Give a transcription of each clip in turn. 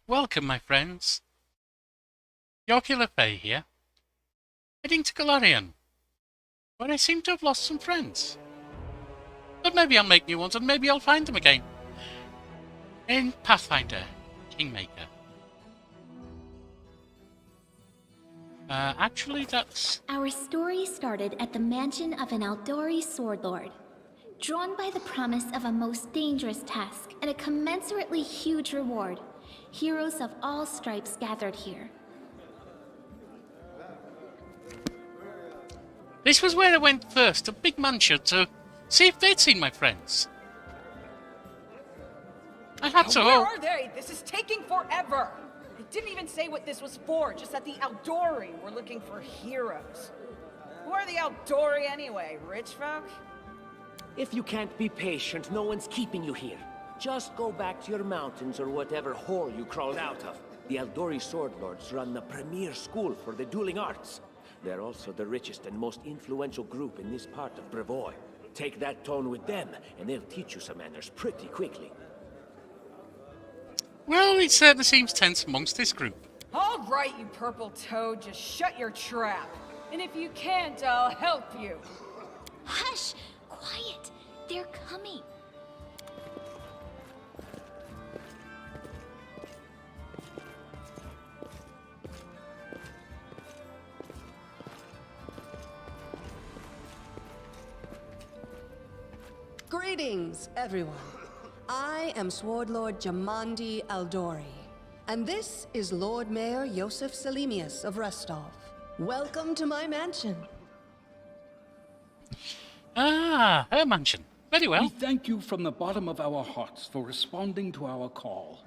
Welcome, my friends. Jocular Fay here, heading to Galarian, where I seem to have lost some friends. But maybe I'll make new ones, and maybe I'll find them again. In Pathfinder, Kingmaker. Actually, that's... Our story started at the mansion of an Aldori sword lord. Drawn by the promise of a most dangerous task and a commensurately huge reward, heroes of all stripes gathered here. This was where I went first, a big mansion, to see if they'd seen my friends. I had to... Where are they? This is taking forever! They didn't even say what this was for, just that the Aldori were looking for heroes. Who are the Aldori anyway? Rich folk? If you can't be patient, no one's keeping you here. Just go back to your mountains or whatever hole you crawled out of. The Aldori Sword Lords run the premier school for the dueling arts. They're also the richest and most influential group in this part of Brevoy. Take that tone with them, and they'll teach you some manners pretty quickly. Well, it certainly seems tense amongst this group. All right, you purple toad, just shut your trap. And if you can't, I'll help you. Hush! Quiet! They're coming. Greetings, everyone. I am Sword Lord Jamandi Aldori, and this is Lord Mayor Yosef Selimius of Restov. Welcome to my mansion. Ah, her mansion. Very well. We thank you from the bottom of our hearts for responding to our call.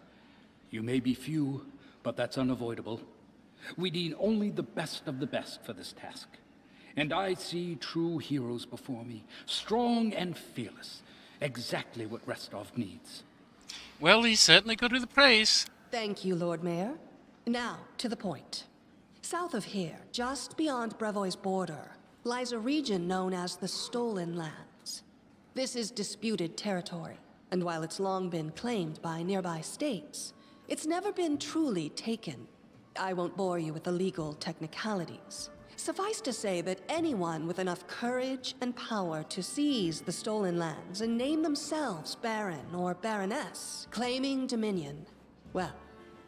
You may be few, but that's unavoidable. We need only the best of the best for this task. And I see true heroes before me, strong and fearless. Exactly what Restov needs. Well, he's certainly good with the praise. Thank you, Lord Mayor. Now, to the point. South of here, just beyond Brevoy's border, lies a region known as the Stolen Lands. This is disputed territory, and while it's long been claimed by nearby states, it's never been truly taken. I won't bore you with the legal technicalities. Suffice to say that anyone with enough courage and power to seize the Stolen Lands and name themselves Baron or Baroness, claiming dominion, well,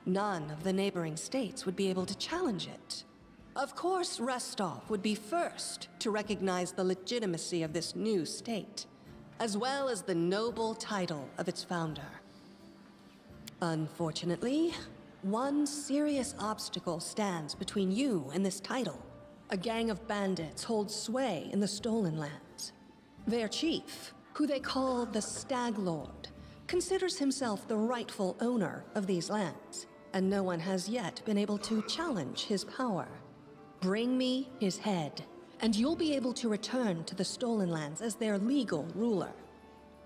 none of the neighboring states would be able to challenge it. Of course, Restov would be first to recognize the legitimacy of this new state, as well as the noble title of its founder. Unfortunately, one serious obstacle stands between you and this title. A gang of bandits holds sway in the Stolen Lands. Their chief, who they call the Stag Lord, considers himself the rightful owner of these lands, and no one has yet been able to challenge his power. Bring me his head, and you'll be able to return to the Stolen Lands as their legal ruler.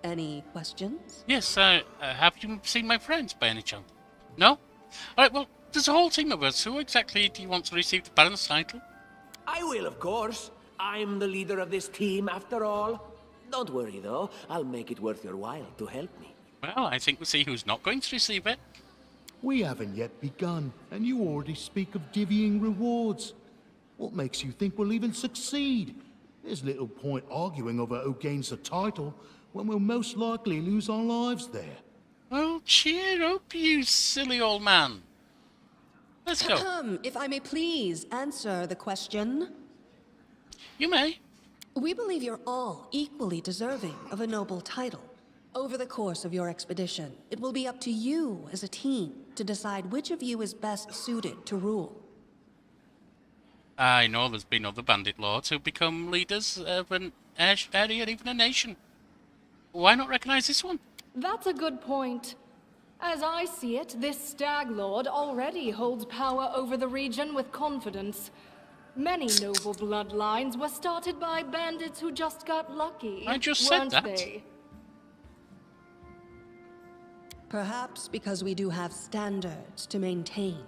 Any questions? Yes, have you seen my friends by any chance? No? Alright, well, there's a whole team of us. Who exactly do you want to receive the Baron's title? I will, of course. I'm the leader of this team, after all. Don't worry, though. I'll make it worth your while to help me. Well, I think we'll see who's not going to receive it. We haven't yet begun, and you already speak of divvying rewards. What makes you think we'll even succeed? There's little point arguing over who gains the title when we'll most likely lose our lives there. Oh, cheer up, you silly old man. Let's go. If I may please answer the question. You may. We believe you're all equally deserving of a noble title. Over the course of your expedition, it will be up to you as a team to decide which of you is best suited to rule. I know there's been other bandit lords who've become leaders of an area, even a nation. Why not recognize this one? That's a good point. As I see it, this Stag Lord already holds power over the region with confidence. Many noble bloodlines were started by bandits who just got lucky. I just said that. They? Perhaps because we do have standards to maintain.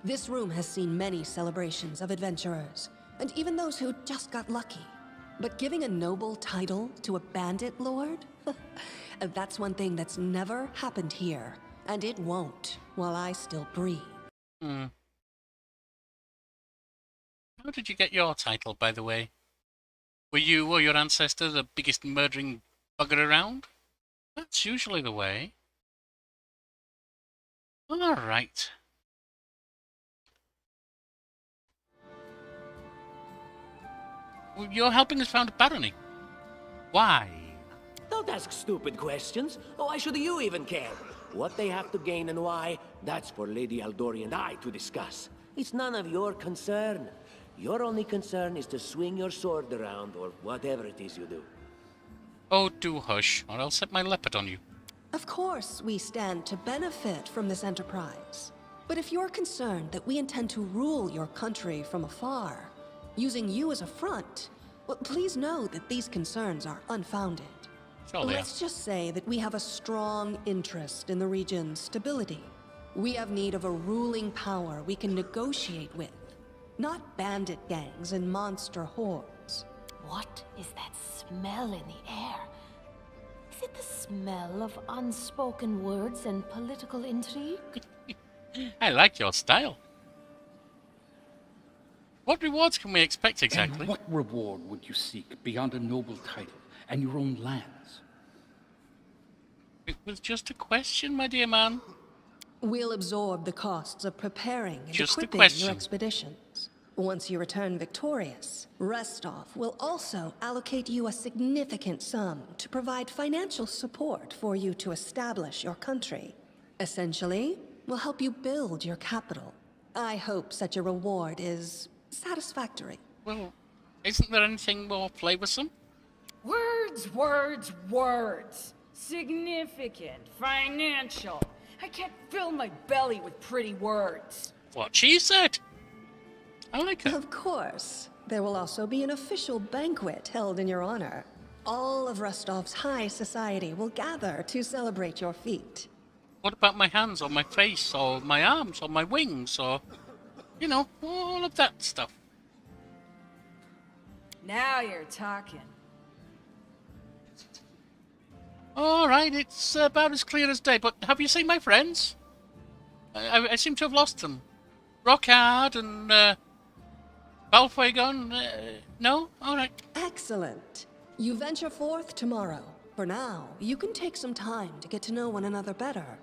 This room has seen many celebrations of adventurers, and even those who just got lucky. But giving a noble title to a bandit lord? That's one thing that's never happened here, and it won't while I still breathe. Hmm. How did you get your title, by the way? Were you or your ancestor the biggest murdering bugger around? That's usually the way. All right. Well, you're helping us found a barony. Why? Don't ask stupid questions. Why should you even care? What they have to gain and why, that's for Lady Aldori and I to discuss. It's none of your concern. Your only concern is to swing your sword around, or whatever it is you do. Oh, do hush, or I'll set my leopard on you. Of course, we stand to benefit from this enterprise. But if you're concerned that we intend to rule your country from afar, using you as a front, well, please know that these concerns are unfounded. Let's just say that we have a strong interest in the region's stability. We have need of a ruling power we can negotiate with, not bandit gangs and monster hordes. What is that smell in the air? Is it the smell of unspoken words and political intrigue? I like your style. What rewards can we expect exactly? And what reward would you seek beyond a noble title and your own lands? It was just a question, my dear man. We'll absorb the costs of preparing and Just a equipping question. your expeditions. Once you return victorious, Restov will also allocate you a significant sum to provide financial support for you to establish your country. Essentially, we'll help you build your capital. I hope such a reward is satisfactory. Well, isn't there anything more flavoursome? Words, words, words. Significant, financial. I can't fill my belly with pretty words. What she said. I like her. Of course. There will also be an official banquet held in your honor. All of Rostov's high society will gather to celebrate your feat. What about my hands, or my face, or my arms, or my wings, or... You know, all of that stuff. Now you're talking. All right, it's about as clear as day, but have you seen my friends? I seem to have lost them. Rockhard and Balfuegon, no? All right. Excellent. You venture forth tomorrow. For now, you can take some time to get to know one another better.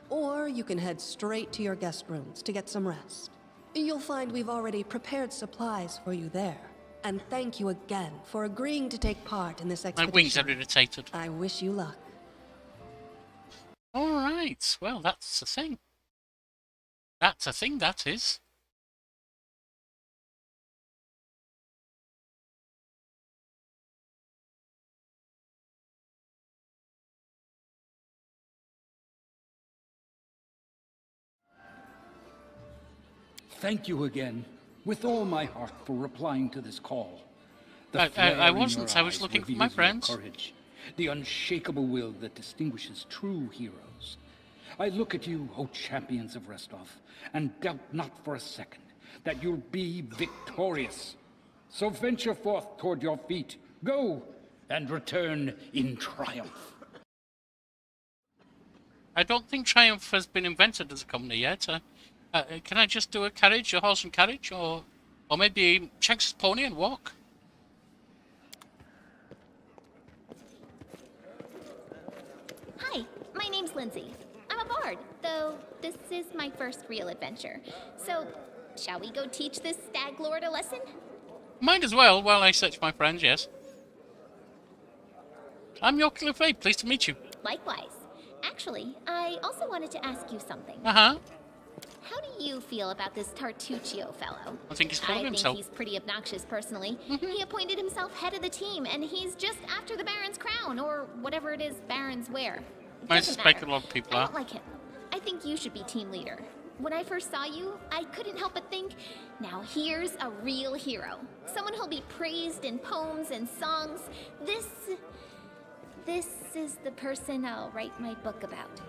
Or you can head straight to your guest rooms to get some rest. You'll find we've already prepared supplies for you there. And thank you again for agreeing to take part in this My expedition. wings are irritated. I wish you luck. All right, well, that's a thing. That's a thing, that is. Thank you again, with all my heart, for replying to this call. I wasn't. I was looking for my friends. Courage, the unshakable will that distinguishes true heroes. I look at you, O champions of Restov, and doubt not for a second that you'll be victorious. So venture forth toward your feet. Go, and return in triumph. I don't think Triumph has been invented as a company yet. Can I just do a carriage, a horse and carriage, or maybe Shanks' pony and walk? Hi, my name's Lindsay. I'm a bard, though this is my first real adventure. So, shall we go teach this stag lord a lesson? Might as well while I search my friends, yes. I'm Jocular Faye, pleased to meet you. Likewise. Actually, I also wanted to ask you something. Uh-huh. How do you feel about this Tartuccio fellow? I think he's full of himself. I think he's pretty obnoxious, personally. He appointed himself head of the team, and he's just after the Baron's crown, or whatever it is barons wear. I Doesn't suspect matter. a lot of people I are. don't like him. I think you should be team leader. When I first saw you, I couldn't help but think, now here's a real hero. Someone who'll be praised in poems and songs. This is the person I'll write my book about.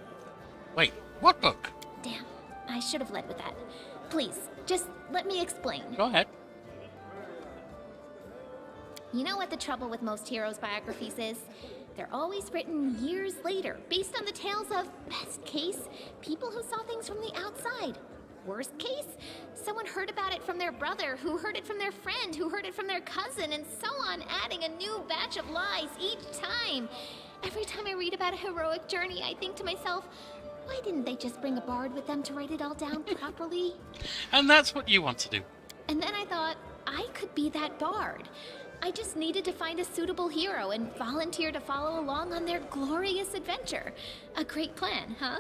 Wait, what book? Damn, I should have led with that. Please, just let me explain. Go ahead. You know what the trouble with most heroes' biographies is? They're always written years later, based on the tales of, best case, people who saw things from the outside. Worst case, someone heard about it from their brother, who heard it from their friend, who heard it from their cousin, and so on, adding a new batch of lies each time. Every time I read about a heroic journey, I think to myself, why didn't they just bring a bard with them to write it all down properly? And that's what you want to do. And then I thought, I could be that bard. I just needed to find a suitable hero and volunteer to follow along on their glorious adventure. A great plan, huh?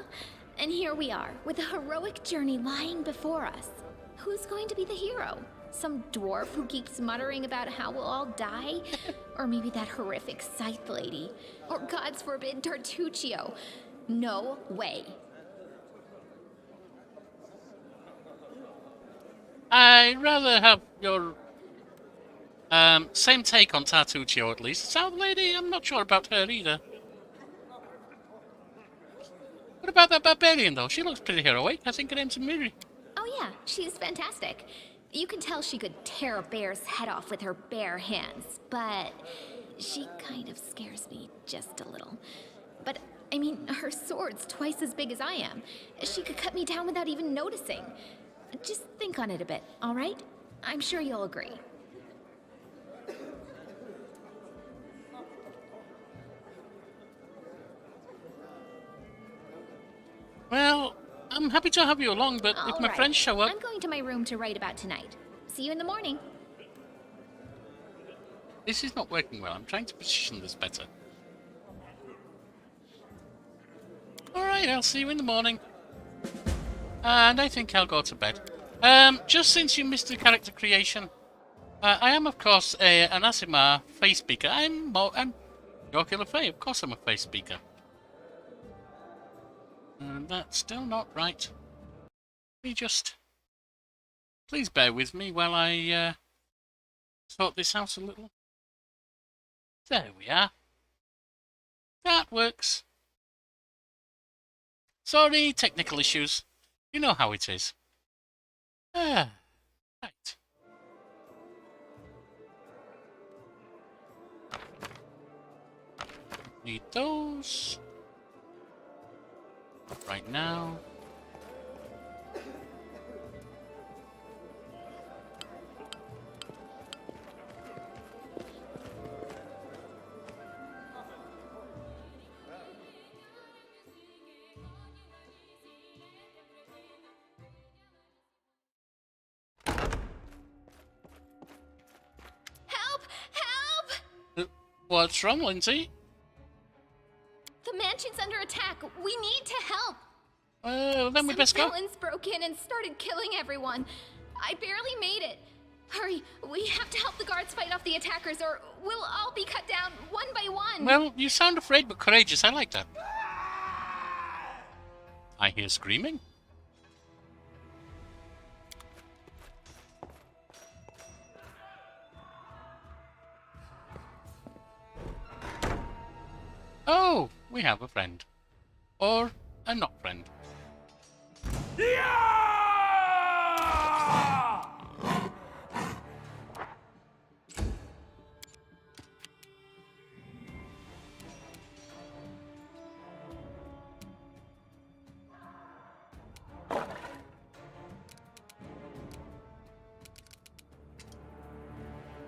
And here we are, with a heroic journey lying before us. Who's going to be the hero? Some dwarf who keeps muttering about how we'll all die? Or maybe that horrific scythe lady? Or, gods forbid, Tartuccio? No way. I'd rather have your same take on Tartuccio, at least. South lady, I'm not sure about her either. What about that barbarian, though? She looks pretty heroic. I think her name's Miri. Oh yeah, she's fantastic. You can tell she could tear a bear's head off with her bare hands, but she kind of scares me just a little. But, I mean, her sword's twice as big as I am. She could cut me down without even noticing. Just think on it a bit, all right? I'm sure you'll agree. Well, I'm happy to have you along, but if my friends show up... I'm going to my room to write about tonight. See you in the morning. This is not working well. I'm trying to position this better. Alright, I'll see you in the morning. And I think I'll go to bed. Just since you missed the character creation, I am, of course, an Aasimar face speaker. I'm Jocular Fae. Of course I'm a face speaker. And that's still not right. Let me just... Please bear with me while I sort this out a little. There we are. That works. Sorry, technical issues. You know how it is. Right. Need those. Right now. Help! Help! What's wrong, Lindsay? The mansion's under attack. We need to help. Then we best go. Some villains broke in and started killing everyone. I barely made it. Hurry, we have to help the guards fight off the attackers, or we'll all be cut down one by one. Well, you sound afraid but courageous. I like that. I hear screaming. Oh, we have a friend. Or a not friend.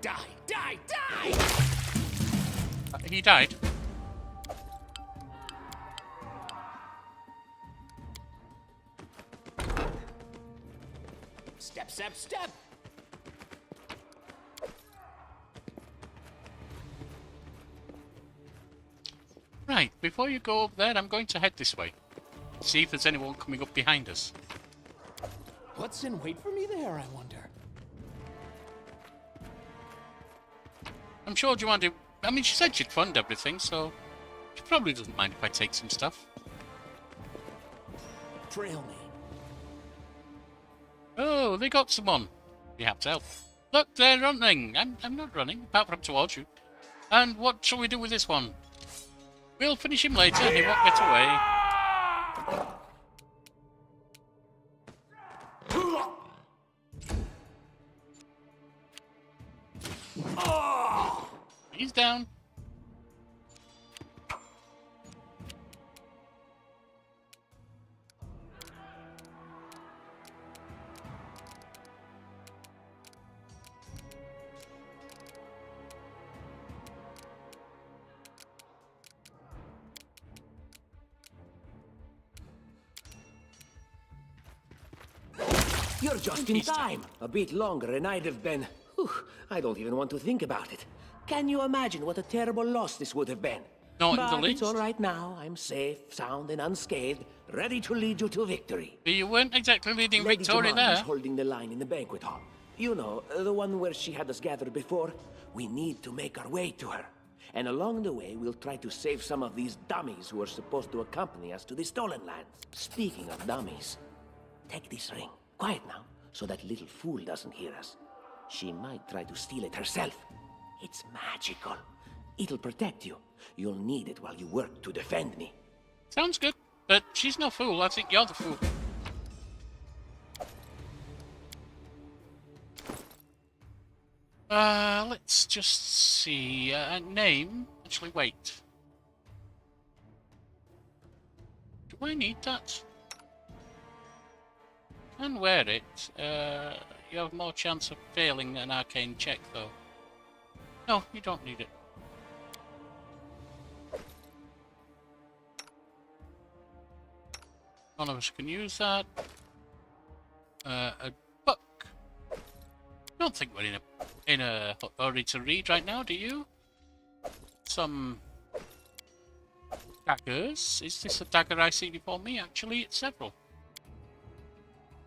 Die! He died. Step! Right, before you go up there, I'm going to head this way. See if there's anyone coming up behind us. What's in wait for me there, I wonder? I'm sure Joanna... I mean, she said she'd fund everything, so... She probably doesn't mind if I take some stuff. Trail me. Oh, they got someone. We have to help. Look, they're running. I'm not running, apart from towards you. And what shall we do with this one? We'll finish him later, he won't get away. He's down. You're just in time. A bit longer and I'd have been... Whew, I don't even want to think about it. Can you imagine what a terrible loss this would have been? Not in the But least. it's all right now. I'm safe, sound, and unscathed, ready to lead you to victory. But you weren't exactly leading Lady Victoria Jemima is there. holding the line in the banquet hall. You know, the one where she had us gathered before. We need to make our way to her. And along the way, we'll try to save some of these dummies who are supposed to accompany us to the stolen lands. Speaking of dummies, take this ring. Quiet now, so that little fool doesn't hear us. She might try to steal it herself. It's magical. It'll protect you. You'll need it while you work to defend me. Sounds good, but she's no fool. I think you're the fool. Let's just see. Name. Actually, wait. Do I need that? Can wear it. You have more chance of failing an arcane check, though. No, you don't need it. None of us can use that. A book. Don't think we're in a hurry to read right now, do you? Some daggers. Is this a dagger I see before me? Actually, it's several.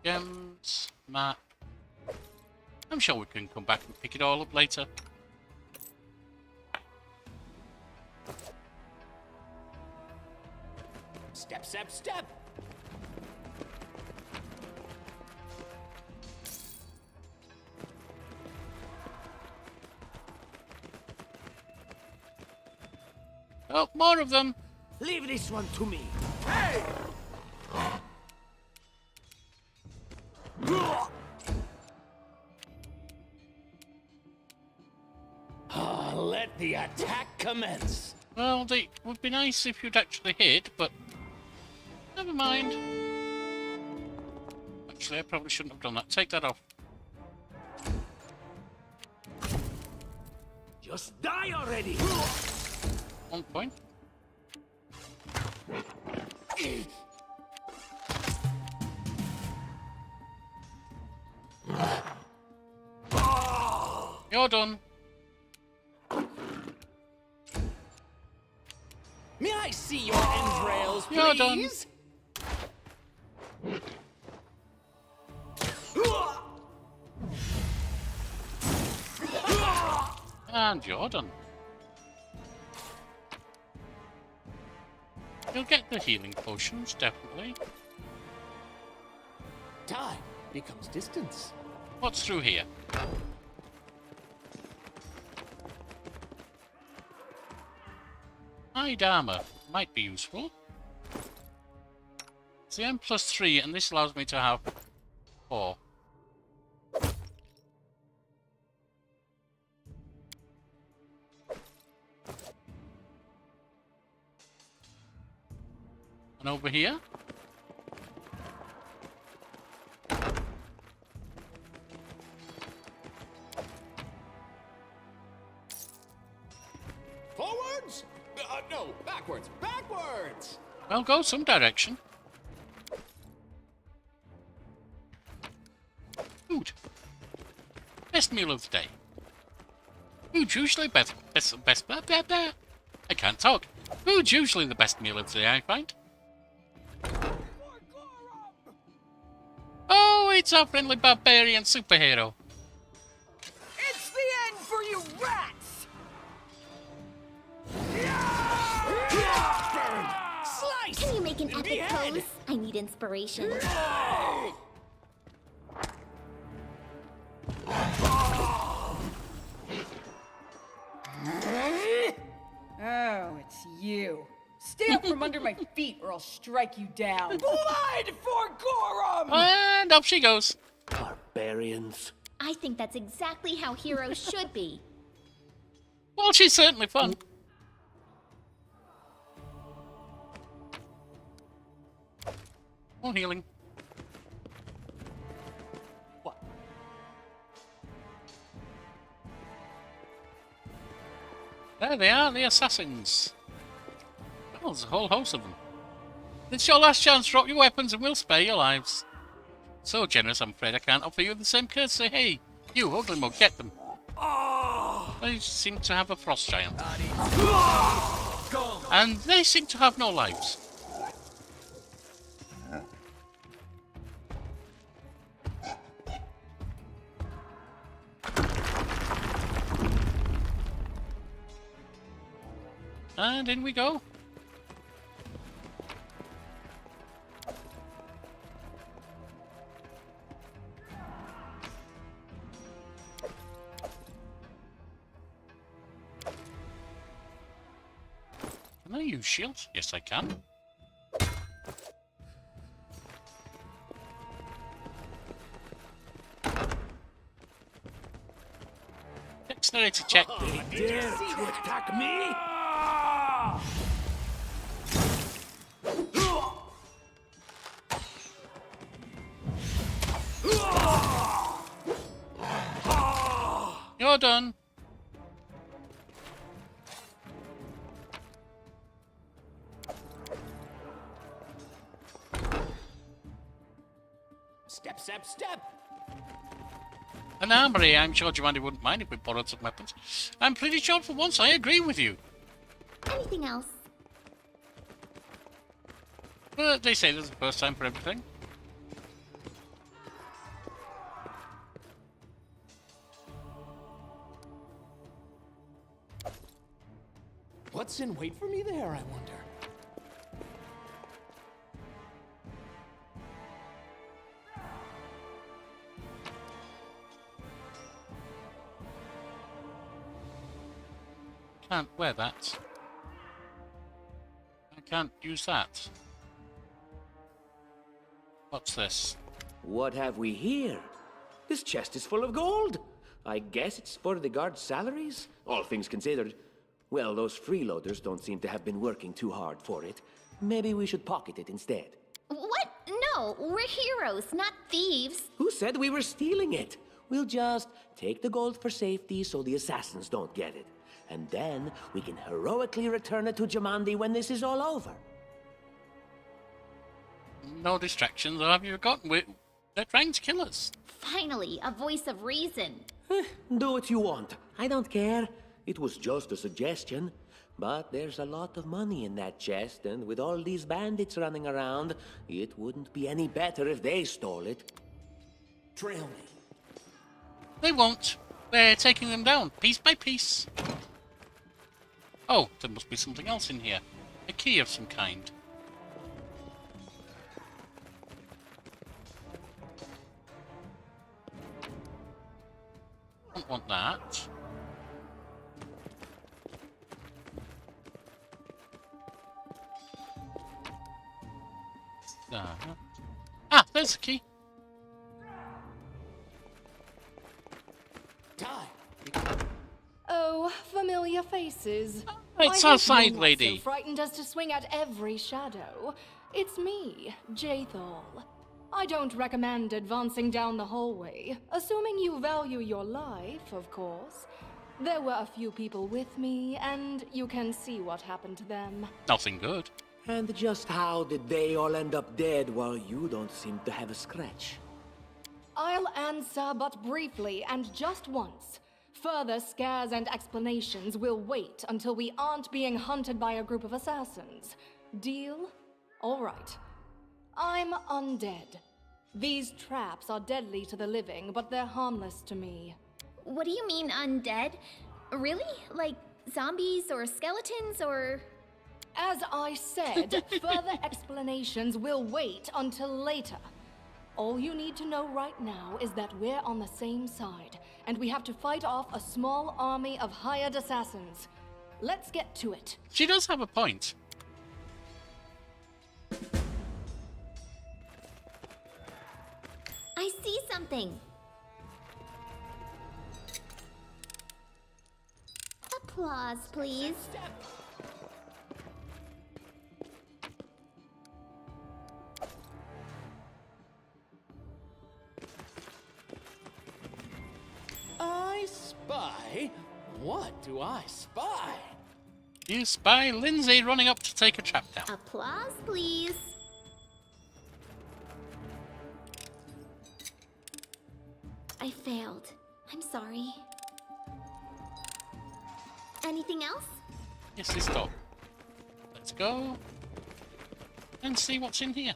Gems, map. I'm sure we can come back and pick it all up later. Step, step, step! Oh, more of them! Leave this one to me. Let the attack commence. Well, it would be nice if you'd actually hit, but never mind. Actually, I probably shouldn't have done that. Take that off. Just die already! 1 point. You're done. May I see your entrails, please? You're done. And you're done. You'll get the healing potions, definitely. Time becomes distance. What's through here? Hide armor might be useful. It's the M+3, and this allows me to have 4. And over here? Forwards? No, backwards, backwards! Well, go some direction. Food. Best meal of the day. Food's usually best. I can't talk. Food's usually the best meal of the day, I find. Oh, it's our friendly barbarian superhero. It's the end for you rats! Slice! Can you make an epic Behead! pose? I need inspiration. Oh, it's you. Stay up from under my feet or I'll strike you down. Blood for Gorum! And up she goes. Barbarians. I think that's exactly how heroes should be. Well, she's certainly fun. More healing. What? There they are, the assassins. Well, there's a whole host of them. It's your last chance. Drop your weapons and we'll spare your lives. So generous, I'm afraid I can't offer you the same courtesy. Hey, you, ugly mug, get them. They seem to have a frost giant. And they seem to have no lives. And in we go. Can I use shields? Yes, I can. Dexterity check. Dare to attack me? You're done. Step, step, step! An armory. I'm sure Giovanni wouldn't mind if we borrowed some weapons. I'm pretty sure for once I agree with you. Anything else? But they say there's a first time for everything. What's in wait for me there, I wonder? Can't wear that. I can't use that. What's this? What have we here? This chest is full of gold. I guess it's for the guards' salaries, all things considered. Well, those freeloaders don't seem to have been working too hard for it. Maybe we should pocket it instead. What? No, we're heroes, not thieves. Who said we were stealing it? We'll just take the gold for safety so the assassins don't get it. And then we can heroically return it to Jamandi when this is all over. No distractions, or have you forgotten? They're trying to kill us. Finally, a voice of reason. Do what you want. I don't care. It was just a suggestion. But there's a lot of money in that chest, and with all these bandits running around, it wouldn't be any better if they stole it. Trail me. They won't. They're taking them down, piece by piece. Oh, there must be something else in here. A key of some kind. Don't want that. Ah, there's the key. Die. Oh, familiar faces. It's I our hope side you're lady. Not so frightened as to swing at every shadow. It's me, Jaethal. I don't recommend advancing down the hallway, assuming you value your life, of course. There were a few people with me, and you can see what happened to them. Nothing good. And just how did they all end up dead while you don't seem to have a scratch? I'll answer but briefly and just once. Further scares and explanations will wait until we aren't being hunted by a group of assassins. Deal? All right. I'm undead. These traps are deadly to the living, but they're harmless to me. What do you mean undead? Really? Like zombies or skeletons or... As I said, further explanations will wait until later. All you need to know right now is that we're on the same side, and we have to fight off a small army of hired assassins. Let's get to it. She does have a point. I see something. A Applause, please. I spy? What do I spy? You spy Lindsay running up to take a trap down. Applause, please. I failed. I'm sorry. Anything else? Yes, this door. Let's go and see what's in here.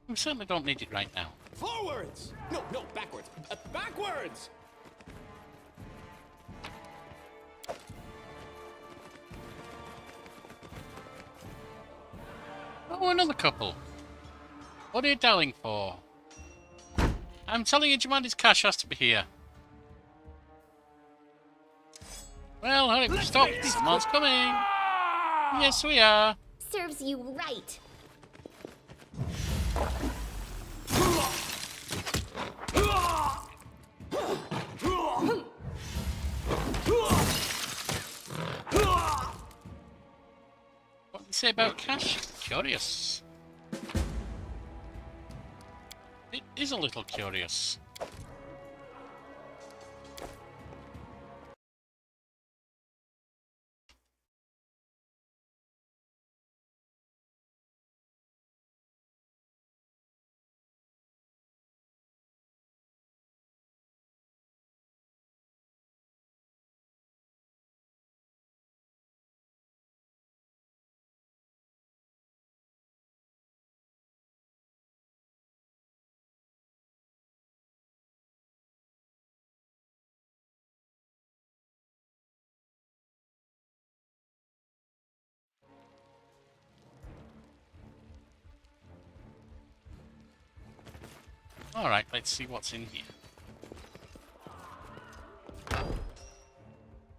We certainly don't need it right now. Forwards! No, backwards. Backwards! Oh, another couple. What are you dallying for? I'm telling you, Jumanji's cash has to be here. Well, hurry, stop. Someone's coming. Yes, we are. Serves you right. What do you say about cash? Curious. It is a little curious. Alright, let's see what's in here.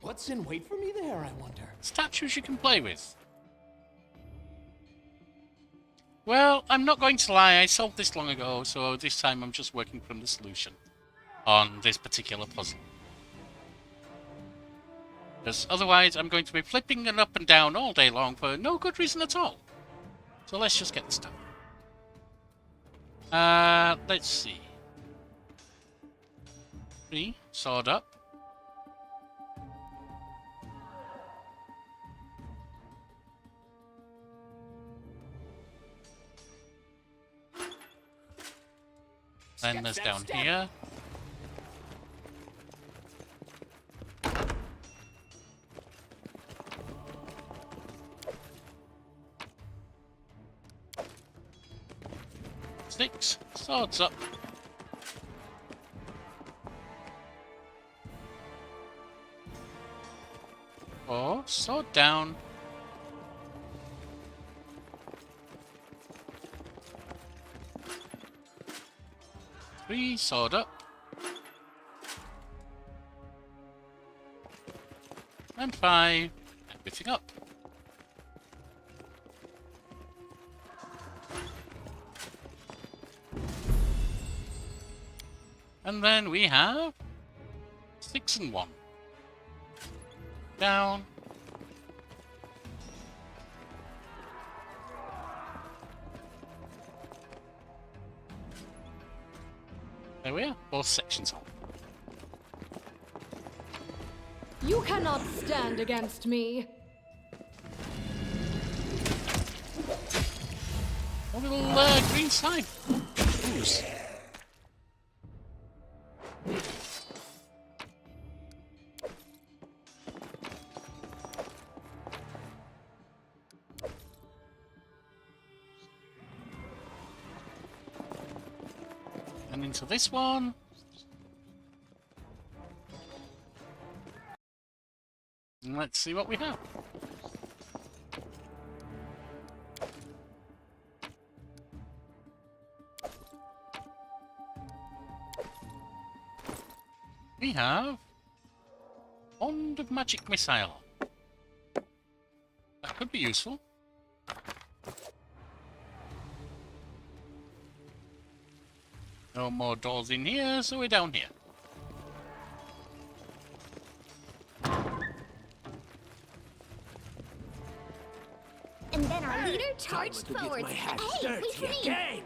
What's in wait for me there, I wonder? Statues you can play with. Well, I'm not going to lie, I solved this long ago, so this time I'm just working from the solution on this particular puzzle. Because otherwise I'm going to be flipping it up and down all day long for no good reason at all. So let's just get this done. Let's see. 3, sword up. Then there's down here. Six, swords up. Four, sword down. Three, sword up. And 5, everything up. And then we have 6 and 1. Down. There we are, both sections on. You cannot stand against me. A little green sign. Ooze. And into this one. And let's see what we have. We have Wand of Magic Missile. That could be useful. No more doors in here, so we're down here. And then our leader charged To get forward. my hands Hey, wait dirty for me! again!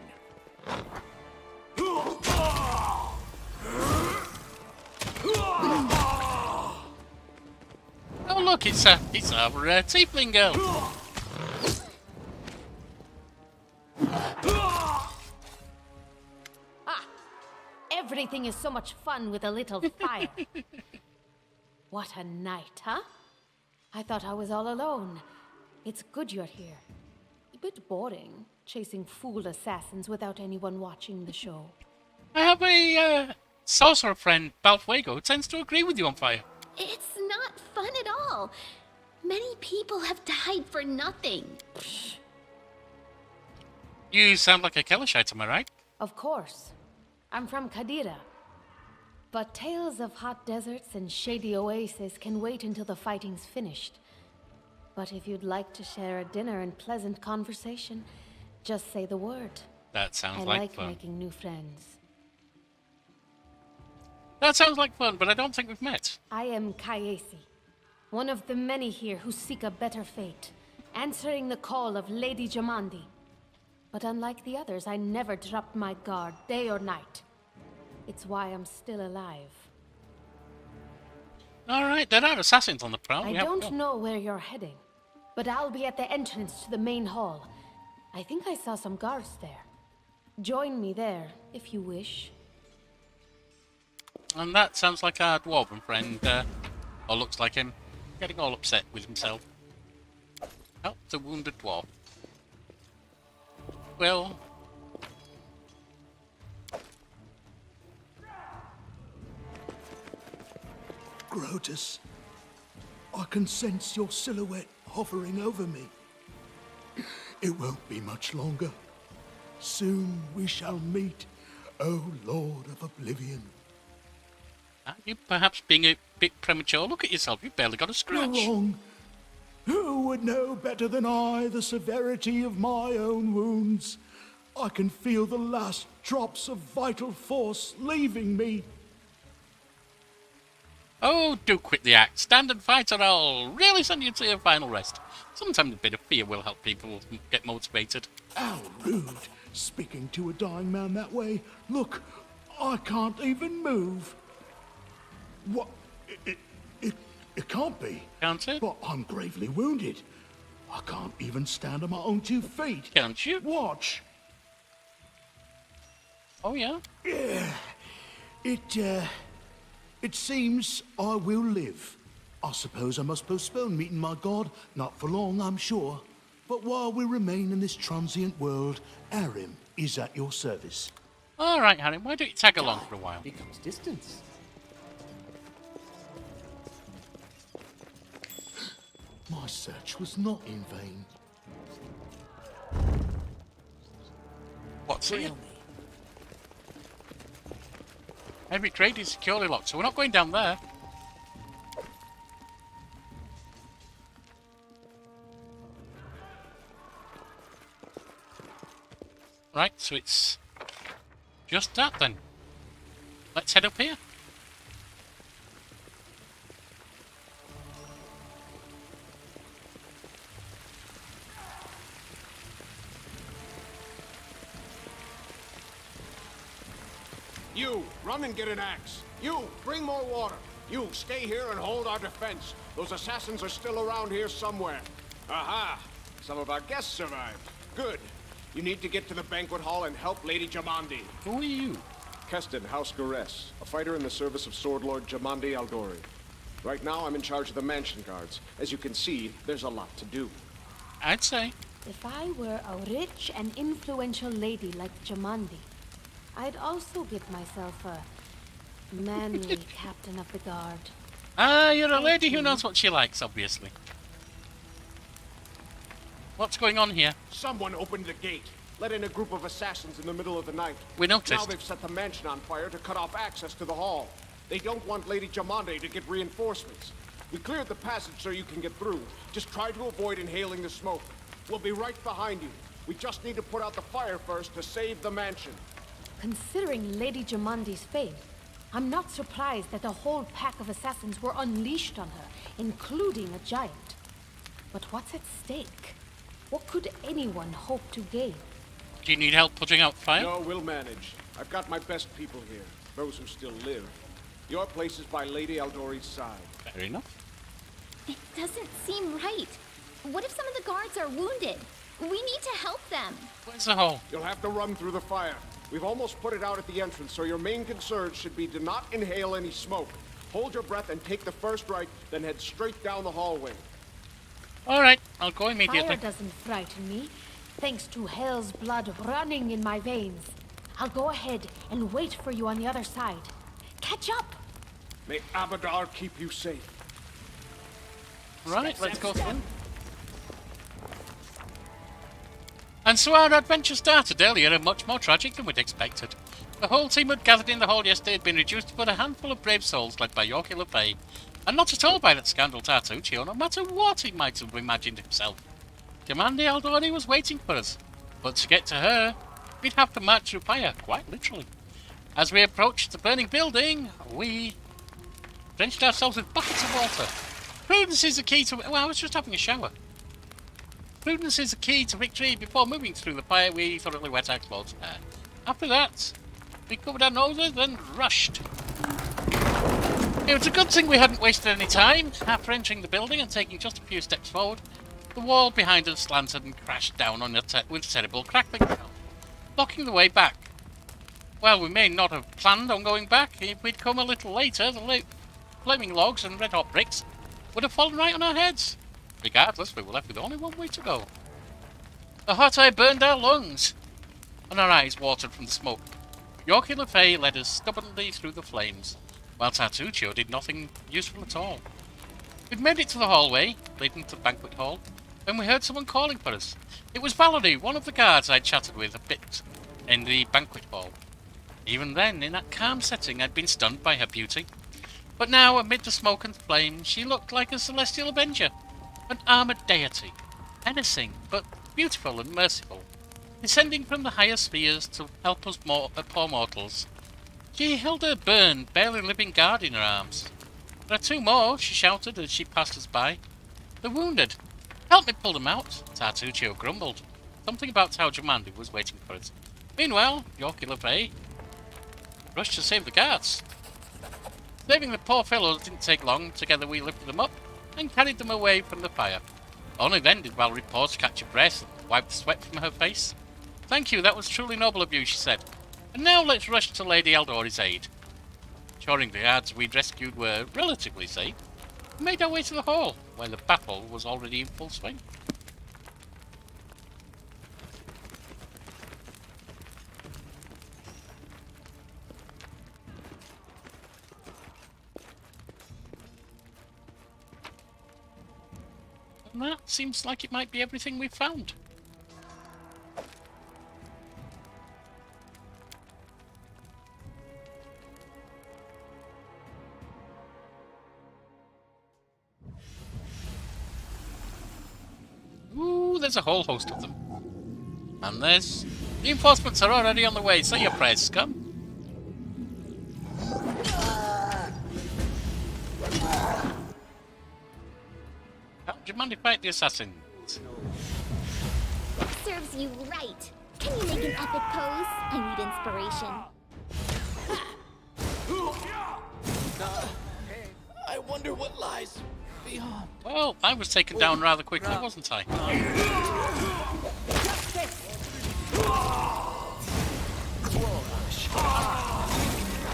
Oh look, it's our tiefling girl. Everything is so much fun with a little fire. What a night, huh? I thought I was all alone. It's good you're here. A bit boring, chasing fool assassins without anyone watching the show. I have a sorcerer friend, Balfuego, who tends to agree with you on fire. It's not fun at all. Many people have died for nothing. You sound like a Kelishite, am I right? Of course. I'm from Kadira. But tales of hot deserts and shady oases can wait until the fighting's finished. But if you'd like to share a dinner and pleasant conversation, just say the word. That sounds I like like fun. making new friends. That sounds like fun, but I don't think we've met. I am Kayesi, one of the many here who seek a better fate, answering the call of Lady Jamandi. But unlike the others, I never dropped my guard, day or night. It's why I'm still alive. Alright, there are assassins on the prowl. I don't know where you're heading, but I'll be at the entrance to the main hall. I think I saw some guards there. Join me there, if you wish. And that sounds like our dwarven friend, or looks like him, getting all upset with himself. Help the wounded dwarf. Well... Grotus, I can sense your silhouette hovering over me. It won't be much longer. Soon we shall meet, O Lord of Oblivion. Are you perhaps being a bit premature? Look at yourself, you've barely got a You're scratch. wrong. Who would know better than I the severity of my own wounds? I can feel the last drops of vital force leaving me. Oh, do quit the act. Stand and fight or I'll really send you to your final rest. Sometimes a bit of fear will help people get motivated. How rude, speaking to a dying man that way. Look, I can't even move. What? It can't be. Can't it? But I'm gravely wounded. I can't even stand on my own 2 feet. Can't you? Watch. Oh, yeah? Yeah. It seems I will live. I suppose I must postpone meeting my god. Not for long, I'm sure. But while we remain in this transient world, Arim is at your service. All right, Harry, why don't you tag along for a while? Becomes distance. My search was not in vain. What's here? Every crate is securely locked, so we're not going down there. Right, so it's just that then. Let's head up here. You, run and get an axe. You, bring more water. You, stay here and hold our defense. Those assassins are still around here somewhere. Aha! Some of our guests survived. Good. You need to get to the banquet hall and help Lady Jamandi. Who are you? Keston, House Gores, a fighter in the service of Sword Lord Jamandi Aldori. Right now, I'm in charge of the mansion guards. As you can see, there's a lot to do. I'd say. If I were a rich and influential lady like Jamandi, I'd also get myself a manly captain of the guard. Ah, you're a lady who knows what she likes, obviously. What's going on here? Someone opened the gate. Let in a group of assassins in the middle of the night. We noticed. Now they've set the mansion on fire to cut off access to the hall. They don't want Lady Jamandi to get reinforcements. We cleared the passage so you can get through. Just try to avoid inhaling the smoke. We'll be right behind you. We just need to put out the fire first to save the mansion. Considering Lady Jamandi's fate, I'm not surprised that the whole pack of assassins were unleashed on her, including a giant. But what's at stake? What could anyone hope to gain? Do you need help putting out fire? No, we'll manage. I've got my best people here, those who still live. Your place is by Lady Aldori's side. Fair enough. It doesn't seem right. What if some of the guards are wounded? We need to help them. Where's the hole? You'll have to run through the fire. We've almost put it out at the entrance, so your main concern should be to not inhale any smoke. Hold your breath and take the first right, then head straight down the hallway. All right, I'll go immediately. Fire doesn't frighten me, thanks to hell's blood running in my veins. I'll go ahead and wait for you on the other side. Catch up! May Abadar keep you safe. Right, let's go through. And so our adventure started earlier and much more tragic than we'd expected. The whole team had gathered in the hall yesterday had been reduced to but a handful of brave souls led by Yorkie LeFay, and not at all by that scoundrel Tartuccio, no matter what he might have imagined himself. Jamandi Aldori was waiting for us, but to get to her, we'd have to march through fire, quite literally. As we approached the burning building, we drenched ourselves with buckets of water. Prudence is the key to... Well, I was just having a shower. Prudence is the key to victory. Before moving through the fire, we thoroughly wet our clothes. After that, we covered our noses and rushed. It was a good thing we hadn't wasted any time. After entering the building and taking just a few steps forward, the wall behind us slanted and crashed down on with terrible crackling sound, blocking the way back. Well, we may not have planned on going back. If we'd come a little later, the flaming logs and red-hot bricks would have fallen right on our heads. Regardless, we were left with only one way to go. The hot air burned our lungs, and our eyes watered from the smoke. Yorkie LeFay led us stubbornly through the flames, while Tartuccio did nothing useful at all. We'd made it to the hallway, leading to the banquet hall, when we heard someone calling for us. It was Valerie, one of the guards I'd chatted with a bit in the banquet hall. Even then, in that calm setting, I'd been stunned by her beauty. But now, amid the smoke and flame, she looked like a celestial avenger. An armoured deity, menacing but beautiful and merciful, descending from the higher spheres to help us poor mortals. She held her burned, barely living guard in her arms. There are two more, she shouted as she passed us by. They're wounded. Help me pull them out, Tartuccio grumbled. Something about how Jamandi was waiting for us. Meanwhile, Yorkie LeFay rushed to save the guards. Saving the poor fellows didn't take long. Together we lifted them up and carried them away from the fire. Only then did Valerie pause to catch her breath and wipe the sweat from her face. Thank you, that was truly noble of you, she said. And now let's rush to Lady Aldori's aid. Ensuring the guards we'd rescued were relatively safe, we made our way to the hall, where the battle was already in full swing. And that seems like it might be everything we've found. Ooh, there's a whole host of them. And there's... Reinforcements are already on the way. Say your prayers, scum. How do you mind if I fight the assassins? Serves you right. Can you make an epic pose? I need inspiration. I wonder what lies beyond. Well, I was taken down rather quickly, wasn't I?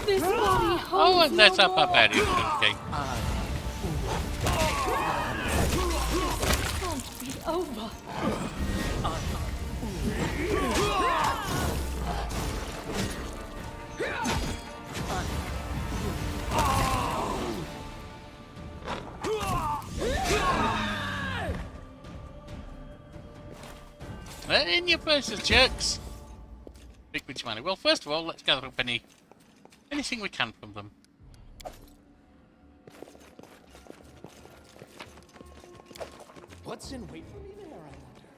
This body Oh, and there's that barbarian. Okay. can't be over. In your faces, jerks! Big bitch money. Well, first of all, let's gather up anything we can from them. What's in wait for me there, I wonder?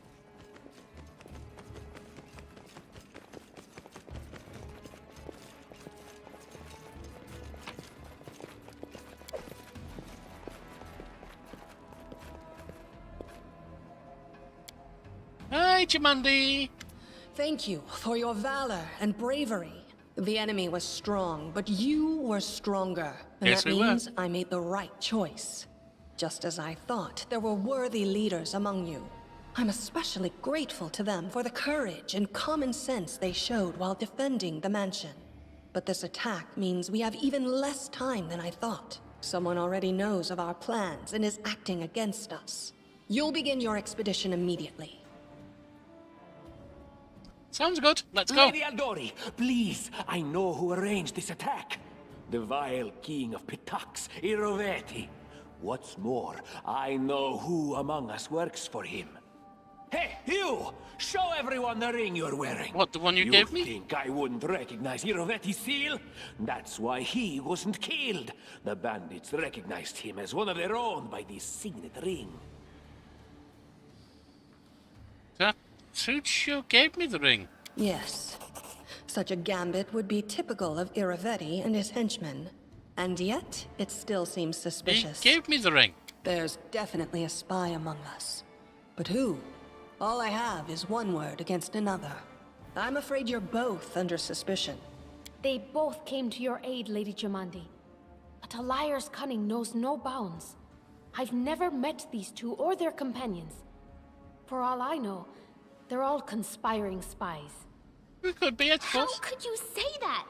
Lady Jumandy! Thank you for your valor and bravery. The enemy was strong, but you were stronger. And Yes, that we were. means I made the right choice. Just as I thought, there were worthy leaders among you. I'm especially grateful to them for the courage and common sense they showed while defending the mansion. But this attack means we have even less time than I thought. Someone already knows of our plans and is acting against us. You'll begin your expedition immediately. Sounds good. Let's go. Lady Aldori, please, I know who arranged this attack. The vile king of Pitax, Iroveti. What's more, I know who among us works for him. Hey, you! Show everyone the ring you're wearing. What, the one you gave me? You think I wouldn't recognize Iroveti's seal? That's why he wasn't killed. The bandits recognized him as one of their own by this signet ring. Tartuccio gave me the ring. Yes. Such a gambit would be typical of Iroveti and his henchmen. And yet, it still seems suspicious. He gave me the ring. There's definitely a spy among us. But who? All I have is one word against another. I'm afraid you're both under suspicion. They both came to your aid, Lady Jumandy. But a liar's cunning knows no bounds. I've never met these two or their companions. For all I know, they're all conspiring spies. We could be, I How suppose. could you say that?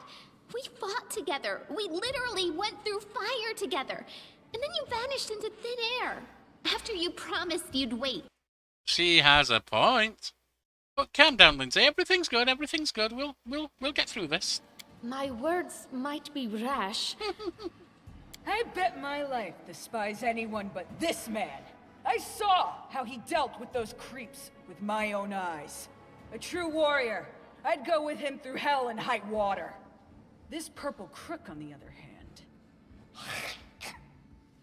We fought together. We literally went through fire together. And then you vanished into thin air. After you promised you'd wait. She has a point. But calm down, Lindsay. Everything's good. Everything's good. We'll get through this. My words might be rash. I bet my life despise anyone but this man. I saw how he dealt with those creeps with my own eyes. A true warrior. I'd go with him through hell and high water. This purple crook, on the other hand,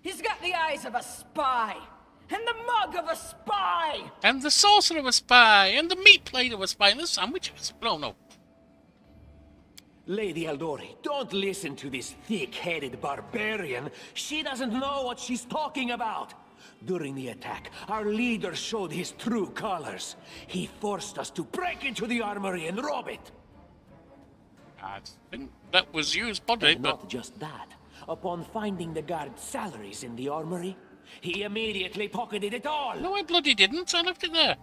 he's got the eyes of a spy, and the mug of a spy! And the saucer of a spy, and the meat plate of a spy, and the sandwich of a spy. Oh, no. Lady Aldori, don't listen to this thick-headed barbarian. She doesn't know what she's talking about. During the attack, our leader showed his true colors. He forced us to break into the armory and rob it. I think that was used body, And but not just that. Upon finding the guards' salaries in the armory, he immediately pocketed it all. no, I bloody didn't. I left it there.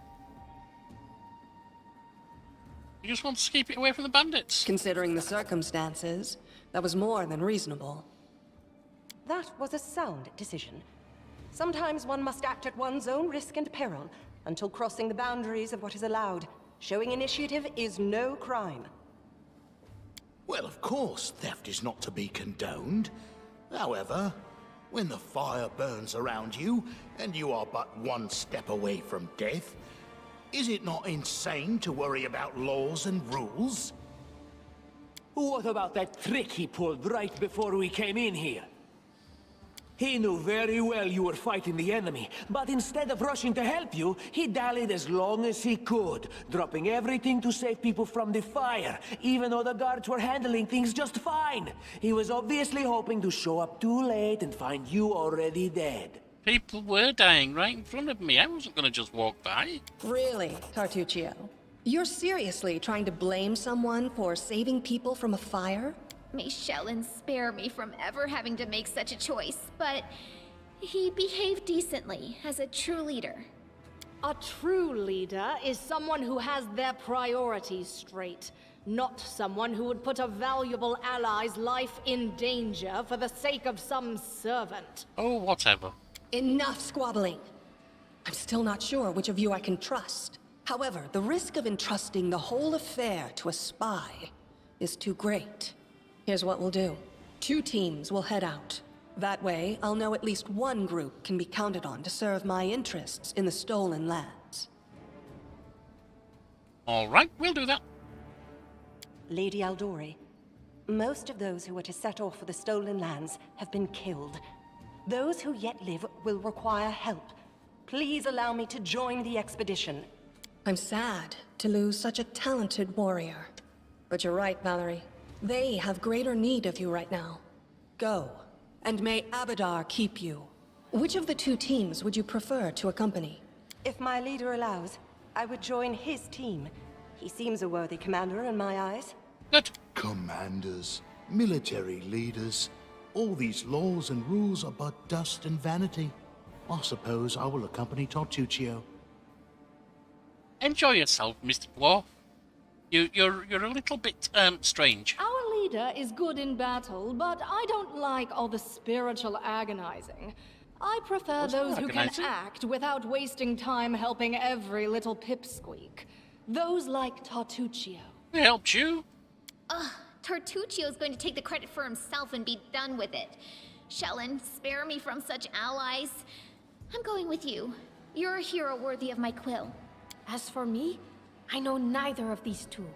You just want to keep it away from the bandits. Considering the circumstances, that was more than reasonable. That was a sound decision. Sometimes one must act at one's own risk and peril, until crossing the boundaries of what is allowed. Showing initiative is no crime. Well, of course, theft is not to be condoned. However, when the fire burns around you, and you are but one step away from death, is it not insane to worry about laws and rules? What about that trick he pulled right before we came in here? He knew very well you were fighting the enemy, but instead of rushing to help you, he dallied as long as he could, dropping everything to save people from the fire, even though the guards were handling things just fine. He was obviously hoping to show up too late and find you already dead. People were dying right in front of me. I wasn't going to just walk by. Really, Tartuccio? You're seriously trying to blame someone for saving people from a fire? May Shellen spare me from ever having to make such a choice, but he behaved decently as a true leader. A true leader is someone who has their priorities straight, not someone who would put a valuable ally's life in danger for the sake of some servant. Oh, whatever. Enough squabbling. I'm still not sure which of you I can trust. However, the risk of entrusting the whole affair to a spy is too great. Here's what we'll do. 2 teams will head out. That way, I'll know at least one group can be counted on to serve my interests in the stolen lands. All right, we'll do that. Lady Aldori, most of those who were to set off for the stolen lands have been killed. Those who yet live will require help. Please allow me to join the expedition. I'm sad to lose such a talented warrior. But you're right, Valerie. They have greater need of you right now. Go, and may Abadar keep you. Which of the 2 teams would you prefer to accompany? If my leader allows, I would join his team. He seems a worthy commander in my eyes. Good. Commanders, military leaders, all these laws and rules are but dust and vanity. I suppose I will accompany Tartuccio. Enjoy yourself, Mr. Dwarf. You're a little bit strange. Our leader is good in battle, but I don't like all the spiritual agonizing. I prefer those who can act without wasting time helping every little pipsqueak. Those like Tartuccio. It helps you. Ugh, Tartuccio's going to take the credit for himself and be done with it. Shellen, spare me from such allies. I'm going with you. You're a hero worthy of my quill. As for me, I know neither of these two.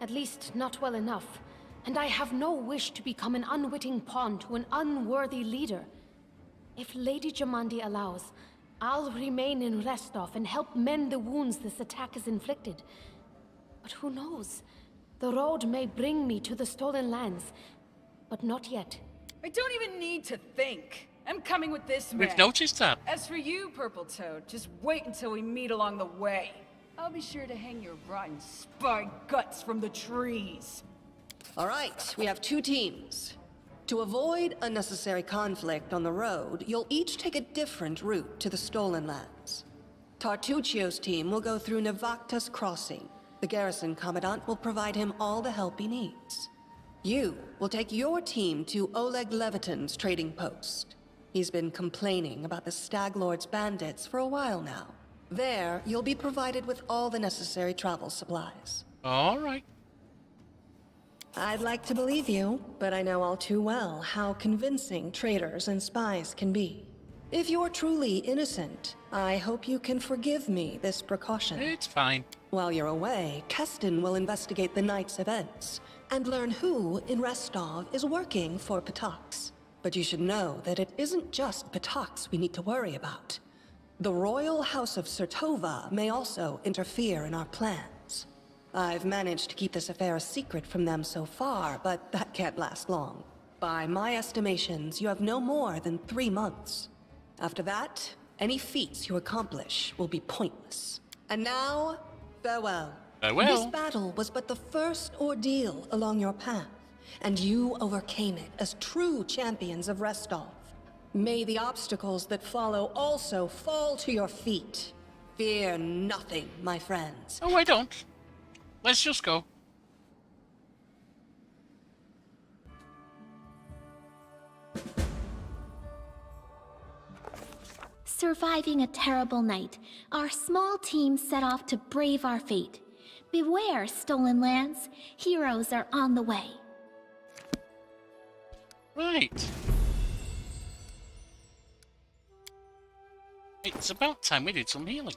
At least not well enough. And I have no wish to become an unwitting pawn to an unworthy leader. If Lady Jamandi allows, I'll remain in Restov and help mend the wounds this attack has inflicted. But who knows? The road may bring me to the Stolen Lands, but not yet. I don't even need to think. I'm coming with this man. We've noticed that. As for you, Purple Toad, just wait until we meet along the way. I'll be sure to hang your rotten spy guts from the trees. All right, we have 2 teams. To avoid unnecessary conflict on the road, you'll each take a different route to the Stolen Lands. Tartuccio's team will go through Navakta's crossing. The garrison commandant will provide him all the help he needs. You will take your team to Oleg Leviton's trading post. He's been complaining about the Stag Lord's bandits for a while now. There, you'll be provided with all the necessary travel supplies. All right. I'd like to believe you, but I know all too well how convincing traitors and spies can be. If you're truly innocent, I hope you can forgive me this precaution. It's fine. While you're away, Keston will investigate the night's events and learn who in Restov is working for Patox. But you should know that it isn't just Patox we need to worry about. The Royal House of Sertova may also interfere in our plans. I've managed to keep this affair a secret from them so far, but that can't last long. By my estimations, you have no more than 3 months. After that, any feats you accomplish will be pointless. And now, farewell. Farewell. This battle was but the first ordeal along your path, and you overcame it as true champions of Restov. May the obstacles that follow also fall to your feet. Fear nothing, my friends. Oh, I don't. Let's just go. Surviving a terrible night, our small team set off to brave our fate. Beware, Stolen Lands. Heroes are on the way. Right. It's about time we did some healing.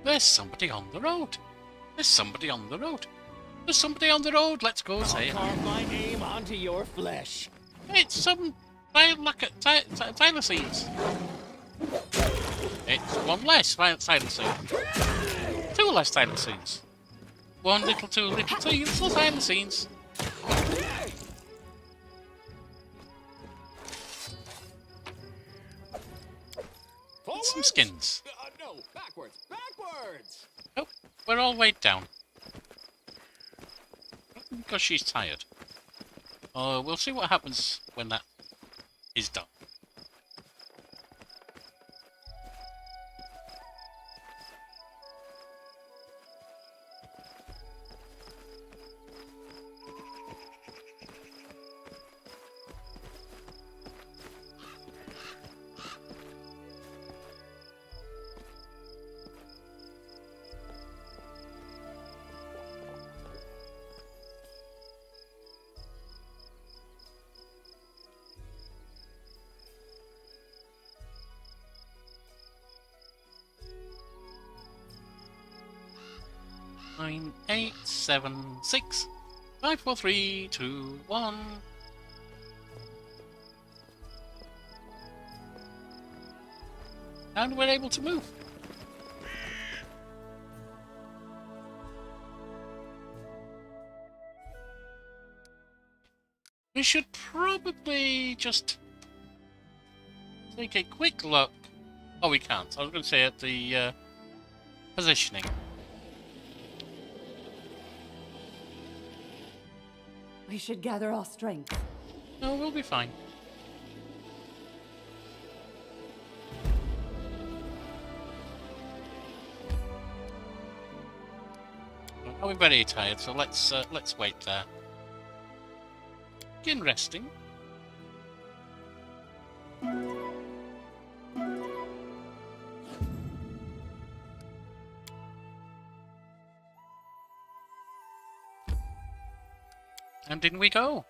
There's somebody on the road. There's somebody on the road. There's somebody on the road. Let's go say hi. Carve my name onto your flesh. It's some thylacines. It's one less thylacine. 2 less thylacines. 1 little, 2 little, 2 little thylacines. Some skins. No, backwards, backwards! Oh, we're all weighed down. Because she's tired. We'll see what happens when that is done. 9, 8, 7, 6, 5, 4, 3, 2, 1. And we're able to move. We should probably just take a quick look. Oh, we can't. I was going to say at the positioning. We should gather our strength. No, we'll be fine. I'm very tired, so let's wait there. Begin resting. And in we go.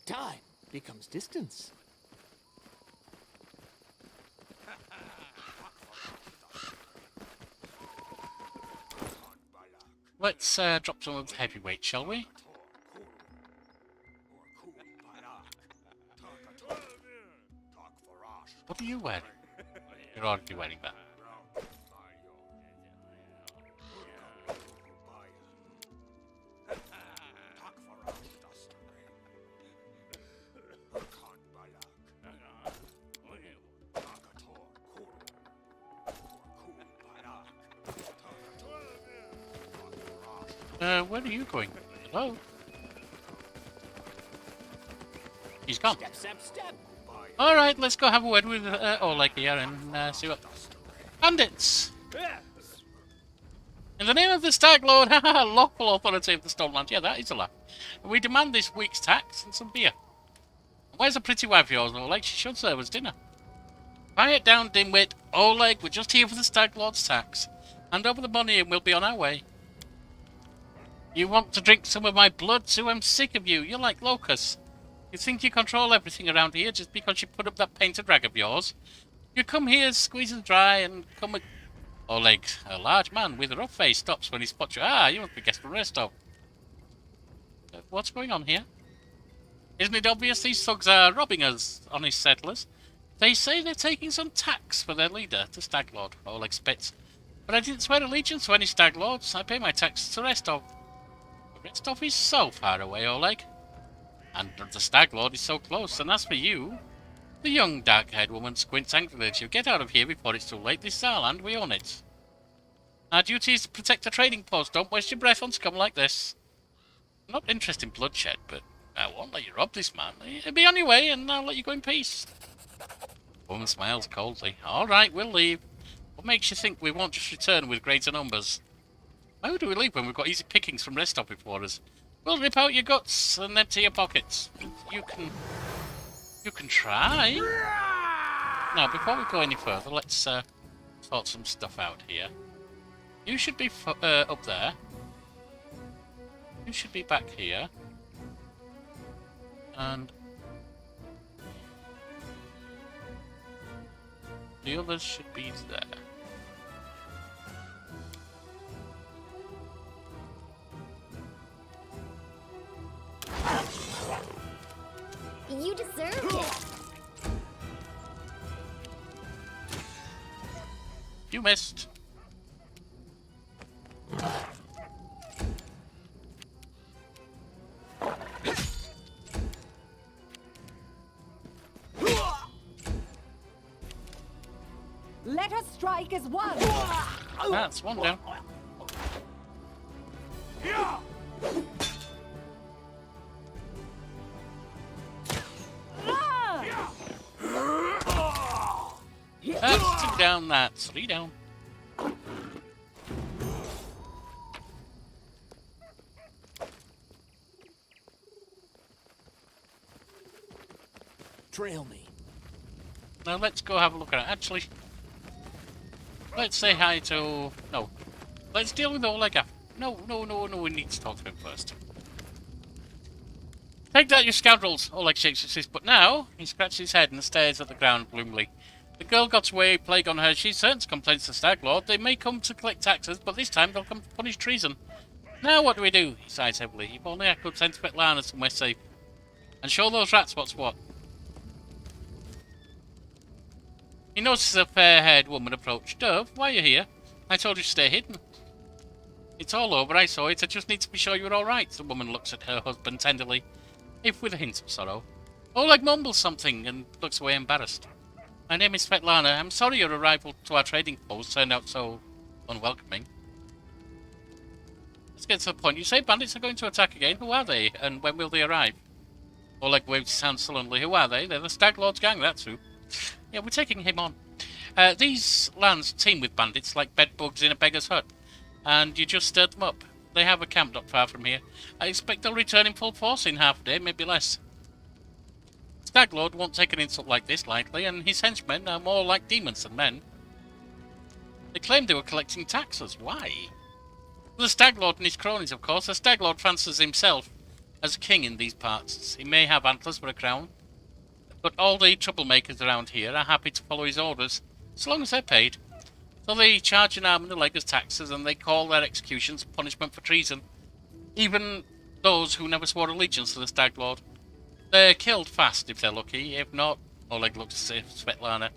Time becomes distance. Let's drop some of the heavyweight, shall we? What are you wearing? You're already wearing that. Where are you going? Hello? He's gone. Step, step, step. Alright, let's go have a word with Oleg here and see what... Bandits! In the name of the Stag Lord, lawful authority of the Stoneland. Yeah, that is a laugh. We demand this week's tax and some beer. Where's a pretty wife of yours, Oleg? She should serve us dinner. Quiet down, dimwit. Oleg, we're just here for the Stag Lord's tax. Hand over the money and we'll be on our way. You want to drink some of my blood, Sue? I'm sick of you. You're like locusts. You think you control everything around here just because you put up that painted rag of yours? You come here, squeeze and dry, and come with... Oleg, a large man with a rough face, stops when he spots you. Ah, you must be guest from Restov. What's going on here? Isn't it obvious these thugs are robbing us, honest settlers? They say they're taking some tax for their leader, the Stag Lord. Oleg spits. But I didn't swear allegiance to any Stag Lords. I pay my taxes to Restov. Restov is so far away, Oleg. And the Stag Lord is so close. And as for you, the young dark-haired woman squints angrily at you. Get out of here before it's too late. This is our land. We own it. Our duty is to protect the trading post. Don't waste your breath on scum like this. I'm not interested in bloodshed, but I won't let you rob this man. Be on your way, and I'll let you go in peace. The woman smiles coldly. All right, we'll leave. What makes you think we won't just return with greater numbers? Why would we leave when we've got easy pickings from Restov before us? We'll rip out your guts and empty your pockets. You can try. Now, before we go any further, let's sort some stuff out here. You should be up there. You should be back here. And the others should be there. You deserve it. You missed. Let us strike as one. That's one down. That's two down, that's three down. Trail me. Now let's go have a look at it. Actually, let's say hi to... No. Let's deal with Oleg after. No, we need to talk to him first. Take that, you scoundrels! Oleg shakes his fist, but now he scratches his head and stares at the ground gloomily. The girl got away, plague on her. She certain complains to Stag Lord. They may come to collect taxes, but this time they'll come to punish treason. Now what do we do? He sighs heavily. If only I could send Svetlana somewhere safe. And show those rats what's what. He notices a fair-haired woman approach. Dove, why are you here? I told you to stay hidden. It's all over, I saw it. I just need to be sure you're alright. The woman looks at her husband tenderly, if with a hint of sorrow. Oleg mumbles something and looks away embarrassed. My name is Svetlana. I'm sorry your arrival to our trading post turned out so unwelcoming. Let's get to the point. You say bandits are going to attack again. Who are they, and when will they arrive? Oleg waved his hand sullenly. Who are they? They're the Stag Lord's gang, that's who. Yeah, we're taking him on. These lands teem with bandits like bedbugs in a beggar's hut, and you just stirred them up. They have a camp not far from here. I expect they'll return in full force in half a day, maybe less. Stag Lord won't take an insult like this lightly, and his henchmen are more like demons than men. They claimed they were collecting taxes. Why? The Stag Lord and his cronies, of course. The Stag Lord fancies himself as a king in these parts. He may have antlers for a crown, but all the troublemakers around here are happy to follow his orders, as long as they're paid. So they charge an arm and a leg as taxes, and they call their executions punishment for treason. Even those who never swore allegiance to the Stag Lord. They're killed fast if they're lucky. If not, Oleg looks at Svetlana.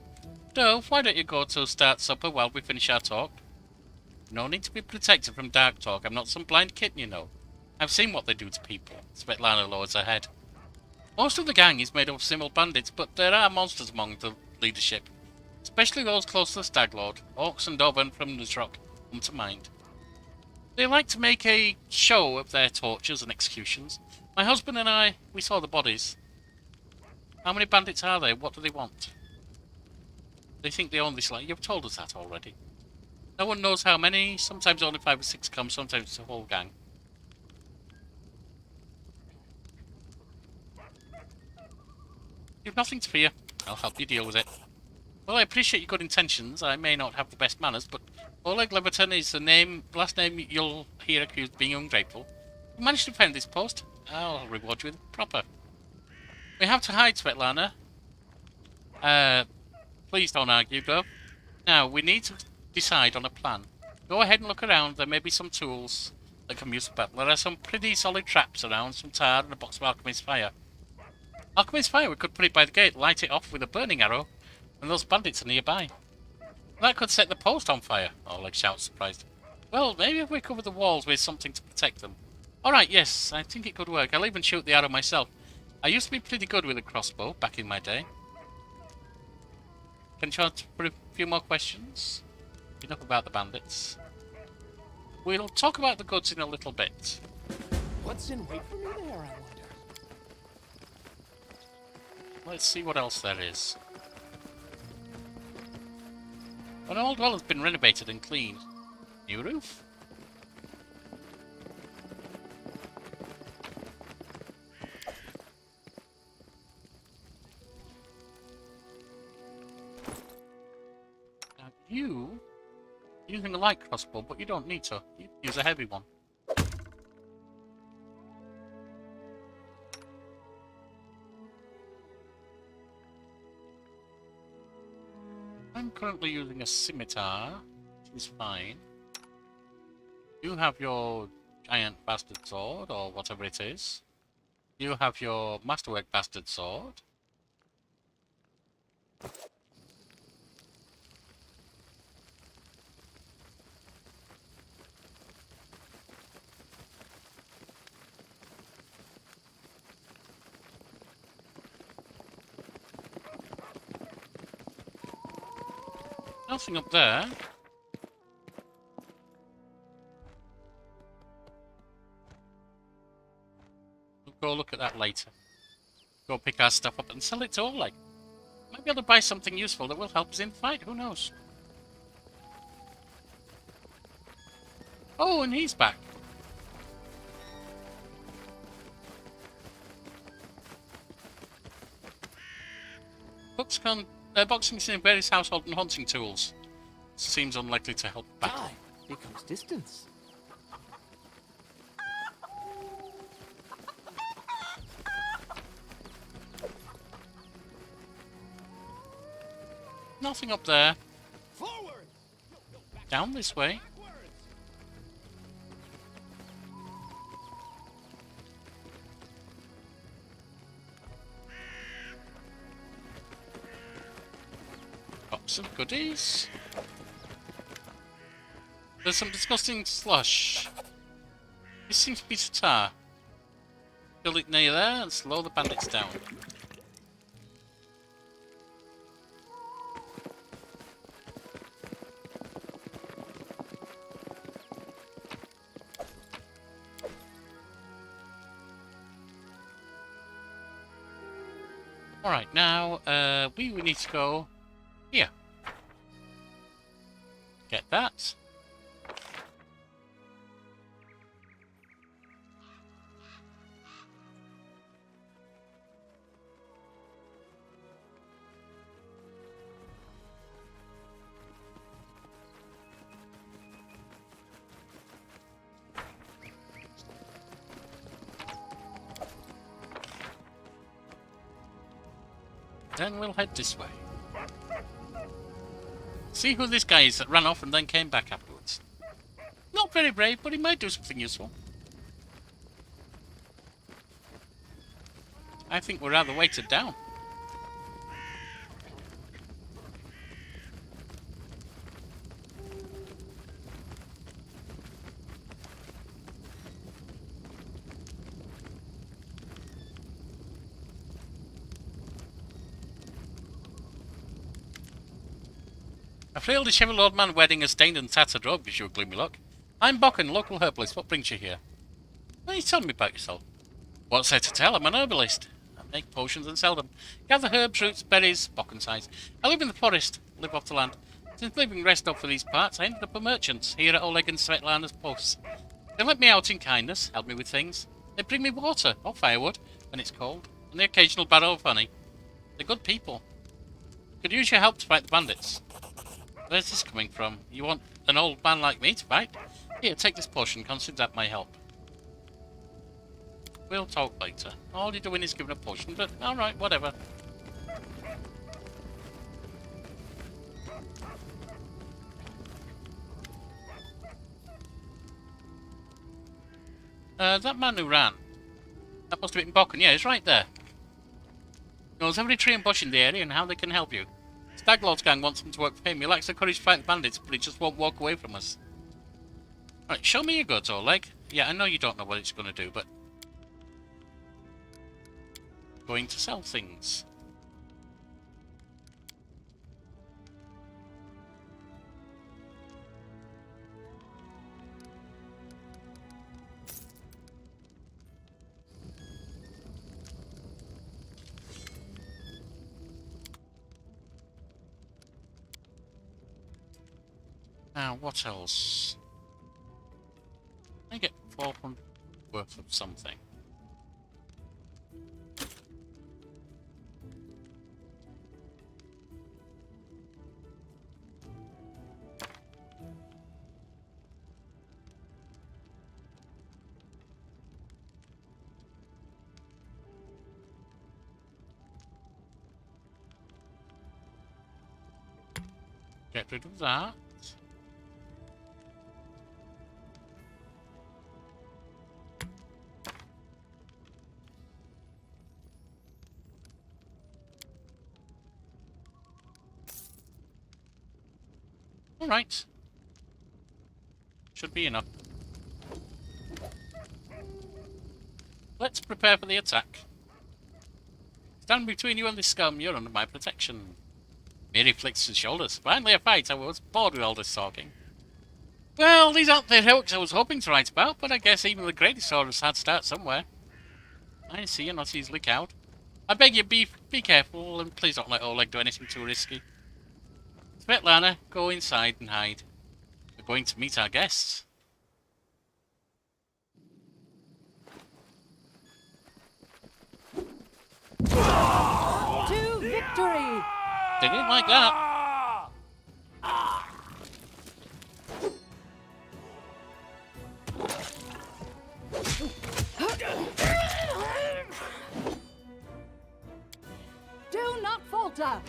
Dove, why don't you go to start supper while we finish our talk? No need to be protected from dark talk. I'm not some blind kitten, you know. I've seen what they do to people. Svetlana lowers her head. Most of the gang is made up of simple bandits, but there are monsters among the leadership. Especially those close to the Stag Lord. Orcs and Doven from Nuzrock come to mind. They like to make a show of their tortures and executions. My husband and I, we saw the bodies. How many bandits are there? What do they want? They think they own this land. You've told us that already. No one knows how many. Sometimes only 5 or 6 come. Sometimes it's a whole gang. You've nothing to fear. I'll help you deal with it. Well, I appreciate your good intentions. I may not have the best manners, but Oleg Leviton is the last name you'll hear accused of being ungrateful. You managed to defend this post. I'll reward you with proper. We have to hide, Svetlana. Please don't argue, though. Now, we need to decide on a plan. Go ahead and look around. There may be some tools that can be used for battle. There are some pretty solid traps around, some tar and a box of Alchemist's Fire. Alchemist's Fire, we could put it by the gate, light it off with a burning arrow, and those bandits are nearby. That could set the post on fire, Oleg shouts, surprised. Well, maybe if we cover the walls with something to protect them. Alright, yes, I think it could work. I'll even shoot the arrow myself. I used to be pretty good with a crossbow back in my day. Can you answer for a few more questions? Enough about the bandits. We'll talk about the goods in a little bit. What's in wait for me there, I wonder? Let's see what else there is. An old well has been renovated and cleaned. New roof? Now you... using a light crossbow, but you don't need to. You can use a heavy one. I'm currently using a scimitar, which is fine. You have your giant bastard sword, or whatever it is. You have your masterwork bastard sword. Nothing up there. We'll go look at that later. Go pick our stuff up and sell it to Oleg. Might be able to buy something useful that will help us in the fight, who knows? Oh, and he's back. Boxing in various household and hunting tools. Seems unlikely to help battle. Die becomes distance. nothing up there. Down this way. Got some goodies. There's some disgusting slush. This seems to be tar. Fill it near there and slow the bandits down. Alright, now we need to go here. Get that. Then we'll head this way. See who this guy is that ran off and then came back afterwards. Not very brave, but he might do something useful. I think we're rather weighted down. A frail, dishevelled old man wearing a stained and tattered robe gives you a gloomy look. I'm Bokken, local herbalist. What brings you here? Why are you telling me about yourself? What's there to tell? I'm an herbalist. I make potions and sell them. Gather herbs, roots, berries, Bokken size. I live in the forest, live off the land. Since leaving Restov for these parts, I ended up a merchant here at Oleg and Svetlana's posts. They let me out in kindness, help me with things. They bring me water, or firewood, when it's cold, and the occasional barrel of honey. They're good people. Could use your help to fight the bandits. Where's this coming from? You want an old man like me to fight? Here, take this potion. Consider that my help. We'll talk later. All you're doing is giving a potion, but alright, whatever. That man who ran. That must have been Bokken. Yeah, he's right there. Knows every tree and bush in the area and how they can help you. Staglord's gang wants him to work for him. He lacks the courage to fight the bandits, but he just won't walk away from us. Right, show me your goods, Oleg. Yeah, I know you don't know what it's going to do, but... going to sell things. Now, what else? I get 400 worth of something. Get rid of that. Alright. Should be enough. Let's prepare for the attack. Stand between you and this scum, you're under my protection. Mary flicks his shoulders. Finally a fight, I was bored with all this talking. Well, these aren't the heroics I was hoping to write about, but I guess even the greatest heroes had to start somewhere. I see you're not easily cowed. I beg you, be careful, and please don't let Oleg do anything too risky. Svetlana, go inside and hide. We're going to meet our guests. To victory! They didn't like that. Do not falter!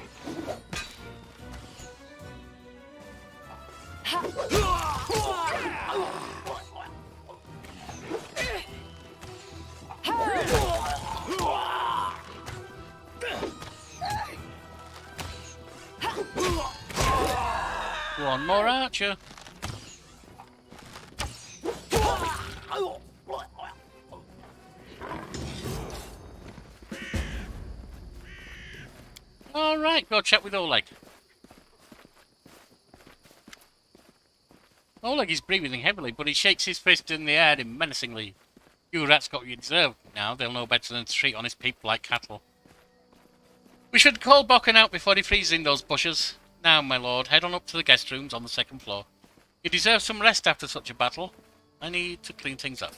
One more archer. Alright, go check with Oleg. Oleg is breathing heavily, but he shakes his fist in the air menacingly. You rats got what you deserve. Now they'll know better than to treat honest people like cattle. We should call Bokken out before he freezes in those bushes. Now, my lord, head on up to the guest rooms on the second floor. You deserve some rest after such a battle. I need to clean things up.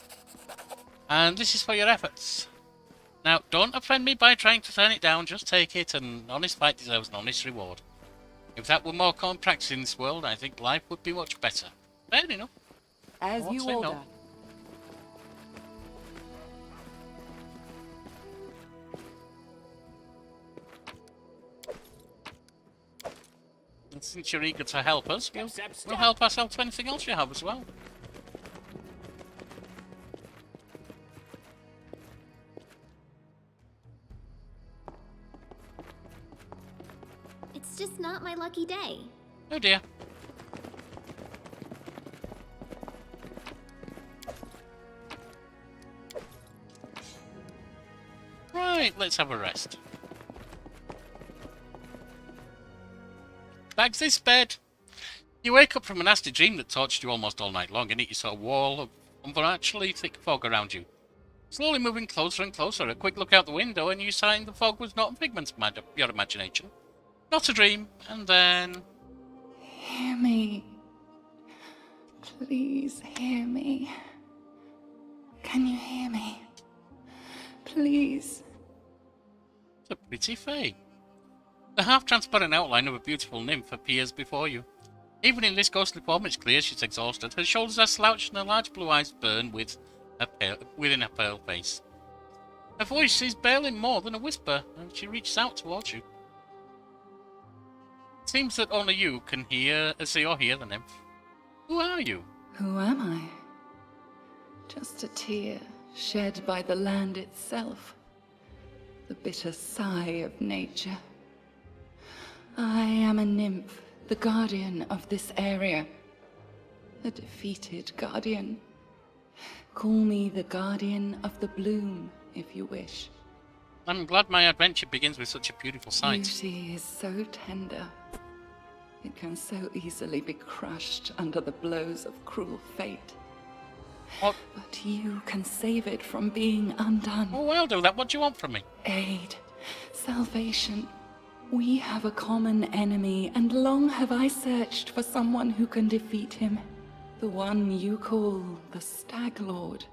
And this is for your efforts. Now, don't offend me by trying to turn it down, just take it. An honest fight deserves an honest reward. If that were more common practice in this world, I think life would be much better. Fair enough. As you order. No. And since you're eager to help us, we'll help ourselves to anything else you have as well. It's just not my lucky day. Oh dear. Right, let's have a rest. Bags this bed. You wake up from a nasty dream that tortured you almost all night long, and you saw a wall of unnaturally thick fog around you. Slowly moving closer and closer, a quick look out the window, and you saw the fog was not a figment of your imagination. Not a dream, and then... Hear me. Please hear me. Can you hear me? Please. It's a pretty fay. The half-transparent outline of a beautiful nymph appears before you. Even in this ghostly form, it's clear she's exhausted. Her shoulders are slouched and her large blue eyes burn within her pale face. Her voice is barely more than a whisper, and she reaches out towards you. It seems that only you can see or hear the nymph. Who are you? Who am I? Just a tear shed by the land itself. The bitter sigh of nature. I am a nymph, the guardian of this area. A defeated guardian. Call me the guardian of the bloom, if you wish. I'm glad my adventure begins with such a beautiful sight. Beauty is so tender. It can so easily be crushed under the blows of cruel fate. What? But you can save it from being undone. Oh, I'll do that. What do you want from me? Aid. Salvation. We have a common enemy, and long have I searched for someone who can defeat him. The one you call the Stag Lord.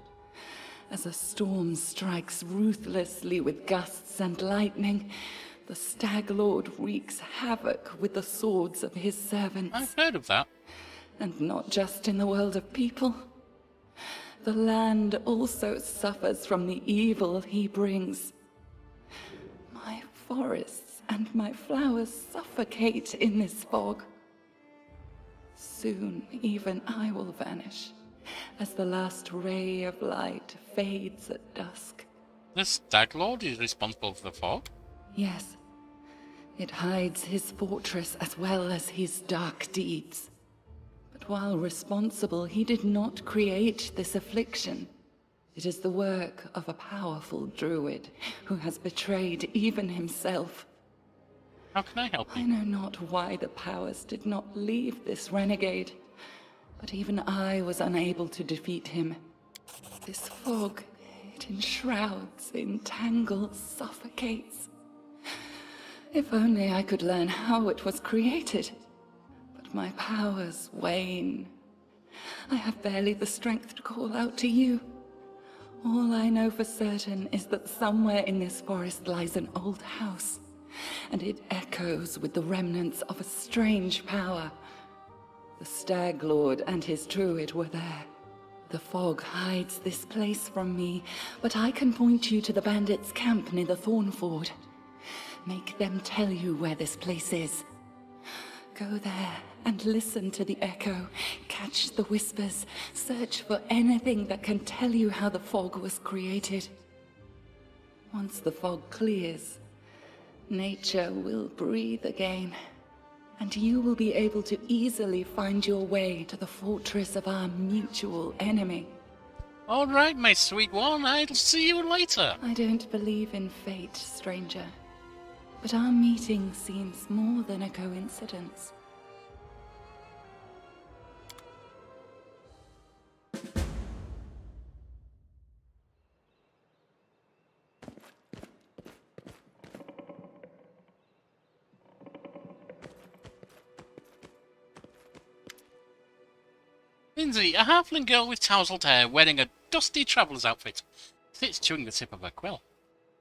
As a storm strikes ruthlessly with gusts and lightning, the Stag Lord wreaks havoc with the swords of his servants. I've heard of that. And not just in the world of people. The land also suffers from the evil he brings. My forests and my flowers suffocate in this fog. Soon even I will vanish, as the last ray of light fades at dusk. The Stag Lord is responsible for the fog? Yes. It hides his fortress as well as his dark deeds. But while responsible, he did not create this affliction. It is the work of a powerful druid who has betrayed even himself. How can I help you? I know not why the powers did not leave this renegade, but even I was unable to defeat him. This fog, it enshrouds, entangles, suffocates. If only I could learn how it was created. But my powers wane. I have barely the strength to call out to you. All I know for certain is that somewhere in this forest lies an old house, and it echoes with the remnants of a strange power. The Stag Lord and his druid were there. The fog hides this place from me, but I can point you to the bandits' camp near the Thornford. Make them tell you where this place is. Go there and listen to the echo, catch the whispers, search for anything that can tell you how the fog was created. Once the fog clears, nature will breathe again, and you will be able to easily find your way to the fortress of our mutual enemy. All right, my sweet one. I'll see you later. I don't believe in fate, stranger. But our meeting seems more than a coincidence. Lindsay, a halfling girl with tousled hair, wearing a dusty traveller's outfit, sits chewing the tip of her quill.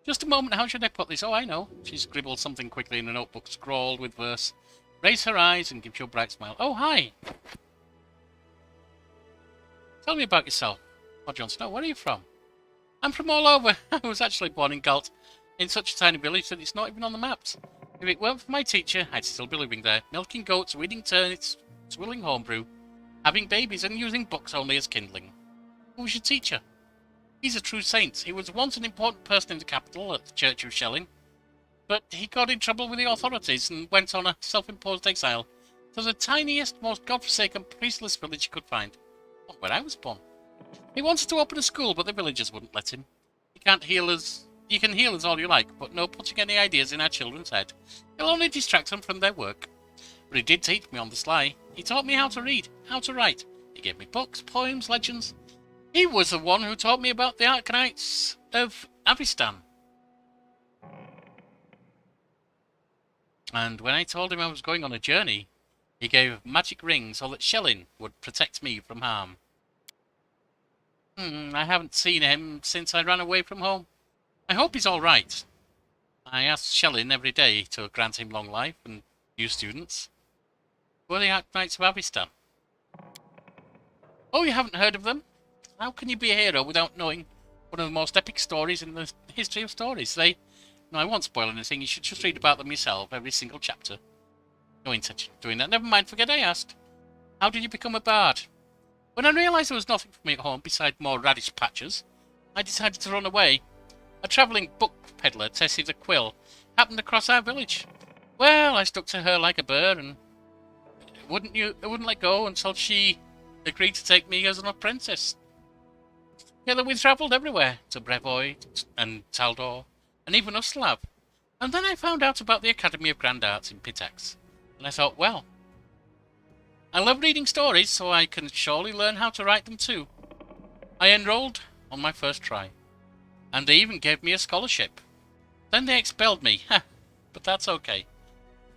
Just a moment, how should I put this? Oh, I know. She scribbled something quickly in a notebook, scrawled with verse. Raise her eyes and gives you a bright smile. Oh, hi! Tell me about yourself. Oh, Jon Snow, where are you from? I'm from all over. I was actually born in Galt, in such a tiny village that it's not even on the maps. If it weren't for my teacher, I'd still be living there, milking goats, weeding turnips, swilling homebrew, having babies and using books only as kindling. Who was your teacher? He's a true saint. He was once an important person in the capital at the Church of Shelling, but he got in trouble with the authorities and went on a self-imposed exile to the tiniest, most godforsaken, priestless village he could find. Not where I was born. He wanted to open a school, but the villagers wouldn't let him. You can heal us all you like, but no putting any ideas in our children's head. It'll only distract them from their work. But he did teach me on the sly. He taught me how to read, how to write. He gave me books, poems, legends. He was the one who taught me about the Arcanites of Avistan. And when I told him I was going on a journey, he gave a magic ring so that Shelling would protect me from harm. I haven't seen him since I ran away from home. I hope he's all right. I ask Shelling every day to grant him long life and new students. Who are the Arcanites of Avistan? Oh, you haven't heard of them? How can you be a hero without knowing one of the most epic stories in the history of stories? No, I won't spoil anything. You should just read about them yourself, every single chapter. No intention of doing that. Never mind, forget I asked. How did you become a bard? When I realised there was nothing for me at home beside more radish patches, I decided to run away. A travelling book peddler, Tessie the Quill, happened across our village. Well, I stuck to her like a bird and wouldn't let go until she agreed to take me as an apprentice. Together we travelled everywhere, to Brevoy and Taldor, and even Uslav. And then I found out about the Academy of Grand Arts in Pitax, and I thought, well, I love reading stories, so I can surely learn how to write them too. I enrolled on my first try, and they even gave me a scholarship. Then they expelled me, but that's okay.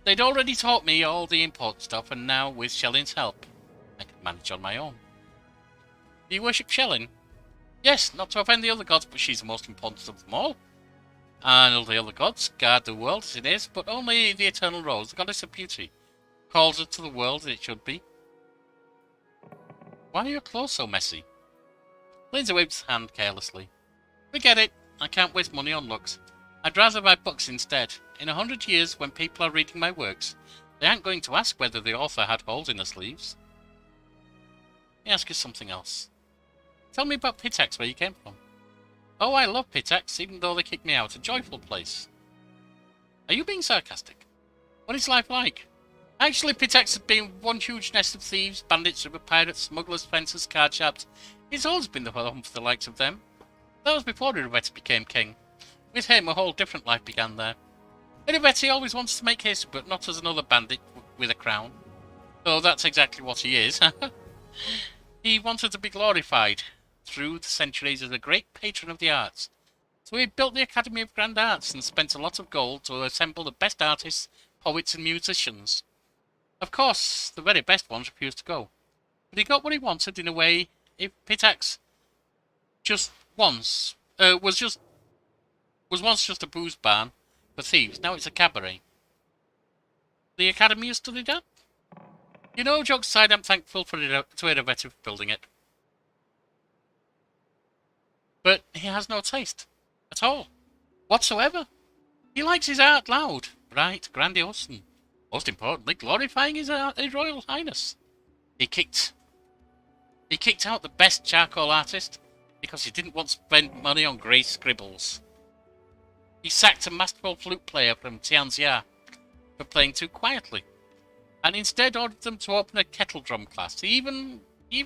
They'd already taught me all the important stuff, and now, with Shelling's help, I can manage on my own. Do you worship Shelling? Yes, not to offend the other gods, but she's the most important of them all. And all the other gods guard the world as it is, but only the Eternal Rose, the goddess of beauty, calls it to the world as it should be. Why are your clothes so messy? Lindsay waved his hand carelessly. Forget it. I can't waste money on looks. I'd rather buy books instead. In 100 years, when people are reading my works, they aren't going to ask whether the author had holes in her sleeves. Let me ask you something else. Tell me about Pitax, where you came from. Oh, I love Pitax, even though they kicked me out. A joyful place. Are you being sarcastic? What is life like? Actually, Pitax has been one huge nest of thieves, bandits, river pirates, smugglers, fencers, card sharps. It's always been the home for the likes of them. That was before Irivetti became king. With him, a whole different life began there. Irivetti always wants to make history, but not as another bandit with a crown. Though that's exactly what he is. He wanted to be glorified through the centuries as a great patron of the arts. So he built the Academy of Grand Arts and spent a lot of gold to assemble the best artists, poets and musicians. Of course, the very best ones refused to go. But he got what he wanted in a way. If Pitax was once just a booze barn for thieves, now it's a cabaret. The Academy you studied at? You know, jokes aside, I'm thankful to Irivetti for building it. But he has no taste. At all. Whatsoever. He likes his art loud, bright, grandiose, and most importantly, glorifying his Royal Highness. He kicked out the best charcoal artist because he didn't want to spend money on grey scribbles. He sacked a masterful flute player from Tianxia for playing too quietly. and instead ordered them to open a kettle drum class. He even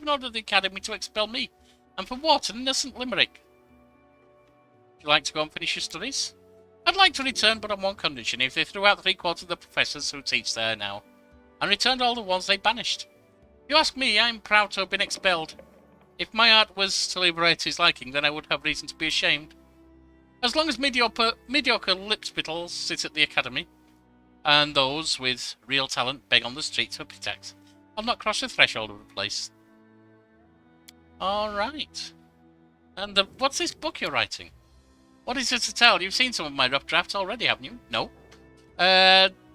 ordered the academy to expel me. And for what? An innocent limerick. Would you like to go and finish your studies? I'd like to return, but on one condition: if they threw out 3/4 of the professors who teach there now, and returned all the ones they banished. If you ask me, I'm proud to have been expelled. If my art was to liberate his liking, then I would have reason to be ashamed. As long as mediocre lipspittles sit at the academy, and those with real talent beg on the streets for pitax, I'll not cross the threshold of the place. Alright. And what's this book you're writing? What is it to tell? You've seen some of my rough drafts already, haven't you? No.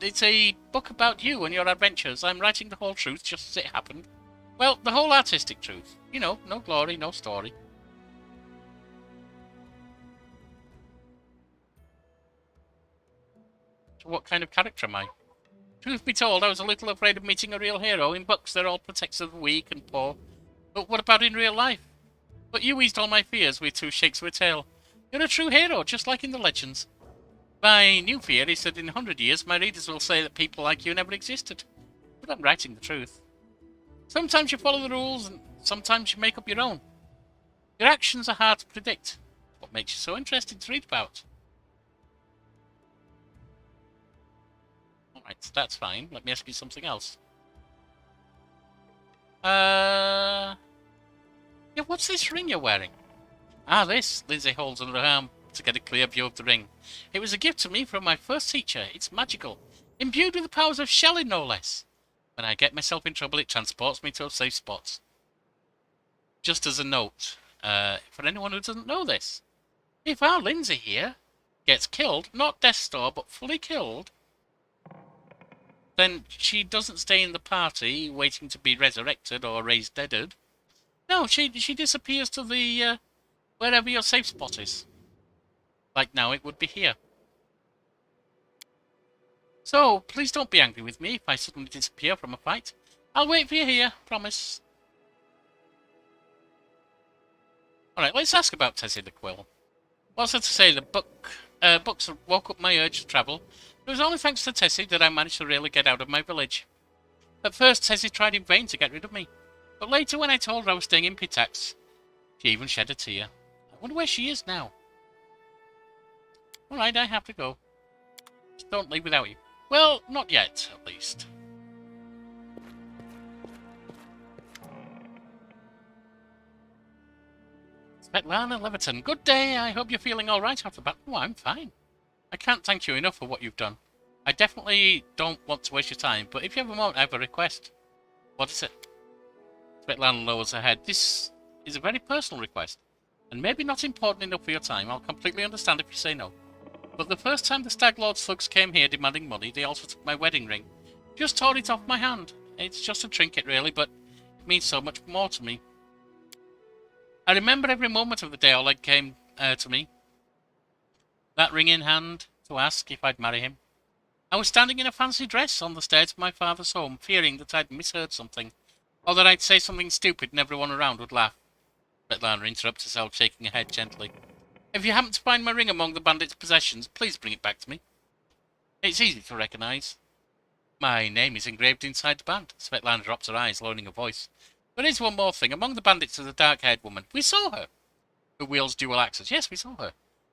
It's a book about you and your adventures. I'm writing the whole truth, just as it happened. Well, the whole artistic truth. You know, no glory, no story. So what kind of character am I? Truth be told, I was a little afraid of meeting a real hero. In books, they're all protectors of the weak and poor. But what about in real life? But you eased all my fears with 2 shakes of a tail. You're a true hero, just like in the legends. My new fear is that in 100 years, my readers will say that people like you never existed. But I'm writing the truth. Sometimes you follow the rules, and sometimes you make up your own. Your actions are hard to predict. What makes you so interesting to read about? Alright, that's fine. Let me ask you something else. Yeah, what's this ring you're wearing? Ah, this. Lindsay holds under her arm to get a clear view of the ring. It was a gift to me from my first teacher. It's magical. Imbued with the powers of Shelley, no less. When I get myself in trouble, it transports me to a safe spot. Just as a note, for anyone who doesn't know this, if our Lindsay here gets killed, not Death's Door, but fully killed, then she doesn't stay in the party waiting to be resurrected or raised deaded. No, she disappears to the, wherever your safe spot is. Like now, it would be here. So, please don't be angry with me if I suddenly disappear from a fight. I'll wait for you here, promise. Alright, let's ask about Tessie the Quill. What's there to say? The books woke up my urge to travel. It was only thanks to Tessie that I managed to really get out of my village. At first, Tessie tried in vain to get rid of me. But later, when I told her I was staying in Pitax, she even shed a tear. I wonder where she is now. Alright, I have to go. Just don't leave without you. Well, not yet, at least. Svetlana Leviton, good day. I hope you're feeling alright after battle. Oh, I'm fine. I can't thank you enough for what you've done. I definitely don't want to waste your time, but if you have a moment, I have a request. What is it? Svetlana lowers her head. This is a very personal request, and maybe not important enough for your time. I'll completely understand if you say no. But the first time the Stag Lord thugs came here demanding money, they also took my wedding ring. Just tore it off my hand. It's just a trinket, really, but it means so much more to me. I remember every moment of the day Oleg came to me. That ring in hand, to ask if I'd marry him. I was standing in a fancy dress on the stairs of my father's home, fearing that I'd misheard something, or that I'd say something stupid and everyone around would laugh. Svetlana interrupts herself, shaking her head gently. If you happen to find my ring among the bandits' possessions, please bring it back to me. It's easy to recognize. My name is engraved inside the band. Svetlana drops her eyes, lowering her voice. There is one more thing. Among the bandits is a dark-haired woman. We saw her. Who wields dual axes. Yes, we saw her.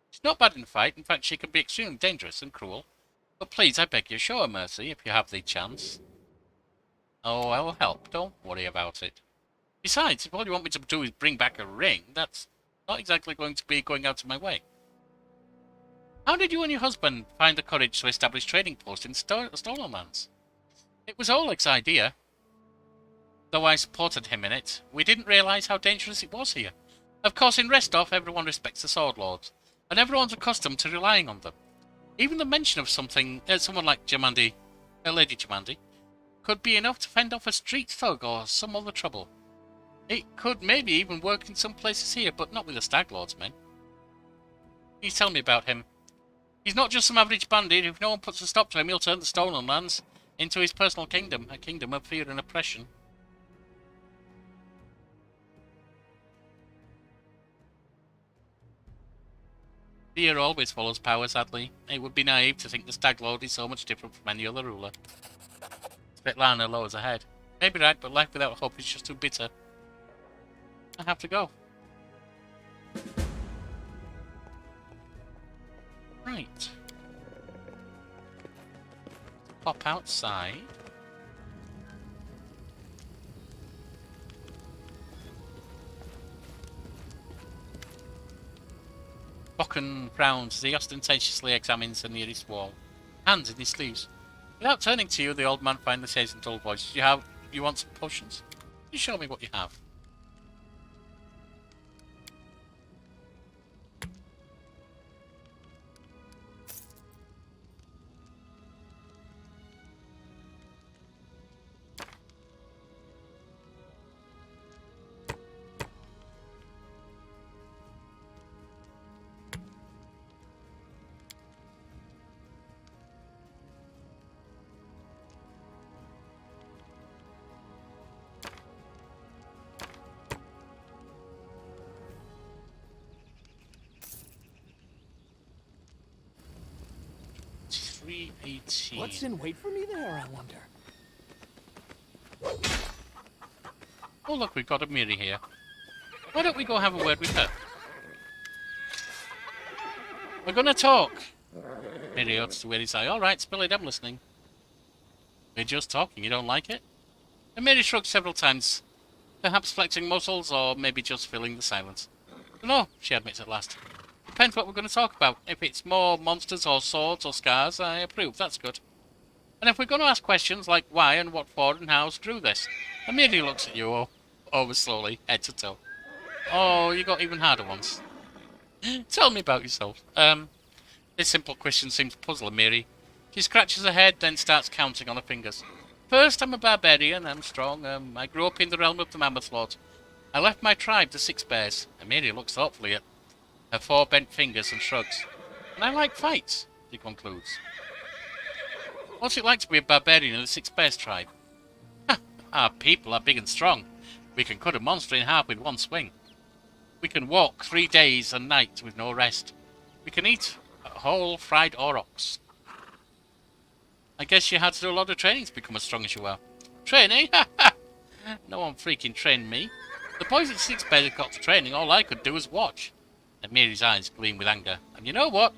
She's not bad in a fight. In fact, she can be extremely dangerous and cruel. But please, I beg you, show her mercy if you have the chance. Oh, I will help. Don't worry about it. Besides, if all you want me to do is bring back a ring, that's not exactly going to be going out of my way. How did you and your husband find the courage to establish trading posts in stolen lands? It was Oleg's idea. Though I supported him in it, we didn't realise how dangerous it was here. Of course, in Restov, everyone respects the Sword Lords, and everyone's accustomed to relying on them. Even the mention of someone like Jamandi, Lady Jamandi, could be enough to fend off a street thug or some other trouble. It could maybe even work in some places here, but not with the Stag Lord's men. Please tell me about him. He's not just some average bandit. If no one puts a stop to him, he'll turn the stolen lands into his personal kingdom, a kingdom of fear and oppression. Fear always follows power, sadly. It would be naive to think the Stag Lord is so much different from any other ruler. Svetlana lowers her head. Maybe right, but life without hope is just too bitter. I have to go. Right. Pop outside. Bokken frowns as he ostentatiously examines the nearest wall, hands in his sleeves. Without turning to you, the old man finally says in dull voice, You want some potions? You show me what you have. What's in wait for me there, I wonder? Oh look, we've got a Miri here. Why don't we go have a word with her? We're gonna talk. Miri ought to wear his eye. Alright, spill it, I'm listening. We're just talking, you don't like it? And Miri shrugged several times. Perhaps flexing muscles, or maybe just filling the silence. No, she admits at last. Depends what we're going to talk about. If it's more monsters or swords or scars, I approve. That's good. And if we're going to ask questions like why and what for and how drew this, Miri looks at you over slowly, head to toe. Oh, you got even harder ones. Tell me about yourself. This simple question seems puzzling Miri. She scratches her head, then starts counting on her fingers. First, I'm a barbarian. I'm strong. I grew up in the realm of the Mammoth Lord. I left my tribe, the Six Bears. And Miri looks thoughtfully at her four bent fingers and shrugs. And I like fights, she concludes. What's it like to be a barbarian in the Six Bears tribe? Our people are big and strong. We can cut a monster in half with one swing. We can walk 3 days and nights with no rest. We can eat whole fried aurochs. I guess you had to do a lot of training to become as strong as you are. Training? No one freaking trained me. The boys at Six Bears got to training. All I could do was watch. And Miri's eyes gleam with anger. And you know what?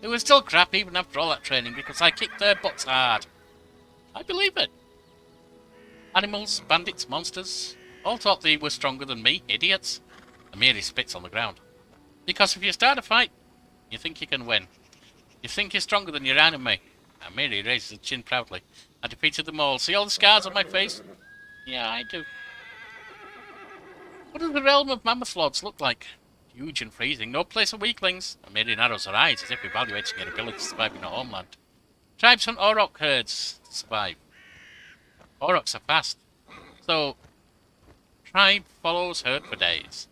It was still crap even after all that training because I kicked their butts hard. I believe it. Animals, bandits, monsters, all thought they were stronger than me, idiots. And Miri spits on the ground. Because if you start a fight, you think you can win. You think you're stronger than your enemy. And Miri raises her chin proudly. I defeated them all. See all the scars on my face? Yeah, I do. What does the realm of Mammoth Lords look like? Huge and freezing, no place for weaklings. And Miri narrows her eyes as if evaluating her ability to survive in her homeland. Tribes hunt auroch herds to survive. Aurochs are fast. So, tribe follows herd for days.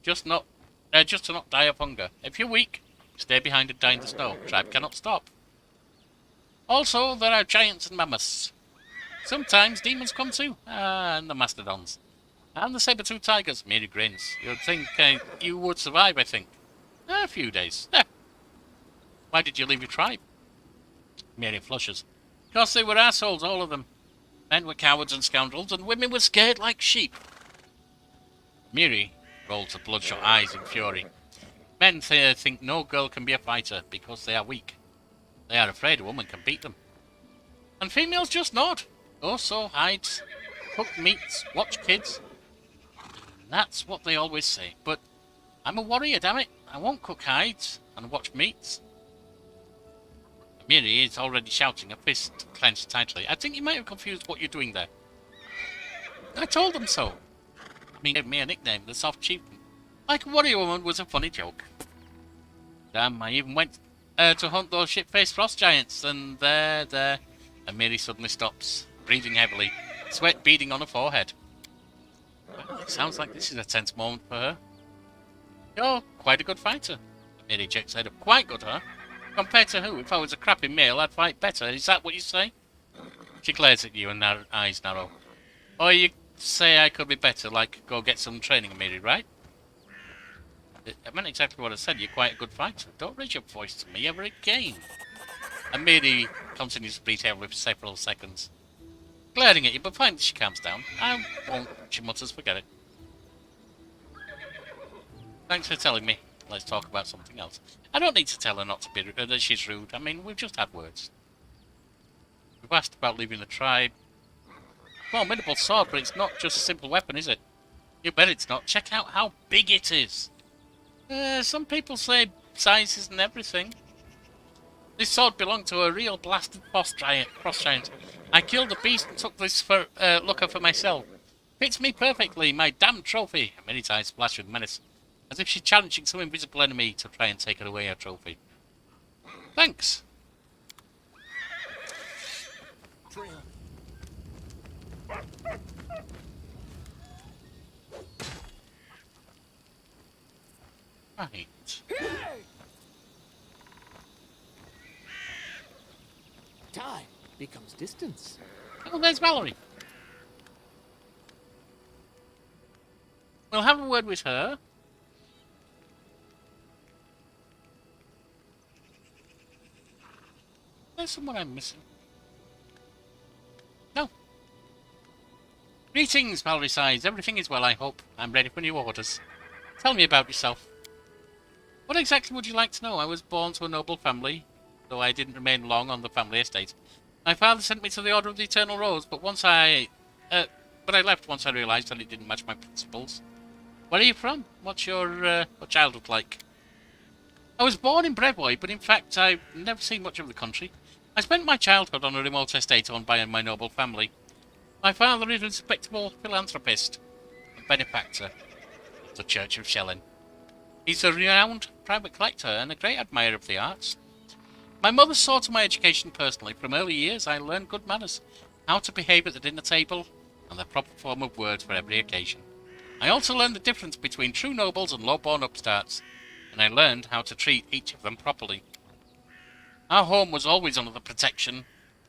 Just to not die of hunger. If you're weak, stay behind and die in the snow. Tribe cannot stop. Also, there are giants and mammoths. Sometimes demons come too. And the mastodons. And the saber-tooth tigers. Miri grins. You'd think you would survive, I think. A few days. Why did you leave your tribe? Miri flushes. Because they were assholes, all of them. Men were cowards and scoundrels, and women were scared like sheep. Miri rolls her bloodshot eyes in fury. Men think no girl can be a fighter because they are weak. They are afraid a woman can beat them. And females just nod. Also hides, cook meats, watch kids. That's what they always say. But I'm a warrior, damn it. I won't cook hides and watch meats. Miri is already shouting, a fist clenched tightly. I think you might have confused what you're doing there. I told them so. I mean, gave me a nickname, the Soft Chieftain. Like a warrior woman was a funny joke. Damn, I even went to hunt those shit-faced frost giants, and there. And Miri suddenly stops, breathing heavily, sweat beading on her forehead. Well, it sounds like this is a tense moment for her. You're quite a good fighter. Miri checks her head up. Quite good, huh? Compared to who? If I was a crappy male, I'd fight better. Is that what you say? She glares at you and her eyes narrow. Or you say I could be better, like go get some training, Miri, right? I meant exactly what I said. You're quite a good fighter. Don't raise your voice to me ever again. And Miri continues to breathe heavily for several seconds. glaring at you, but finally she calms down. I won't, she mutters, forget it. Thanks for telling me. Let's talk about something else. I don't need to tell her not to be that she's rude. I mean, we've just had words. We've asked about leaving the tribe. Formidable sword, but it's not just a simple weapon, is it? You bet it's not. Check out how big it is. Some people say size isn't everything. This sword belonged to a real blasted frost giant. I killed the beast and took this for looker for myself. Fits me perfectly, my damn trophy. Minnie's eyes flash with menace, as if she's challenging some invisible enemy to try and take her away her trophy. Thanks. Right. Time becomes distance. Oh, there's Valerie. We'll have a word with her. There's someone I'm missing. No. Greetings, Valerie sighs. Everything is well, I hope. I'm ready for new orders. Tell me about yourself. What exactly would you like to know? I was born to a noble family, though I didn't remain long on the family estate. My father sent me to the Order of the Eternal Rose, but I left once I realised that it didn't match my principles. Where are you from? What's your childhood like? I was born in Brevoy, but in fact I've never seen much of the country. I spent my childhood on a remote estate owned by my noble family. My father is a respectable philanthropist, a benefactor of the Church of Shellin. He's a renowned private collector and a great admirer of the arts. My mother saw to my education personally. From early years I learned good manners, how to behave at the dinner table, and the proper form of words for every occasion. I also learned the difference between true nobles and low-born upstarts, and I learned how to treat each of them properly. Our home was always under the protection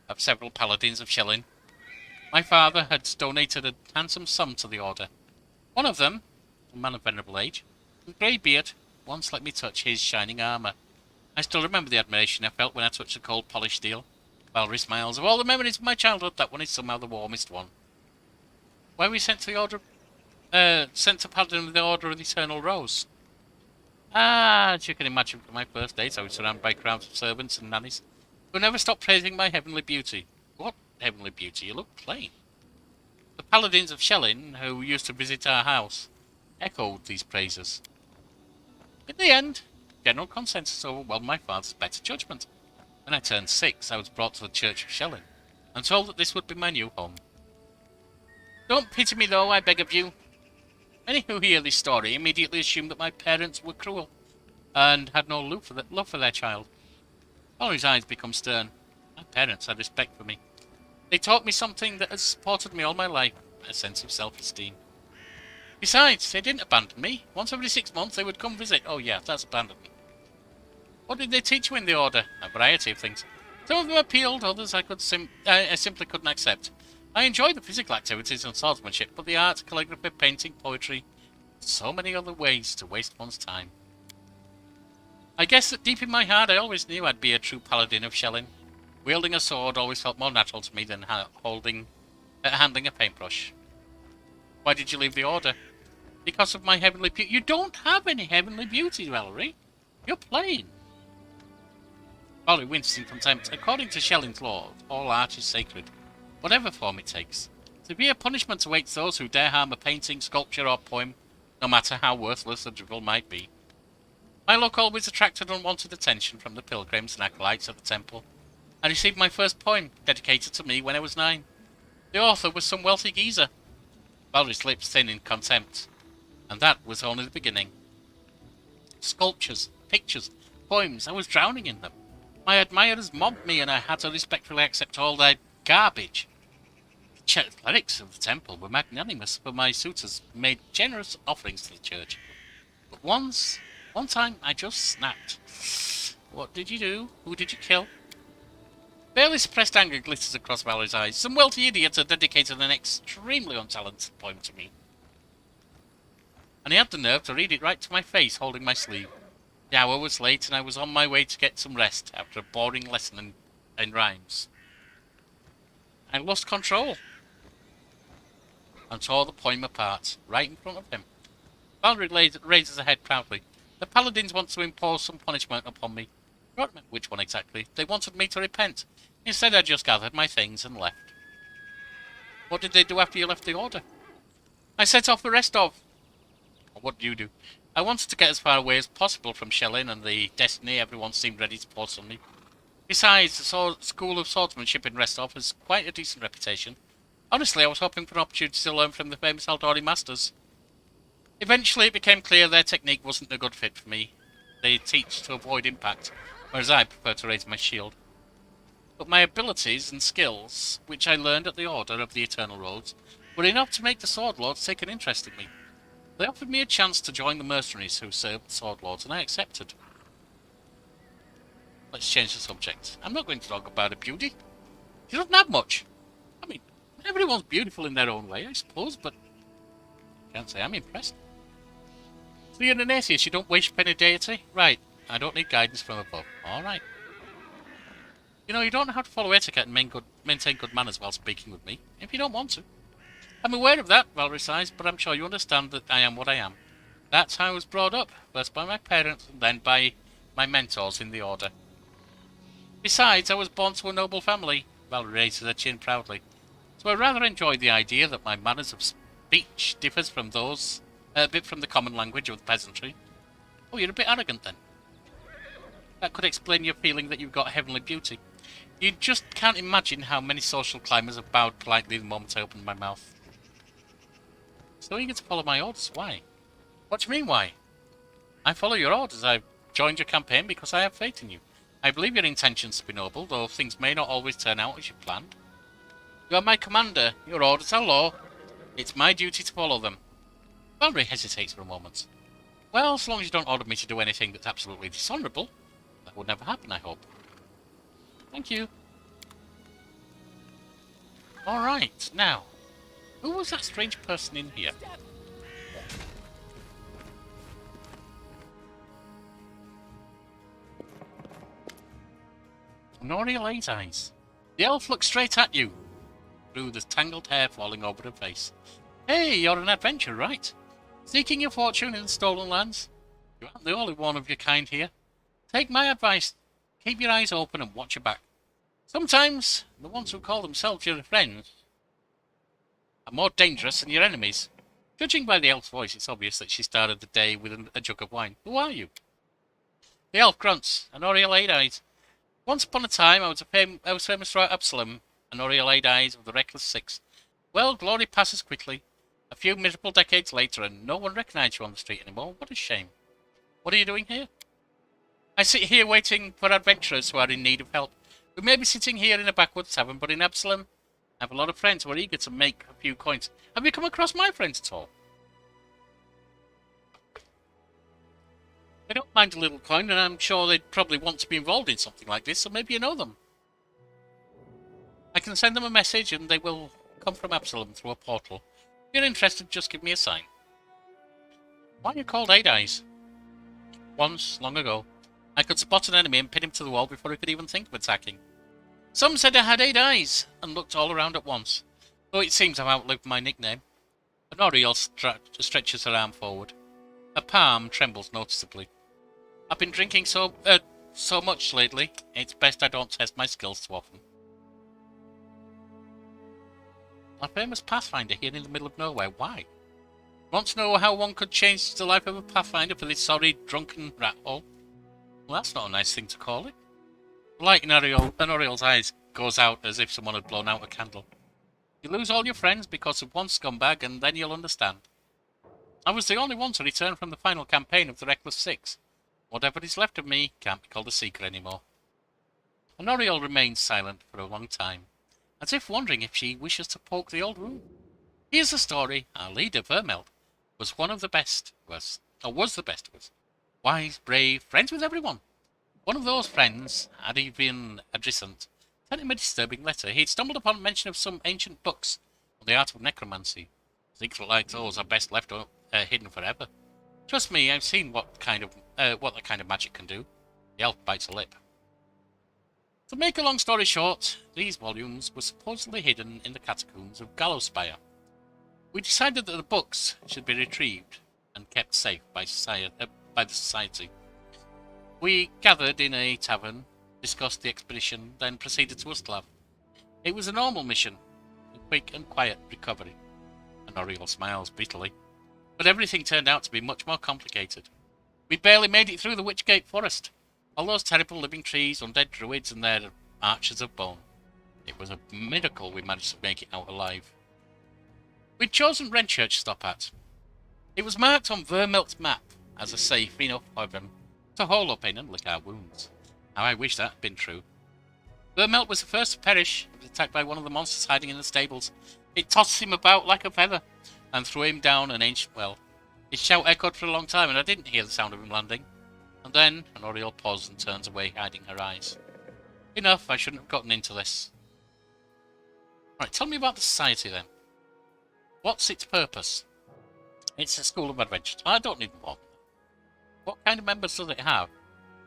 of several paladins of Shellin. My father had donated a handsome sum to the order. One of them, a man of venerable age, with grey beard, once let me touch his shining armour. I still remember the admiration I felt when I touched the cold polished steel. Valerie smiles. Of all the memories of my childhood, that one is somehow the warmest one. Where were we sent to the order? Sent to Paladin of the Order of the Eternal Rose. As you can imagine, for my first days I was surrounded by crowds of servants and nannies who never stopped praising my heavenly beauty. What heavenly beauty? You look plain. The Paladins of Shellin, who used to visit our house, echoed these praises. In the end, general consensus overwhelmed my father's better judgment. When I turned 6, I was brought to the Church of Shellin and told that this would be my new home. Don't pity me though, I beg of you. Many who hear this story immediately assume that my parents were cruel and had no love for their child. Valerie's eyes become stern. My parents had respect for me. They taught me something that has supported me all my life, a sense of self-esteem. Besides, they didn't abandon me. Once every 6 months they would come visit. Oh yeah, that's abandonment. What did they teach you in the order? A variety of things. Some of them appealed, others I simply couldn't accept. I enjoyed the physical activities and swordsmanship, but the art, calligraphy, painting, poetry, so many other ways to waste one's time. I guess that deep in my heart I always knew I'd be a true paladin of Shellin. Wielding a sword always felt more natural to me than handling a paintbrush. Why did you leave the order? Because of my heavenly beauty. You don't have any heavenly beauty, Valerie. You're plain. Valerie winced in contempt. According to Shellin's law, all art is sacred, whatever form it takes. Severe punishment awaits those who dare harm a painting, sculpture, or poem, no matter how worthless the drivel might be. My look always attracted unwanted attention from the pilgrims and acolytes of the temple. I received my first poem, dedicated to me when I was 9. The author was some wealthy geezer. Valerie's lips thin in contempt, and that was only the beginning. Sculptures, pictures, poems, I was drowning in them. My admirers mobbed me, and I had to respectfully accept all their garbage. The clerics of the temple were magnanimous, for my suitors made generous offerings to the church. But one time, I just snapped. What did you do? Who did you kill? Barely suppressed anger glitters across Valerie's eyes. Some wealthy idiot had dedicated an extremely untalented poem to me. And he had the nerve to read it right to my face, holding my sleeve. The hour was late, and I was on my way to get some rest after a boring lesson in rhymes. I lost control. and tore the poem apart, right in front of him. Valerie raises her head proudly. The paladins want to impose some punishment upon me. I don't remember which one exactly. They wanted me to repent. Instead, I just gathered my things and left. What did they do after you left the Order? I set off the rest of... What did you do? I wanted to get as far away as possible from Shellin and the destiny everyone seemed ready to force on me. Besides, the School of Swordsmanship in Restov has quite a decent reputation. Honestly, I was hoping for an opportunity to learn from the famous Aldori masters. Eventually, it became clear their technique wasn't a good fit for me. They teach to avoid impact, whereas I prefer to raise my shield. But my abilities and skills, which I learned at the Order of the Eternal Roads, were enough to make the Sword Lords take an interest in me. They offered me a chance to join the mercenaries who served the Sword Lords, and I accepted. Let's change the subject. I'm not going to talk about her beauty. She doesn't have much. I mean, everyone's beautiful in their own way, I suppose, but I can't say I'm impressed. So you're an atheist, you don't worship any deity? Right, I don't need guidance from above. Alright. You know, you don't have to follow etiquette and maintain good manners while speaking with me, if you don't want to. I'm aware of that, Valerie sighs, but I'm sure you understand that I am what I am. That's how I was brought up, first by my parents and then by my mentors in the Order. Besides, I was born to a noble family, Valerie raises her chin proudly, so I rather enjoy the idea that my manners of speech differs from those, a bit from the common language of the peasantry. Oh, you're a bit arrogant then. That could explain your feeling that you've got heavenly beauty. You just can't imagine how many social climbers have bowed politely the moment I opened my mouth. So eager to follow my orders, why? What do you mean, why? I follow your orders. I've joined your campaign because I have faith in you. I believe your intentions to be noble, though things may not always turn out as you planned. You are my commander. Your orders are law. It's my duty to follow them. Valerie hesitates for a moment. Well, as long as you don't order me to do anything that's absolutely dishonourable, that would never happen, I hope. Thank you. Alright, now, who was that strange person in here? Noriel Eight Eyes. The elf looks straight at you, through the tangled hair falling over her face. Hey, you're an adventurer, right? Seeking your fortune in the stolen lands? You aren't the only one of your kind here. Take my advice. Keep your eyes open and watch your back. Sometimes, the ones who call themselves your friends are more dangerous than your enemies. Judging by the elf's voice, it's obvious that she started the day with a jug of wine. Who are you? The elf grunts, an Oriel Eight Eyes. Once upon a time, I was famous throughout Absalom, an Oriel Eight Eyes of the Reckless Six. Well, glory passes quickly. A few miserable decades later, and no one recognizes you on the street anymore. What a shame. What are you doing here? I sit here waiting for adventurers who are in need of help. We may be sitting here in a backwoods tavern, but in Absalom, I have a lot of friends who are eager to make a few coins. Have you come across my friends at all? They don't mind a little coin, and I'm sure they'd probably want to be involved in something like this, so maybe you know them. I can send them a message, and they will come from Absalom through a portal. If you're interested, just give me a sign. Why are you called Eight Eyes? Once, long ago, I could spot an enemy and pin him to the wall before he could even think of attacking. Some said I had 8 eyes, and looked all around at once, though it seems I've outlived my nickname. Honoriel stretches her arm forward. Her palm trembles noticeably. I've been drinking so much lately, it's best I don't test my skills too often. A famous Pathfinder here in the middle of nowhere, why? Want to know how one could change the life of a Pathfinder for this sorry, drunken rat hole? Well, that's not a nice thing to call it. The light in Honoriel's eyes goes out as if someone had blown out a candle. You lose all your friends because of one scumbag, and then you'll understand. I was the only one to return from the final campaign of the Reckless Six. Whatever is left of me can't be called a Seeker anymore. Honoriel remains silent for a long time, as if wondering if she wishes to poke the old wound. Here's the story. Our leader, Vermeld, was the best of us. Wise, brave, friends with everyone. One of those friends, Adivian Adrissant, sent him a disturbing letter. He'd stumbled upon mention of some ancient books on the art of necromancy. Secrets like those are best left hidden forever. Trust me, I've seen what that kind of magic can do. The elf bites a lip. To make a long story short, these volumes were supposedly hidden in the catacombs of Gallowspire. We decided that the books should be retrieved and kept safe by the society. We gathered in a tavern, discussed the expedition, then proceeded to Ustalav. It was a normal mission, a quick and quiet recovery. Honorio smiles bitterly. But everything turned out to be much more complicated. We barely made it through the Witchgate Forest. All those terrible living trees, undead druids, and their archers of bone. It was a miracle we managed to make it out alive. We'd chosen Wrenchurch to stop at. It was marked on Vermilt's map as a safe enough haven to hole up in and lick our wounds. How I wish that had been true. Vermilt was the first to perish. He was attacked by one of the monsters hiding in the stables. It tossed him about like a feather and threw him down an ancient well. His shout echoed for a long time, and I didn't hear the sound of him landing. And then Honorio pauses and turns away, hiding her eyes. Enough, I shouldn't have gotten into this. Right, tell me about the society then. What's its purpose? It's a school of adventure. I don't need more. What kind of members does it have?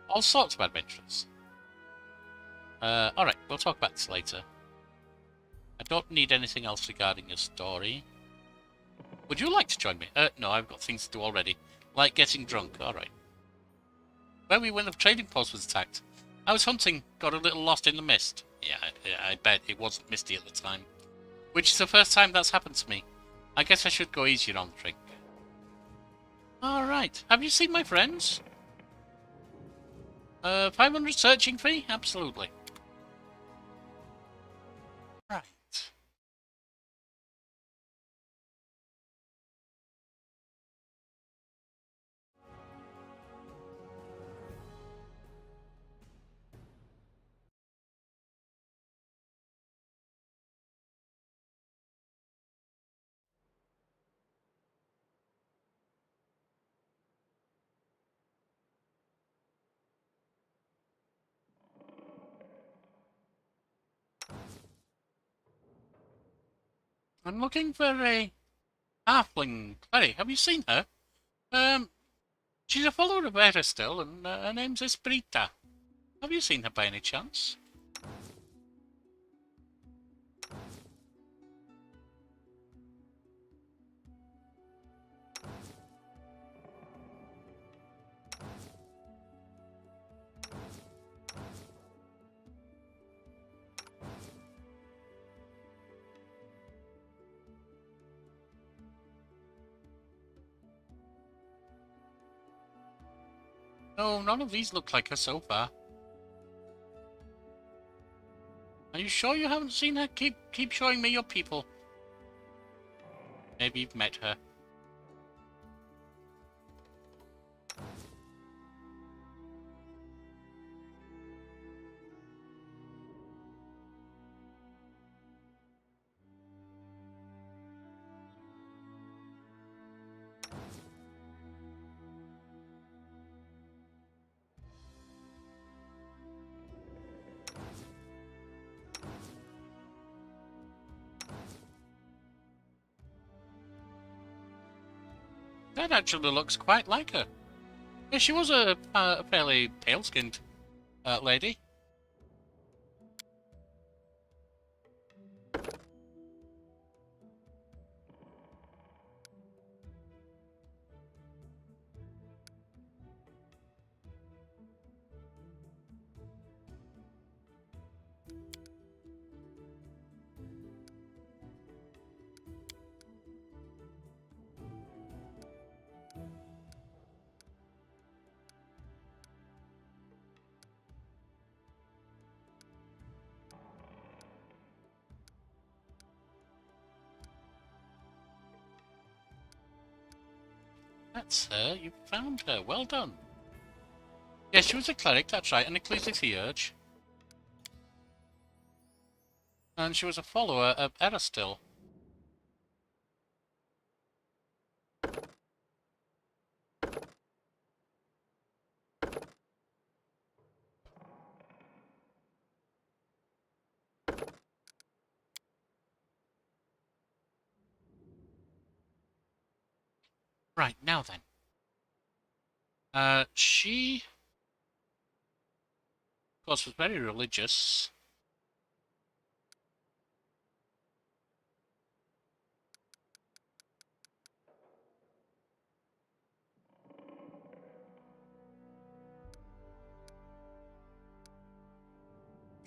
All sorts of adventurers. Alright, we'll talk about this later. I don't need anything else regarding your story. Would you like to join me? No, I've got things to do already. Like getting drunk. Alright. Where we when the trading post was attacked. I was hunting, got a little lost in the mist. Yeah, I bet it wasn't misty at the time. Which is the first time that's happened to me. I guess I should go easier on the drink. Alright, have you seen my friends? 500 searching fee? Absolutely. Right. I'm looking for a halfling cleric. Have you seen her? She's a follower of Era still, and her name's Esperita. Have you seen her by any chance? No, none of these look like her so far. Are you sure you haven't seen her? Keep showing me your people. Maybe you've met her. That actually looks quite like her. Yeah, she was a fairly pale-skinned lady. That's her. You found her. Well done. Yeah, she was a cleric, that's right, an ecclesiarch. And she was a follower of Eristil. Right, now then. She, of course, was very religious.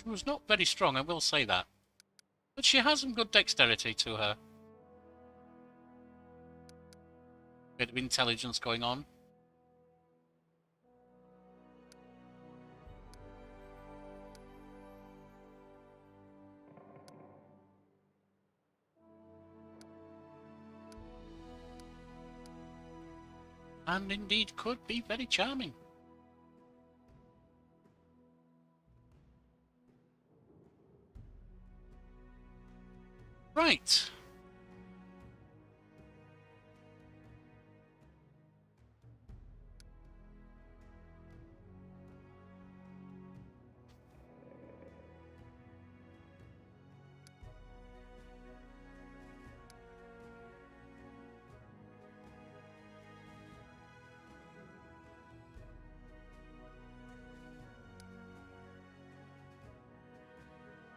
She was not very strong, I will say that. But she has some good dexterity to her. Bit of intelligence going on. And indeed could be very charming. Right.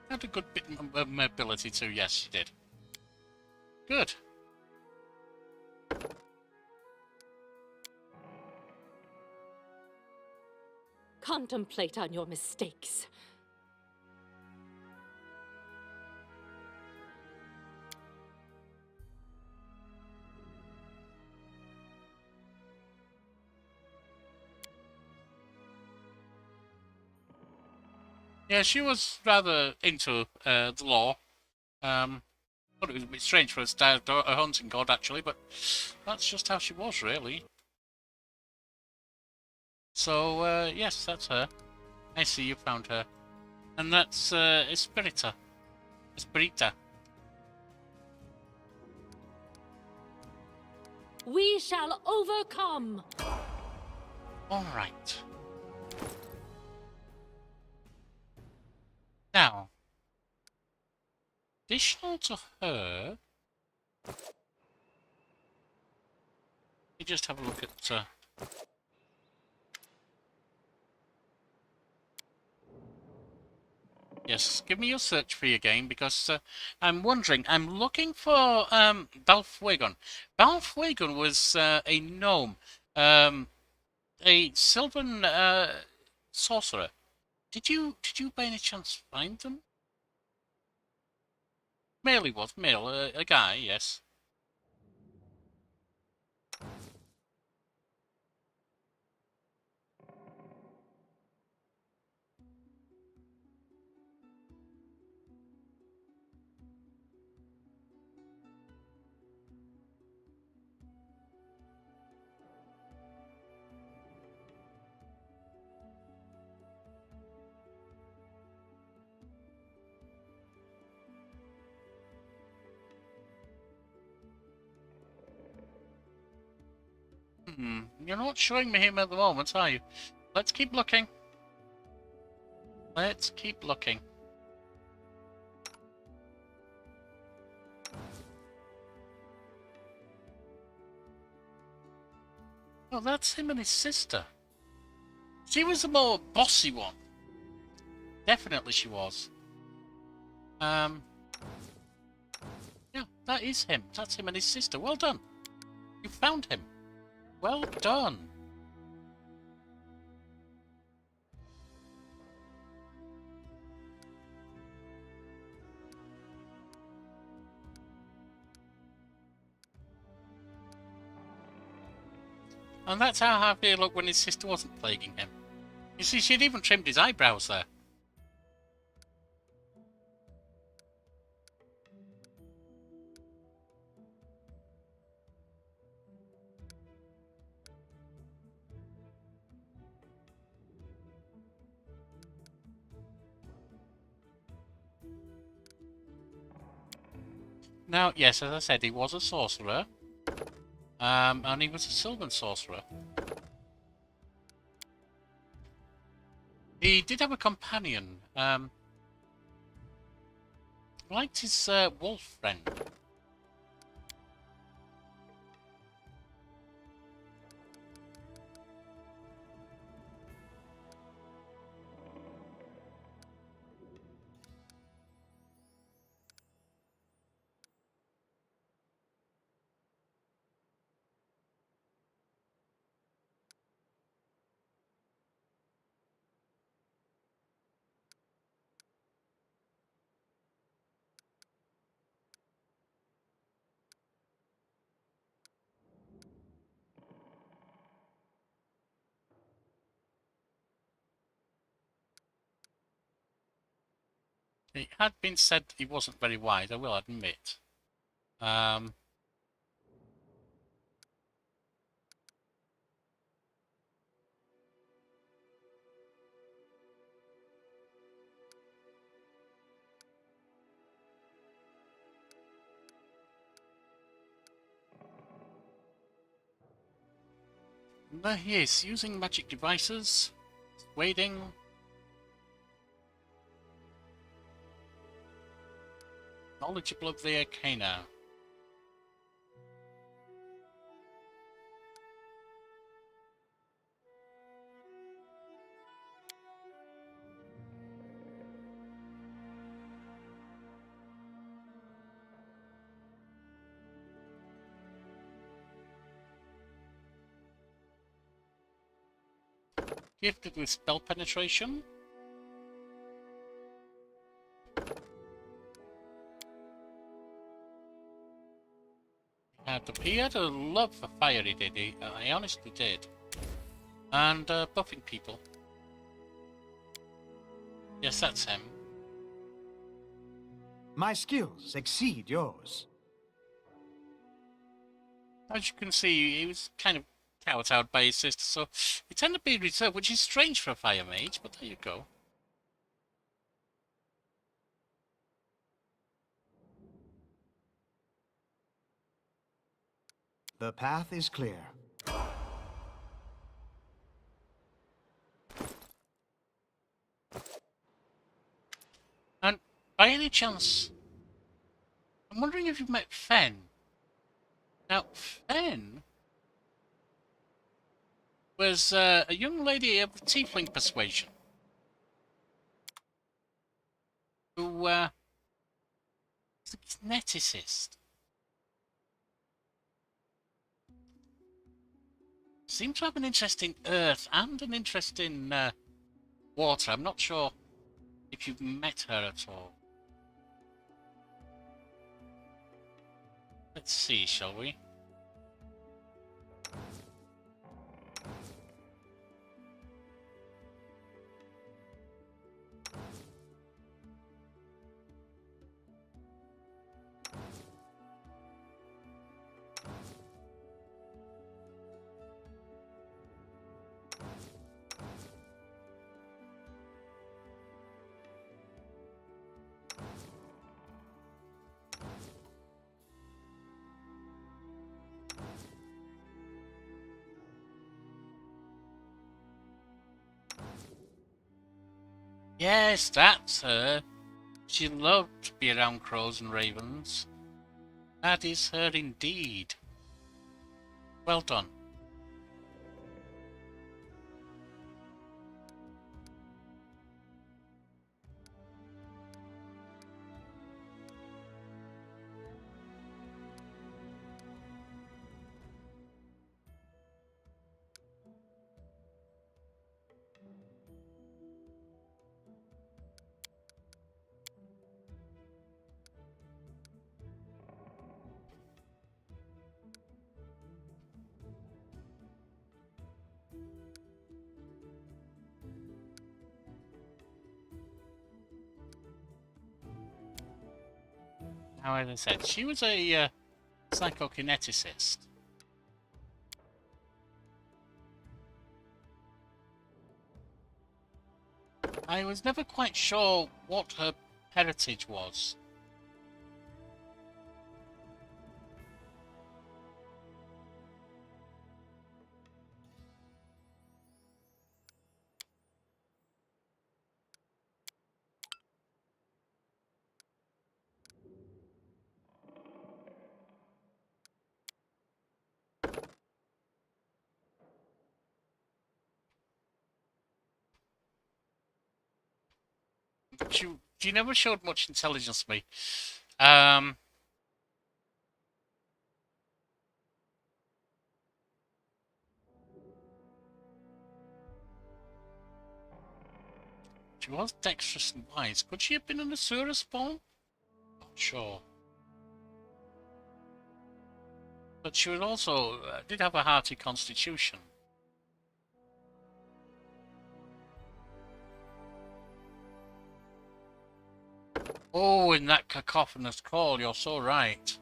Had a good bit of mobility too, yes, she did. Good. Contemplate on your mistakes. Yeah, she was rather into the law. Thought it was a bit strange for a hunting god, actually, but that's just how she was, really. So, yes, that's her. I see you found her. And that's Espirita. Espirita. We shall overcome! Alright. Now, additional to her, let me just have a look at... Yes, give me your search for your game, because I'm wondering, I'm looking for Balfwagon. Balfwagon was a gnome, a sylvan sorcerer. Did you by any chance find them? Male he was, male, a guy, yes. You're not showing me him at the moment, are you? Let's keep looking. Let's keep looking. Oh, that's him and his sister. She was the more bossy one. Definitely she was. Yeah, that is him. That's him and his sister. Well done. You found him. Well done. And that's how happy he looked when his sister wasn't plaguing him. You see, she'd even trimmed his eyebrows there. Now, yes, as I said, he was a sorcerer. And he was a sylvan sorcerer. He did have a companion. Liked his wolf friend. It had been said he wasn't very wise, I will admit. There he is, using magic devices, waiting. Knowledgeable of the arcana. Gifted with spell penetration. He had a love for fire, he did. He honestly did. And buffing people. Yes, that's him. My skills exceed yours. As you can see, he was kind of kowtowed by his sister, so he tended to be reserved, which is strange for a fire mage, but there you go. The path is clear. And by any chance, I'm wondering if you've met Fen. Now, Fen was a young lady of the tiefling persuasion who was a kineticist. Seems to have an interest in earth and an interest in water. I'm not sure if you've met her at all. Let's see, shall we? Yes, that's her. She loved to be around crows and ravens. That is her indeed. Well done. Now, as I said, she was a psychokineticist. I was never quite sure what her heritage was. She never showed much intelligence to me. She was dexterous and wise. Could she have been an Asura spawn? Not sure. But she was also did have a hearty constitution. Oh, in that cacophonous call, you're so right.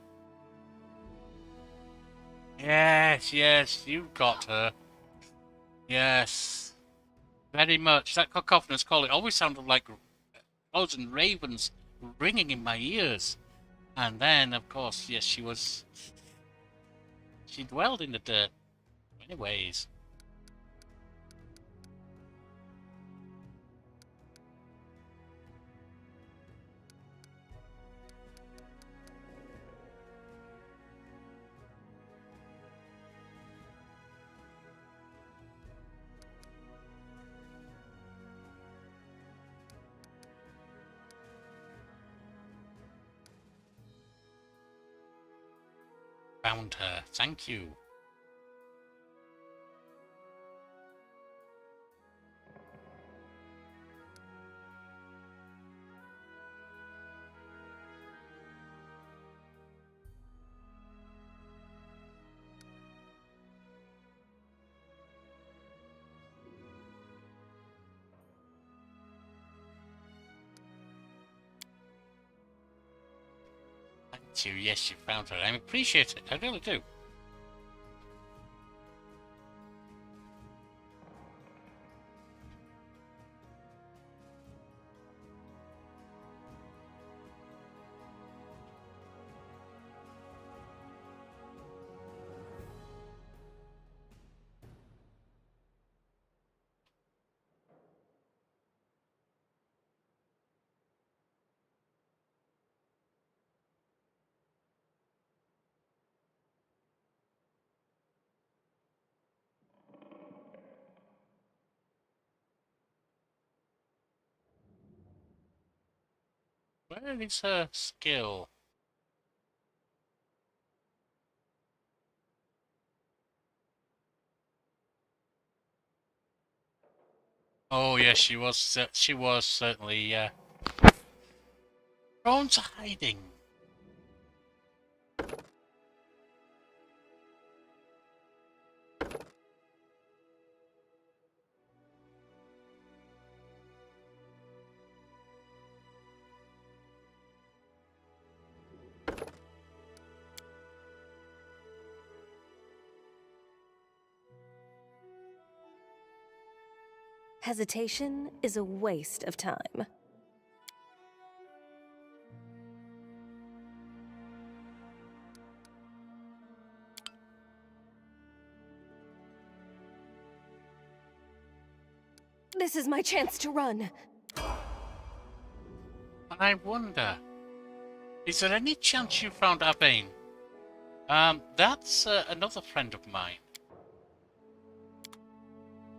Yes, yes, you got her. Yes. Very much. That cacophonous call, it always sounded like crows and ravens ringing in my ears. And then, of course, yes, she dwelled in the dirt. Anyways. Found her. Thank you. Thank you. Yes, you found her. I appreciate it. I really do. Where is her skill? Oh yes, she was certainly prone to hiding. Hesitation is a waste of time. This is my chance to run. I wonder, is there any chance you found Abane? That's another friend of mine.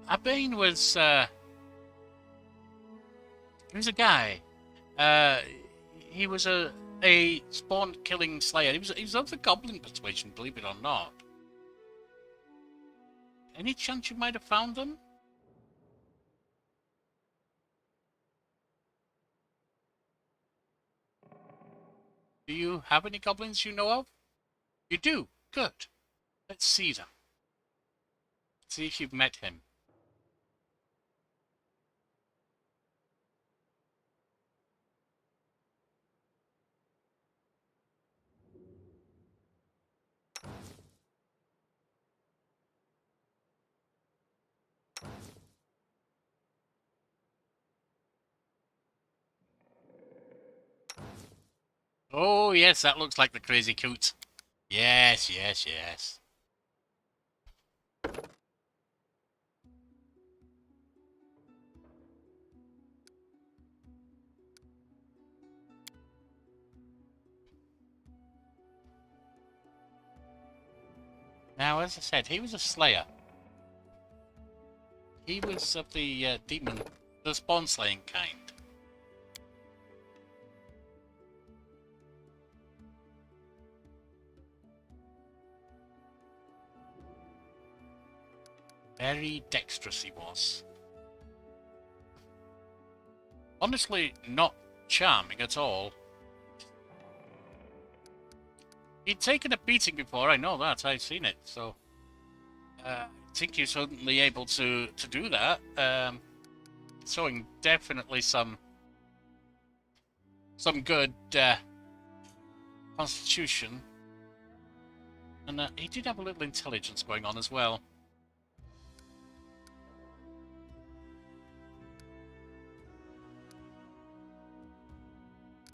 Abane was, he was a guy. He was a spawn-killing slayer. He was of the goblin persuasion, believe it or not. Any chance you might have found them? Do you have any goblins you know of? You do? Good. Let's see them. See if you've met him. Oh, yes, that looks like the crazy coot. Yes, yes, yes. Now, as I said, he was a slayer. He was of the demon, the spawn-slaying kind. Very dexterous he was. Honestly, not charming at all. He'd taken a beating before, I know that, I've seen it, so... I think he's certainly able to do that. Showing definitely some some good constitution. And he did have a little intelligence going on as well.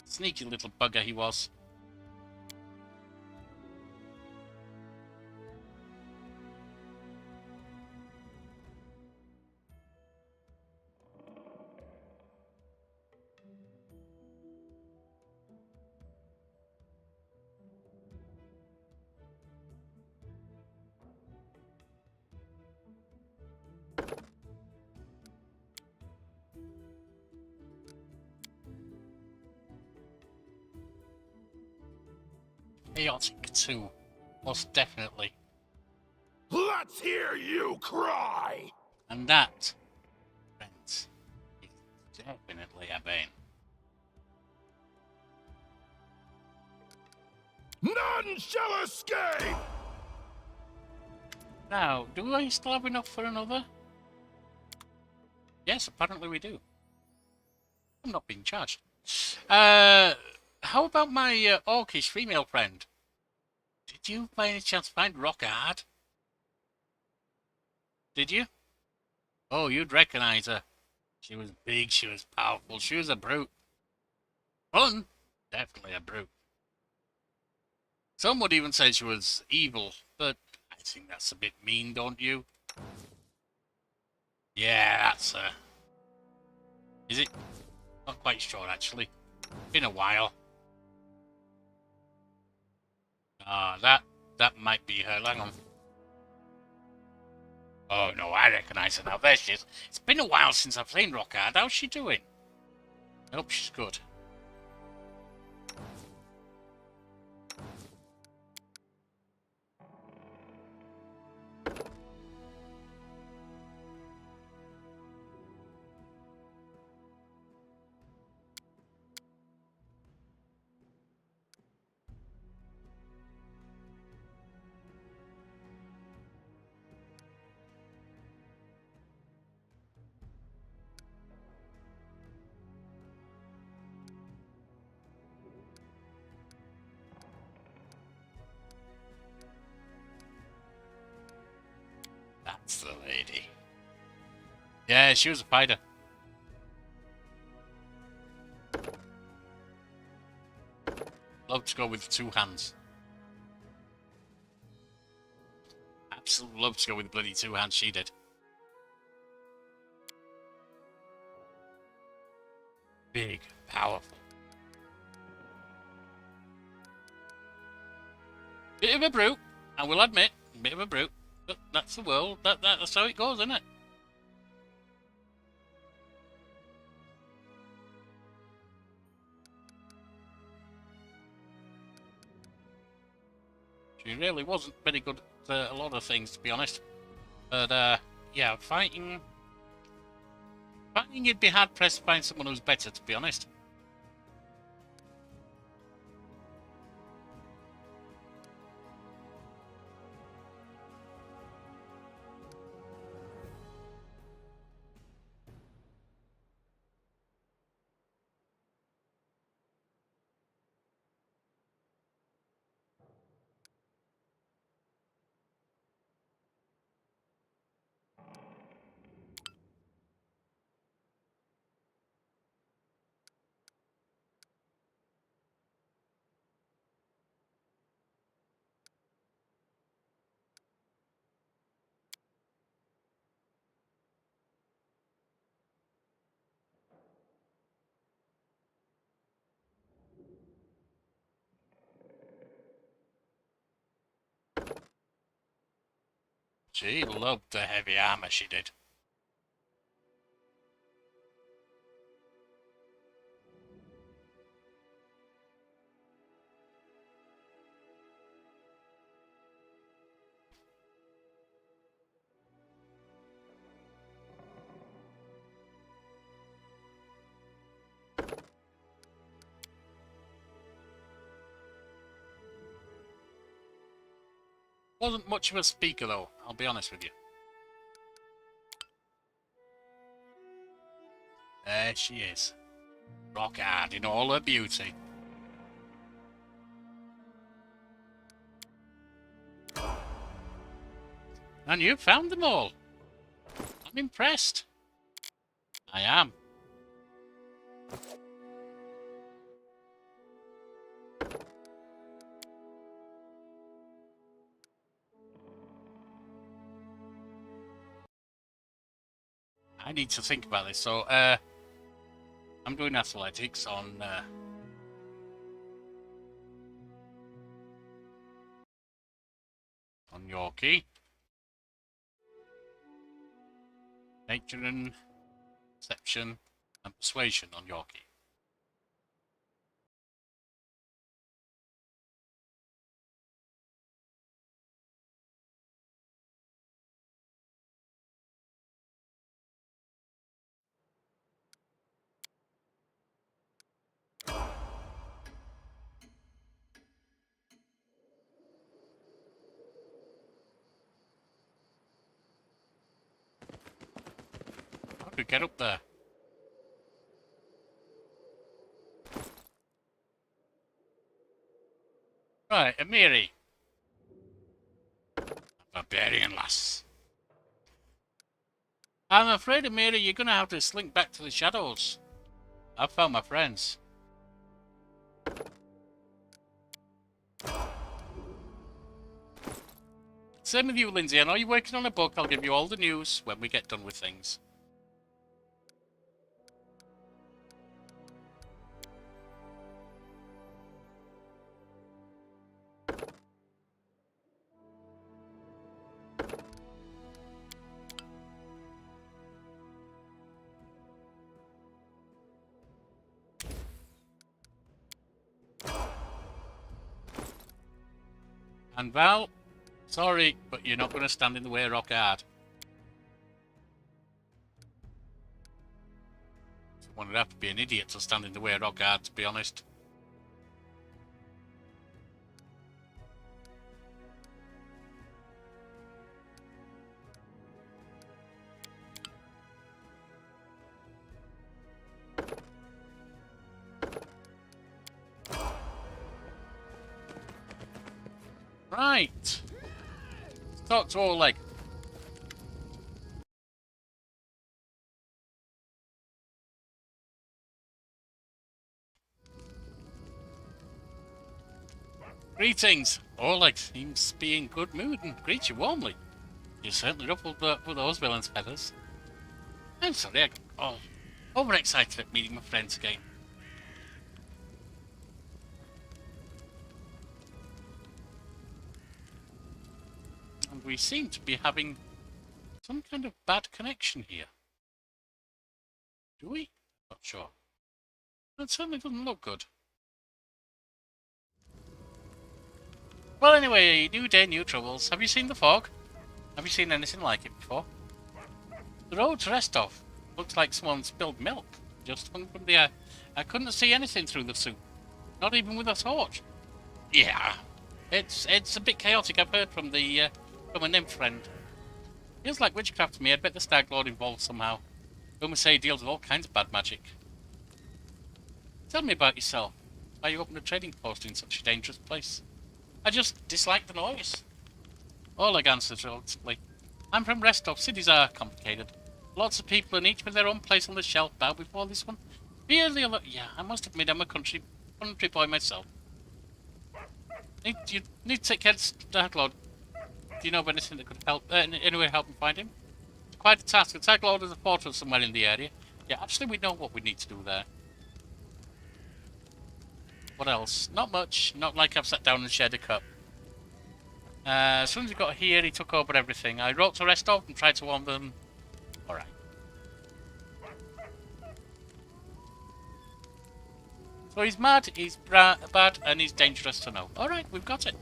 Sneaky little bugger he was. Chaotic too, most definitely. Let's hear you cry! And that, friends, is definitely a bane. None shall escape! Now, do I still have enough for another? Yes, apparently we do. I'm not being charged. How about my orcish female friend? Did you by any chance find rock hard? Did you? Oh, you'd recognize her. She was big, she was powerful, she was a brute. Fun? Definitely a brute. Some would even say she was evil, but I think that's a bit mean, don't you? Yeah, that's her. Is it? Not quite sure, actually. Been a while. Ah, that might be her. Hang on. Oh no, I recognise her now. There she is. It's been a while since I've seen Rockhard. How's she doing? I hope she's good. That's the lady. Yeah, she was a fighter. Love to go with 2 hands. Absolutely love to go with bloody 2 hands, she did. Big, powerful. Bit of a brute, I will admit. Bit of a brute. But that's the world. That's how it goes, isn't it? She really wasn't very good at a lot of things, to be honest. But, yeah, fighting... Fighting, you'd be hard-pressed to find someone who's better, to be honest. She loved the heavy armor, she did. Wasn't much of a speaker, though, I'll be honest with you. There she is. Rock hard in all her beauty. And you found them all. I'm impressed. I am. I need to think about this. So, I'm doing athletics on Yorkie. Nature and Perception and Persuasion on Yorkie. How do we get up there? Right, Amiri. Barbarian lass. I'm afraid, Amiri, you're gonna have to slink back to the shadows. I've found my friends. Same with you, Lindsay. I know you're working on a book. I'll give you all the news when we get done with things. And Val, sorry, but you're not going to stand in the way of rock hard. One would have to be an idiot to stand in the way of rock hard, to be honest. Right. Let's talk to Oleg. Greetings. Oleg seems to be in good mood and greets you warmly. You certainly ruffled with those villains' feathers. I'm sorry, overexcited at meeting my friends again. And we seem to be having some kind of bad connection here. Do we? Not sure. That certainly doesn't look good. Well, anyway, new day, new troubles. Have you seen the fog? Have you seen anything like it before? The road to Restov looks like someone spilled milk just hung from the air. I couldn't see anything through the soup, not even with a torch. Yeah, it's a bit chaotic. I've heard from from a nymph friend. Feels like witchcraft to me. I bet the Stag Lord involved somehow. Rumors say he deals with all kinds of bad magic. Tell me about yourself. Why you opened a trading post in such a dangerous place? I just dislike the noise. Oleg answers reluctantly. I'm from Restov. Cities are complicated. Lots of people and each with their own place on the shelf bow before this one. Really a lot. Yeah, I must admit I'm a country boy myself. You need to take care of Stag Lord. Do you know of anything that could help? Any way to help me find him? It's quite a task. The Stag Lord is a fortress somewhere in the area. Yeah, actually we know what we need to do there. What else? Not much. Not like I've sat down and shared a cup. As soon as he got here, he took over everything. I wrote to Restov and tried to warn them. Alright. So he's mad, he's bad, and he's dangerous to know. Alright, we've got it.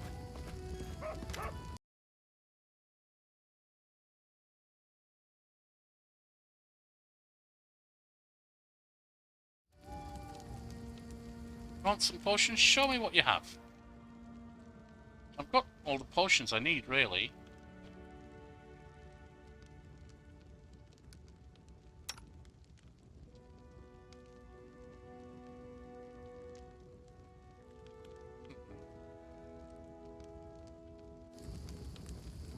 Want some potions? Show me what you have. I've got all the potions I need, really.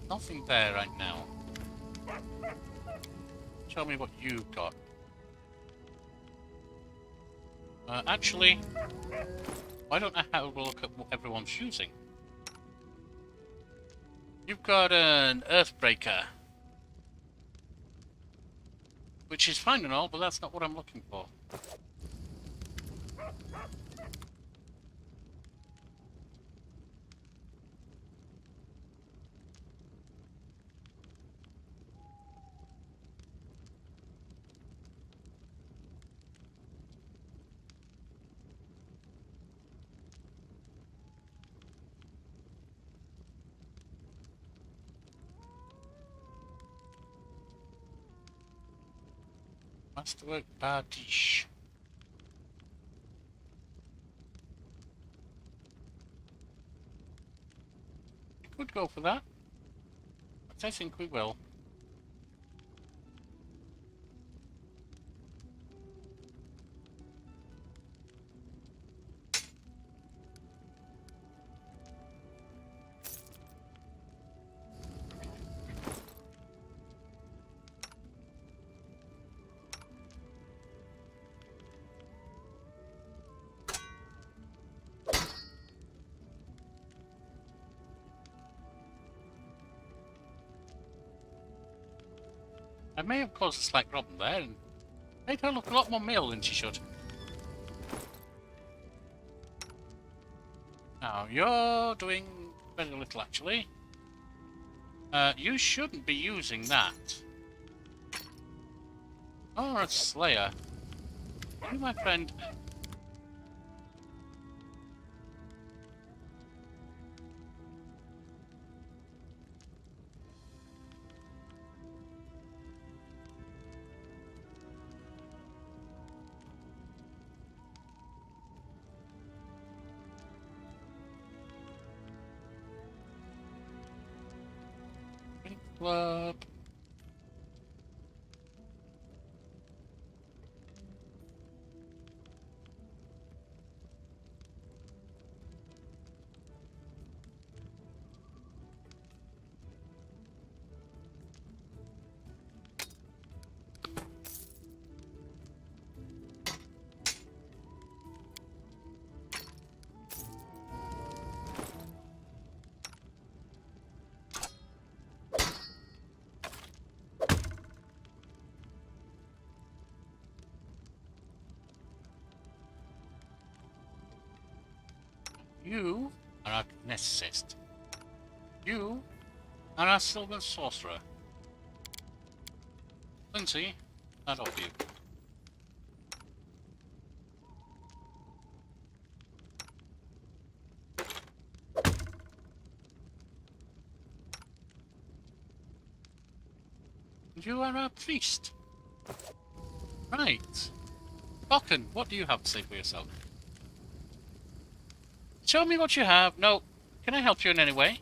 Nothing there right now. Tell me what you've got. Actually, why don't I have a look at what everyone's using? You've got an Earthbreaker. Which is fine and all, but that's not what I'm looking for. Masterwork Bardish. We could go for that, but I think we will. I may have caused a slight problem there and made her look a lot more male than she should. Now, you're doing very little actually. You shouldn't be using that. Or a Slayer. You, my friend. Club. You are our Necessist. You are our Sylvan Sorcerer. Lindsay, that off you. And you are our Priest. Right. Bokken, what do you have to say for yourself? Show me what you have. No. Can I help you in any way?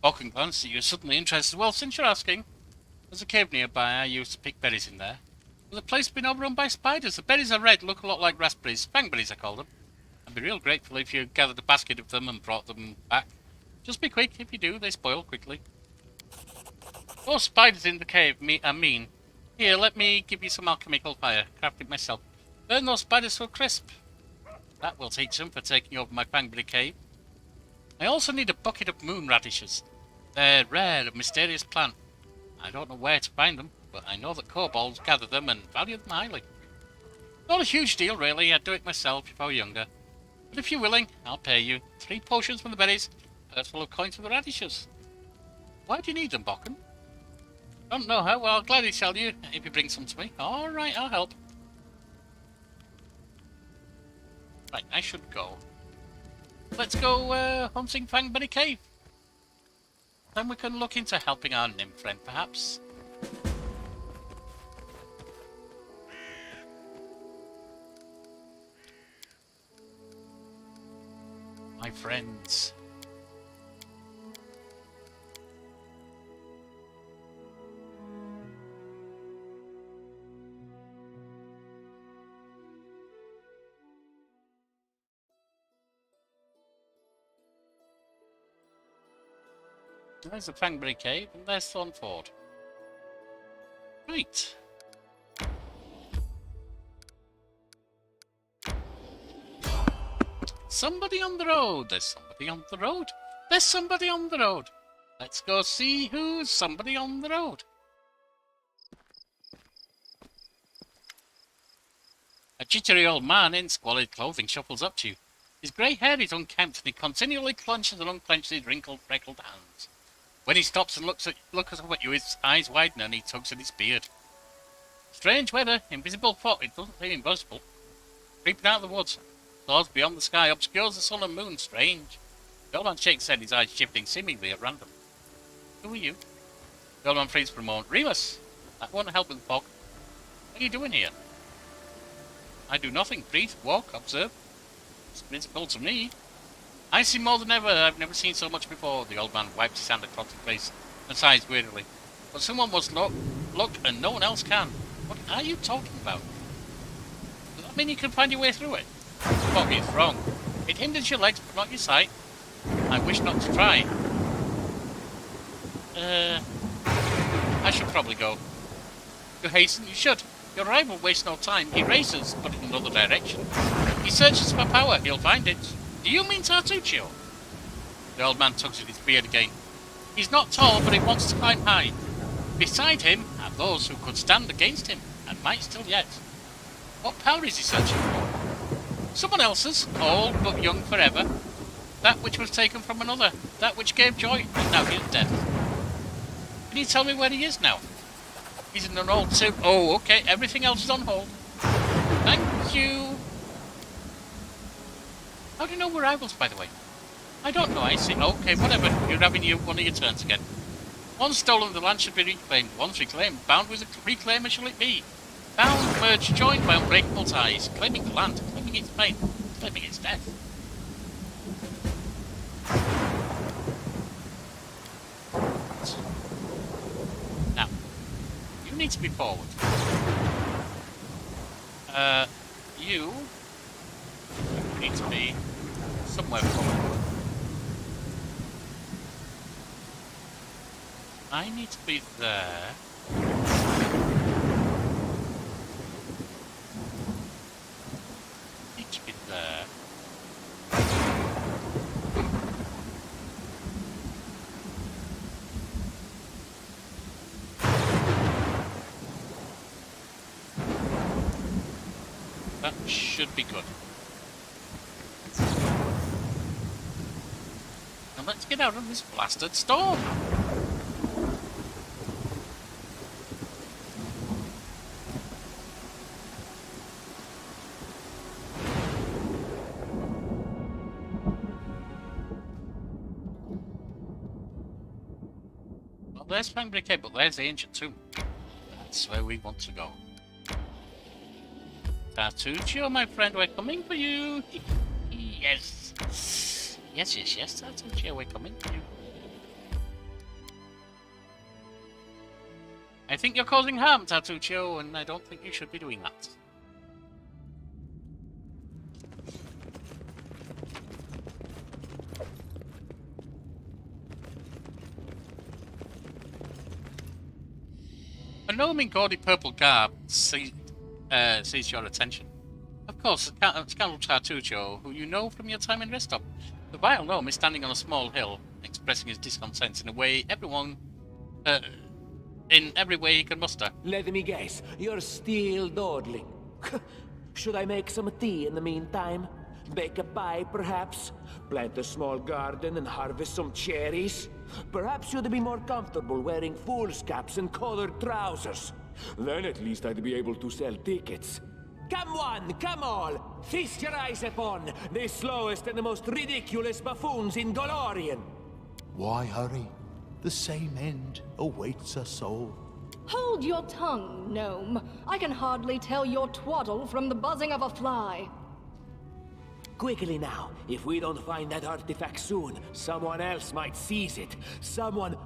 Bokken glanced at you, suddenly interested. Well, since you're asking, there's a cave nearby. I used to pick berries in there. Well, the place has been overrun by spiders. The berries are red, look a lot like raspberries. Fangberries, I call them. I'd be real grateful if you gathered a basket of them and brought them back. Just be quick. If you do, they spoil quickly. Oh, spiders in the cave are mean. Here, let me give you some alchemical fire. Craft it myself. Burn those spiders so crisp. That will teach them for taking over my Fangberry cave. I also need a bucket of moonradishes. They're rare and mysterious plant. I don't know where to find them, but I know that kobolds gather them and value them highly. Not a huge deal, really. I'd do it myself if I were younger. But if you're willing, I'll pay you. 3 potions from the berries, a full of coins for the radishes. Why do you need them, Bokken? Don't know how. Well, I'll gladly tell you if you bring some to me. Alright, I'll help. Right, I should go. Let's go hunting Fangberry Cave. Then we can look into helping our Nymph friend, perhaps. My friends. There's the Fangberry Cave, and there's Thornford. Right. Somebody on the road. There's somebody on the road. There's somebody on the road. Let's go see who's somebody on the road. A jittery old man in squalid clothing shuffles up to you. His grey hair is unkempt, and he continually clenches and unclenches his wrinkled, freckled hands. When he stops and looks up at you, his eyes widen and he tugs at his beard. Strange weather, invisible fog, it doesn't seem invisible. Creeping out of the woods, stars beyond the sky, obscures the sun and moon, strange. The old man shakes his head, his eyes shifting seemingly at random. Who are you? The old man freezes for a moment. Remus! That won't help with the fog. What are you doing here? I do nothing. Breathe, walk, observe. It's visible to me. I see more than ever. I've never seen so much before. The old man wipes his hand across his face and sighs wearily. But someone must look, and no one else can. What are you talking about? Does that mean you can find your way through it? The fog is wrong. It hinders your legs, but not your sight. I wish not to try. I should probably go. You hasten, you should. Your rival wastes no time. He races, but in another direction. He searches for power. He'll find it. Do you mean Tartuccio? The old man tugs at his beard again. He's not tall, but he wants to climb high. Beside him are those who could stand against him, and might still yet. What power is he searching for? Someone else's, old but young forever. That which was taken from another. That which gave joy, and now he is dead. Can you tell me where he is now? He's in an old tomb. Oh, okay, everything else is on hold. Thank you. How do you know we're rivals, by the way? I don't know, I see. Okay, whatever. You're having one of your turns again. Once stolen, the land should be reclaimed. Once reclaimed, bound with a reclaimer shall it be. Bound, merged, joined by unbreakable ties. Claiming the land, claiming its pain, claiming its death. Now, you need to be forward. You need to be somewhere forward. I need to be there. Need to be there. That should be good. Now let's get out of this blasted storm. Well, there's Fangberry Cave, but there's the ancient tomb. That's where we want to go. Tartuccio, my friend, we're coming for you. Yes. Yes, yes, yes, Tartuccio, we're coming for you. I think you're causing harm, Tartuccio, and I don't think you should be doing that. A gnome in gaudy purple garb sees your attention. Of course, Scoundrel Tartuccio, who you know from your time in Restop. The vile gnome is standing on a small hill, expressing his discontent in a way in every way he can muster. Let me guess, you're still dawdling. Should I make some tea in the meantime? Bake a pie, perhaps? Plant a small garden and harvest some cherries? Perhaps you'd be more comfortable wearing fool's caps and colored trousers. Then at least I'd be able to sell tickets. Come one, come all! Feast your eyes upon the slowest and the most ridiculous buffoons in Golorian! Why hurry? The same end awaits us all. Hold your tongue, gnome. I can hardly tell your twaddle from the buzzing of a fly. Quickly now, if we don't find that artifact soon, someone else might seize it. Someone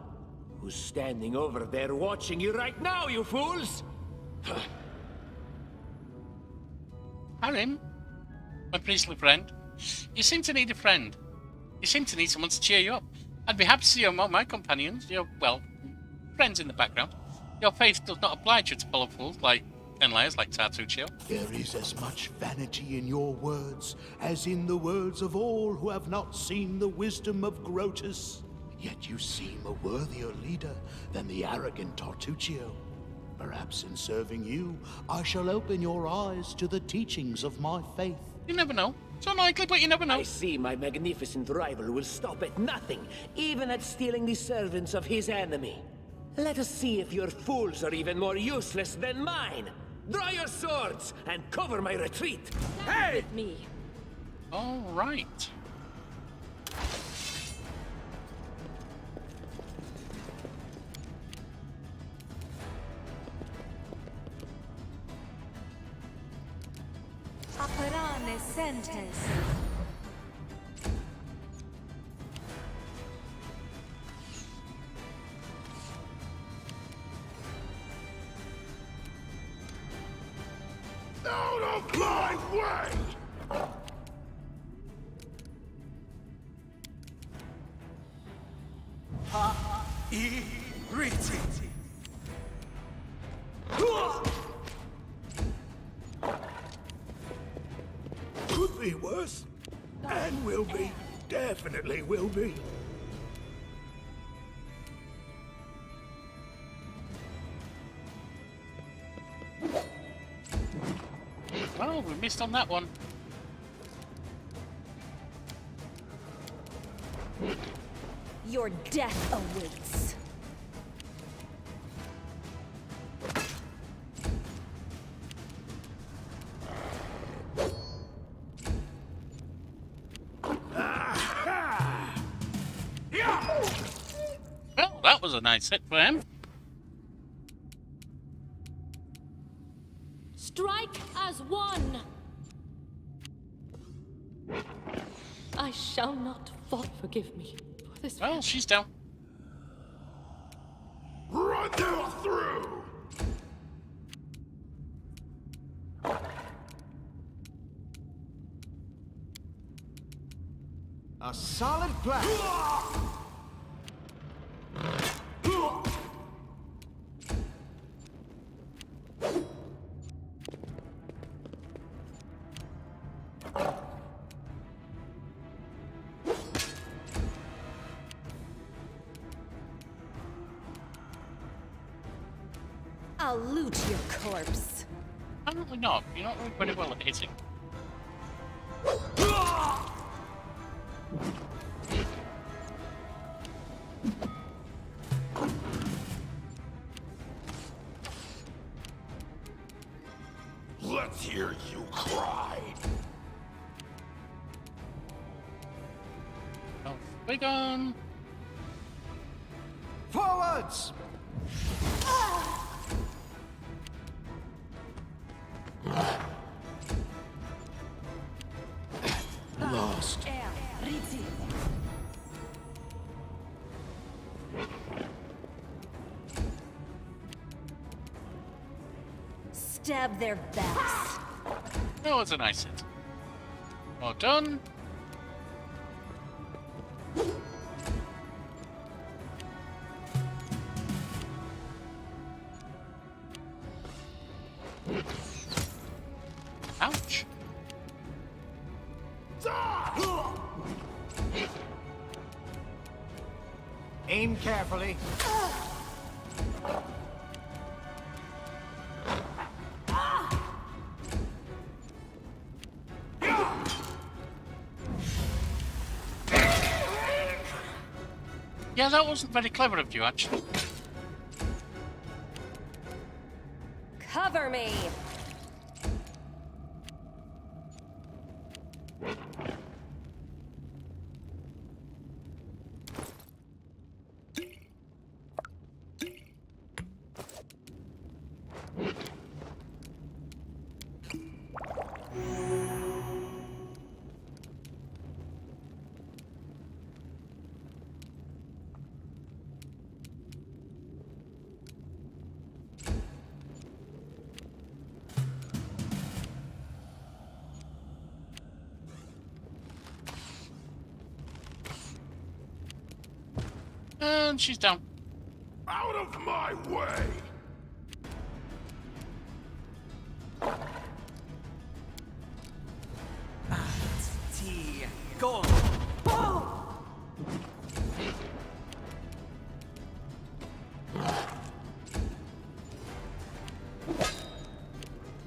who's standing over there watching you right now, you fools! Harim, my priestly friend, you seem to need a friend. You seem to need someone to cheer you up. I'd be happy to see you among my companions, your, well, friends in the background. Your faith does not oblige you to follow fools like Enliars like Tartuccio. There is as much vanity in your words as in the words of all who have not seen the wisdom of Grotus. Yet you seem a worthier leader than the arrogant Tartuccio. Perhaps in serving you, I shall open your eyes to the teachings of my faith. You never know. It's unlikely, but you never know. I see my magnificent rival will stop at nothing, even at stealing the servants of his enemy. Let us see if your fools are even more useless than mine. Draw your swords and cover my retreat. Hey! With me. All right. Operane sentes. Out of my way! Irritati. Could be worse. And will be. Definitely will be. Well, we missed on that one. Your death awaits. Well, that was a nice hit for him. Strike as one! I shall not fall. Forgive me for this. Well, she's down. Run them through! A solid plan. I'll loot your corpse. Apparently not. You're not really very well at hitting. Let's hear you cry. Oh, big on. Forwards! Lost. Stab their backs. That was a nice hit. Well done. Ouch. Aim carefully. Yeah, that wasn't very clever of you, actually. Cover me. And she's down. Out of my way! Tea. Go.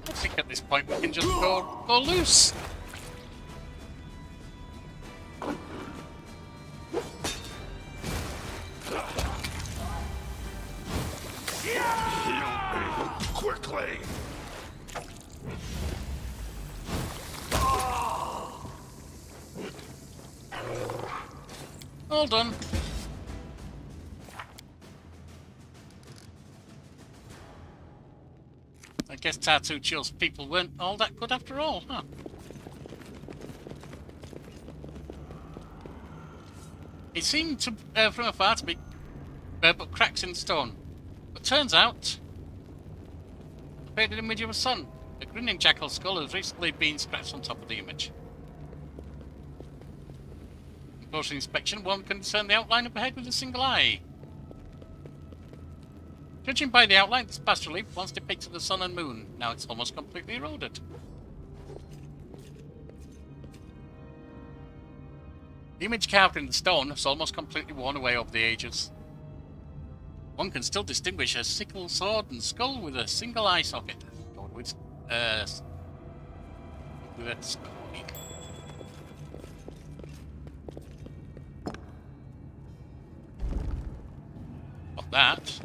I think at this point we can just go loose. Quickly! All done. I guess Tartuccio's people weren't all that good after all, huh? It seemed to, from afar to be but cracks in stone. But turns out, the painted image of a sun. A grinning jackal skull has recently been scratched on top of the image. On closer inspection, one can discern the outline of a head with a single eye. Judging by the outline, this bas relief once depicted the sun and moon. Now it's almost completely eroded. The image carved in the stone has almost completely worn away over the ages. One can still distinguish a sickle, sword, and skull with a single eye socket. With a skull. Got that.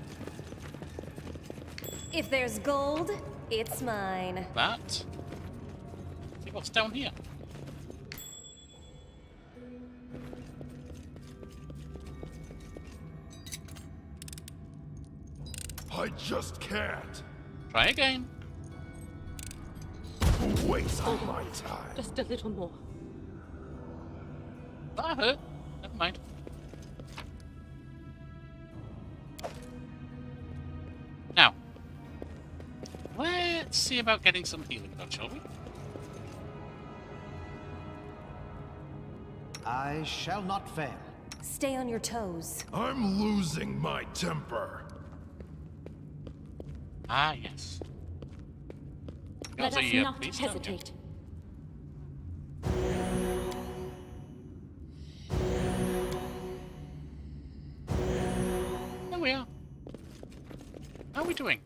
If there's gold, it's mine. That. See what's down here. I just can't. Try again. Waste my time. Just a little more. That hurt. Never mind. Now, let's see about getting some healing done, shall we? I shall not fail. Stay on your toes. I'm losing my temper. Ah, yes. Let us not please hesitate. There we are. How are we doing?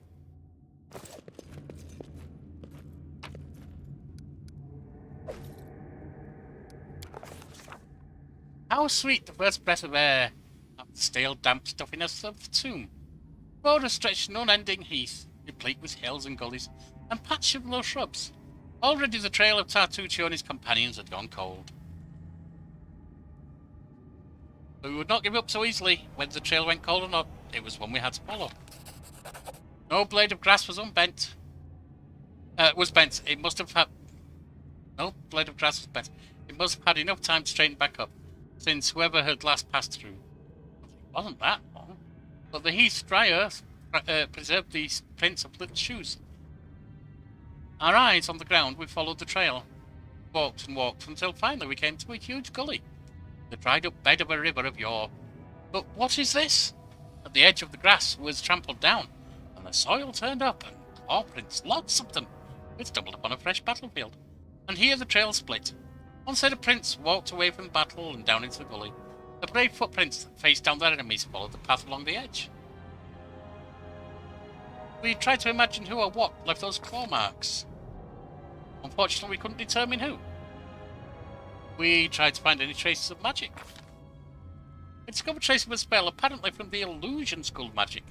How sweet the first breath of air after the stale, damp stuffiness of the tomb. Border stretched an unending heath, replete with hills and gullies, and patches of low shrubs. Already the trail of Tartuccio and his companions had gone cold. But we would not give up so easily. Whether the trail went cold or not, it was one we had to follow. No blade of grass was unbent. Bent. It must have had... No blade of grass was bent. It must have had enough time to straighten back up, since whoever had last passed through. It wasn't that long. But the heath's dry earth preserved the prints of little shoes. Our eyes on the ground, we followed the trail. Walked and walked until finally we came to a huge gully. The dried up bed of a river of yore. But what is this? At the edge of the grass was trampled down, and the soil turned up, and claw prints, lots of them. We stumbled upon a fresh battlefield. And here the trail split. One set of prints walked away from the battle and down into the gully. The brave footprints that faced down their enemies followed the path along the edge. We tried to imagine who or what left those claw marks. Unfortunately, we couldn't determine who. We tried to find any traces of magic. We discovered traces of a spell, apparently from the illusion school magic,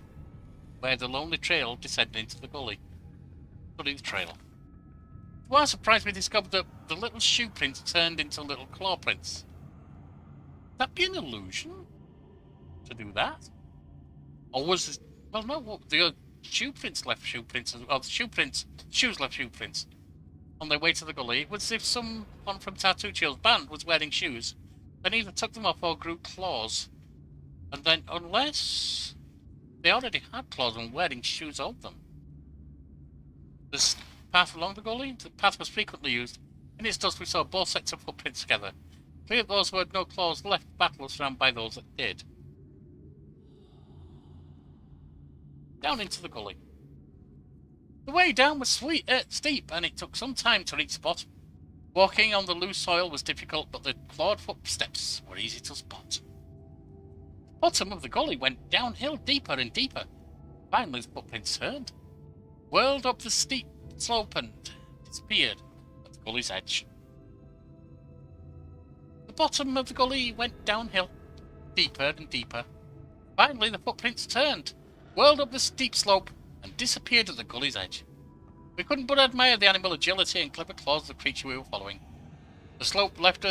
where the lonely trail descended into the gully. Study the trail. To our surprise, we discovered that the little shoe prints turned into little claw prints. Would that be an illusion? To do that? Or was this... Well, no, the shoe prints left shoe prints... Or the shoes left shoe prints. On their way to the gully, it was as if someone from Tartuccio's band was wearing shoes, then either took them off or grew claws. And then, unless they already had claws and wearing shoes of them. This path along the gully, the path was frequently used. In its dust we saw both sets of footprints together. Clear those who had no claws left the battle was surrounded by those that did. down into the gully. The way down was steep, and it took some time to reach the bottom. Walking on the loose soil was difficult, but the clawed footsteps were easy to spot. The bottom of the gully went downhill deeper and deeper. Finally, the footprints turned, whirled up the steep slope, and disappeared at the gully's edge. The bottom of the gully went downhill, deeper and deeper. Finally, the footprints turned, whirled up the steep slope, and disappeared at the gully's edge. We couldn't but admire the animal agility and clever claws of the creature we were following. The slope left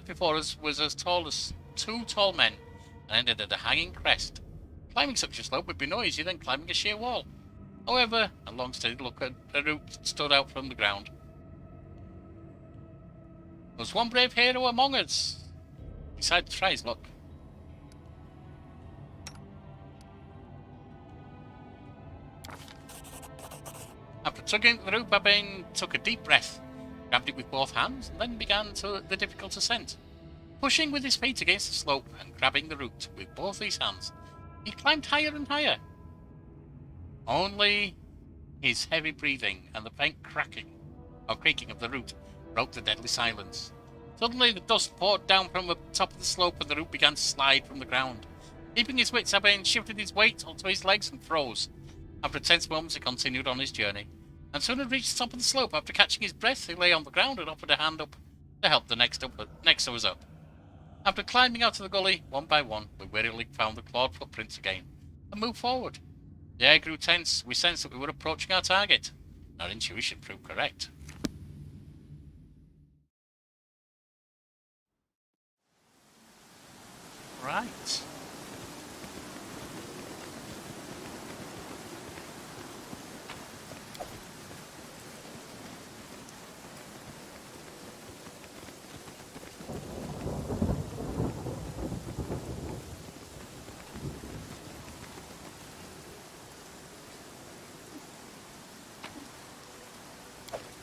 before us was as tall as 2 tall men, and ended at a hanging crest. Climbing such a slope would be no easier than climbing a sheer wall. However, a long steady look at a route stood out from the ground. There was one brave hero among us. He decided to try his luck. After tugging at the rope, Babane took a deep breath, grabbed it with both hands, and then began the difficult ascent. Pushing with his feet against the slope and grabbing the root with both his hands, he climbed higher and higher. Only his heavy breathing and the faint creaking of the root broke the deadly silence. Suddenly the dust poured down from the top of the slope and the root began to slide from the ground. Keeping his wits, Babane shifted his weight onto his legs and froze. After 10 moments, he continued on his journey, and soon had reached the top of the slope. After catching his breath, he lay on the ground and offered a hand up to help the next who was up. After climbing out of the gully, one by one, we wearily found the clawed footprints again, and moved forward. The air grew tense. We sensed that we were approaching our target. Our intuition proved correct. Right.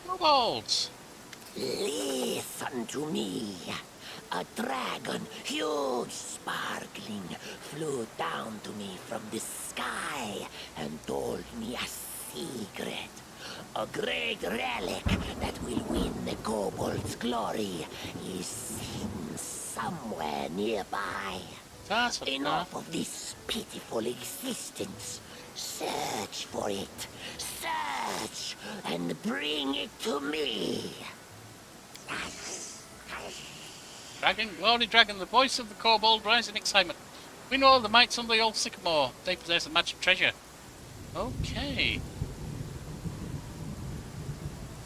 Kobolds! Listen to me. A dragon, huge, sparkling, flew down to me from the sky and told me a secret. A great relic that will win the kobold's glory is hidden somewhere nearby. Enough of this pitiful existence. Search for it. Search and bring it to me. Dragon, glory dragon, the voice of the kobold rising in excitement. We know the mites on the Old Sycamore. They possess a magic treasure. Okay.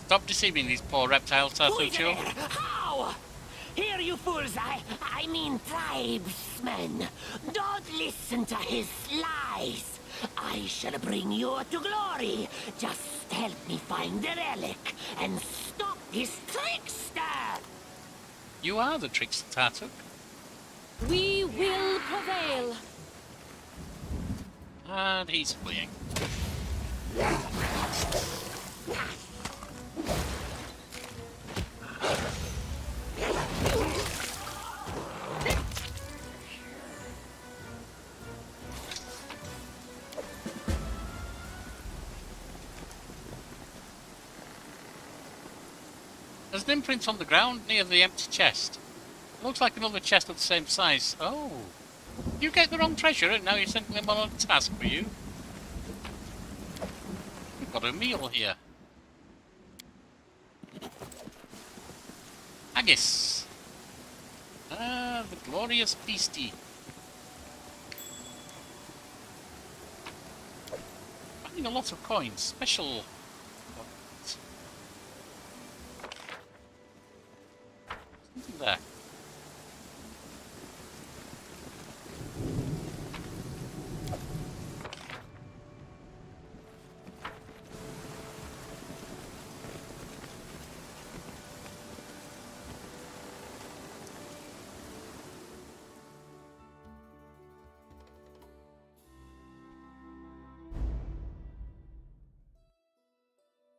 Stop deceiving these poor reptiles, Tartuccio. How? Here, you fools, I mean tribesmen. Don't listen to his lies. I shall bring you to glory. Just help me find the relic and stop this trickster. You are the trickster, Tartuk. We will prevail. And he's fleeing. There's an imprint on the ground near the empty chest. It looks like another chest of the same size. Oh. You get the wrong treasure and now you're sending them on a task for you? We've got a meal here. Haggis. Ah, the glorious beastie. Finding a lot of coins. Special. Something there.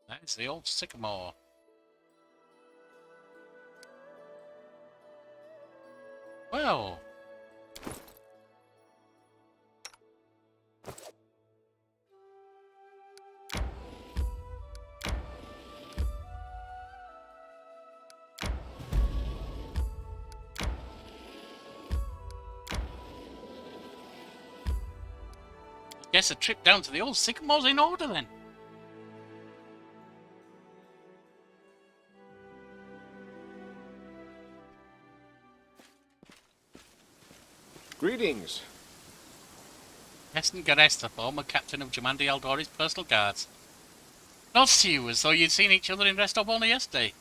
That's the Old Sycamore. Well. Guess a trip down to the Old Sycamore's in order then. Greetings. Keston Garesta, former captain of Jamandi Aldori's personal guards. Nods to you as though you'd seen each other in Restov only yesterday.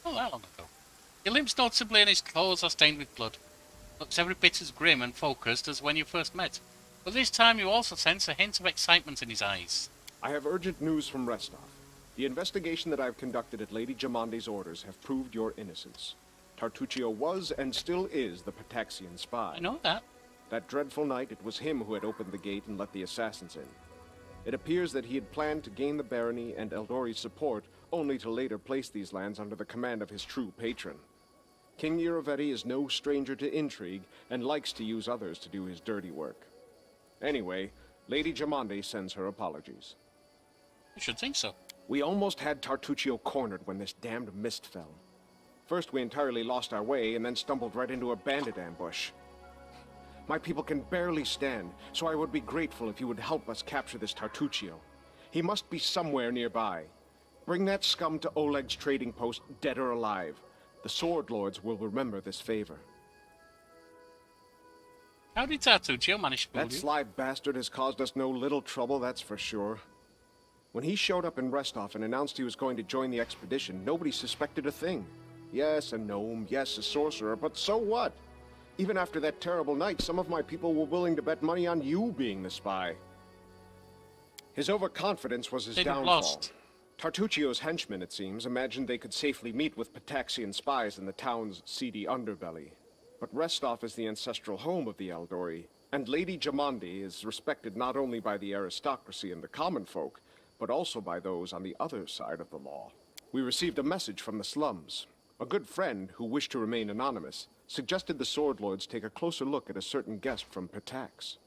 Not that long ago. He limps noticeably and his clothes are stained with blood. Looks every bit as grim and focused as when you first met. But this time you also sense a hint of excitement in his eyes. I have urgent news from Restov. The investigation that I have conducted at Lady Jamandi's orders have proved your innocence. Tartuccio was and still is the Pataxian spy. I know that. That dreadful night, it was him who had opened the gate and let the assassins in. It appears that he had planned to gain the barony and Eldori's support, only to later place these lands under the command of his true patron. King Nymph is no stranger to intrigue, and likes to use others to do his dirty work. Anyway, Lady Jamandi sends her apologies. You should think so. We almost had Tartuccio cornered when this damned mist fell. First we entirely lost our way, and then stumbled right into a bandit ambush. My people can barely stand, so I would be grateful if you would help us capture this Tartuccio. He must be somewhere nearby. Bring that scum to Oleg's trading post, dead or alive. The Sword Lords will remember this favor. How did Tartuccio manage to fool you? That sly bastard has caused us no little trouble, that's for sure. When he showed up in Restov and announced he was going to join the expedition, nobody suspected a thing. Yes, a gnome, yes, a sorcerer, but so what? Even after that terrible night, some of my people were willing to bet money on you being the spy. His overconfidence was his downfall. Lost. Tartuccio's henchmen, it seems, imagined they could safely meet with Pataxian spies in the town's seedy underbelly. But Restov is the ancestral home of the Eldori, and Lady Jamandi is respected not only by the aristocracy and the common folk, but also by those on the other side of the law. We received a message from the slums. A good friend, who wished to remain anonymous, suggested the Sword Lords take a closer look at a certain guest from Patax.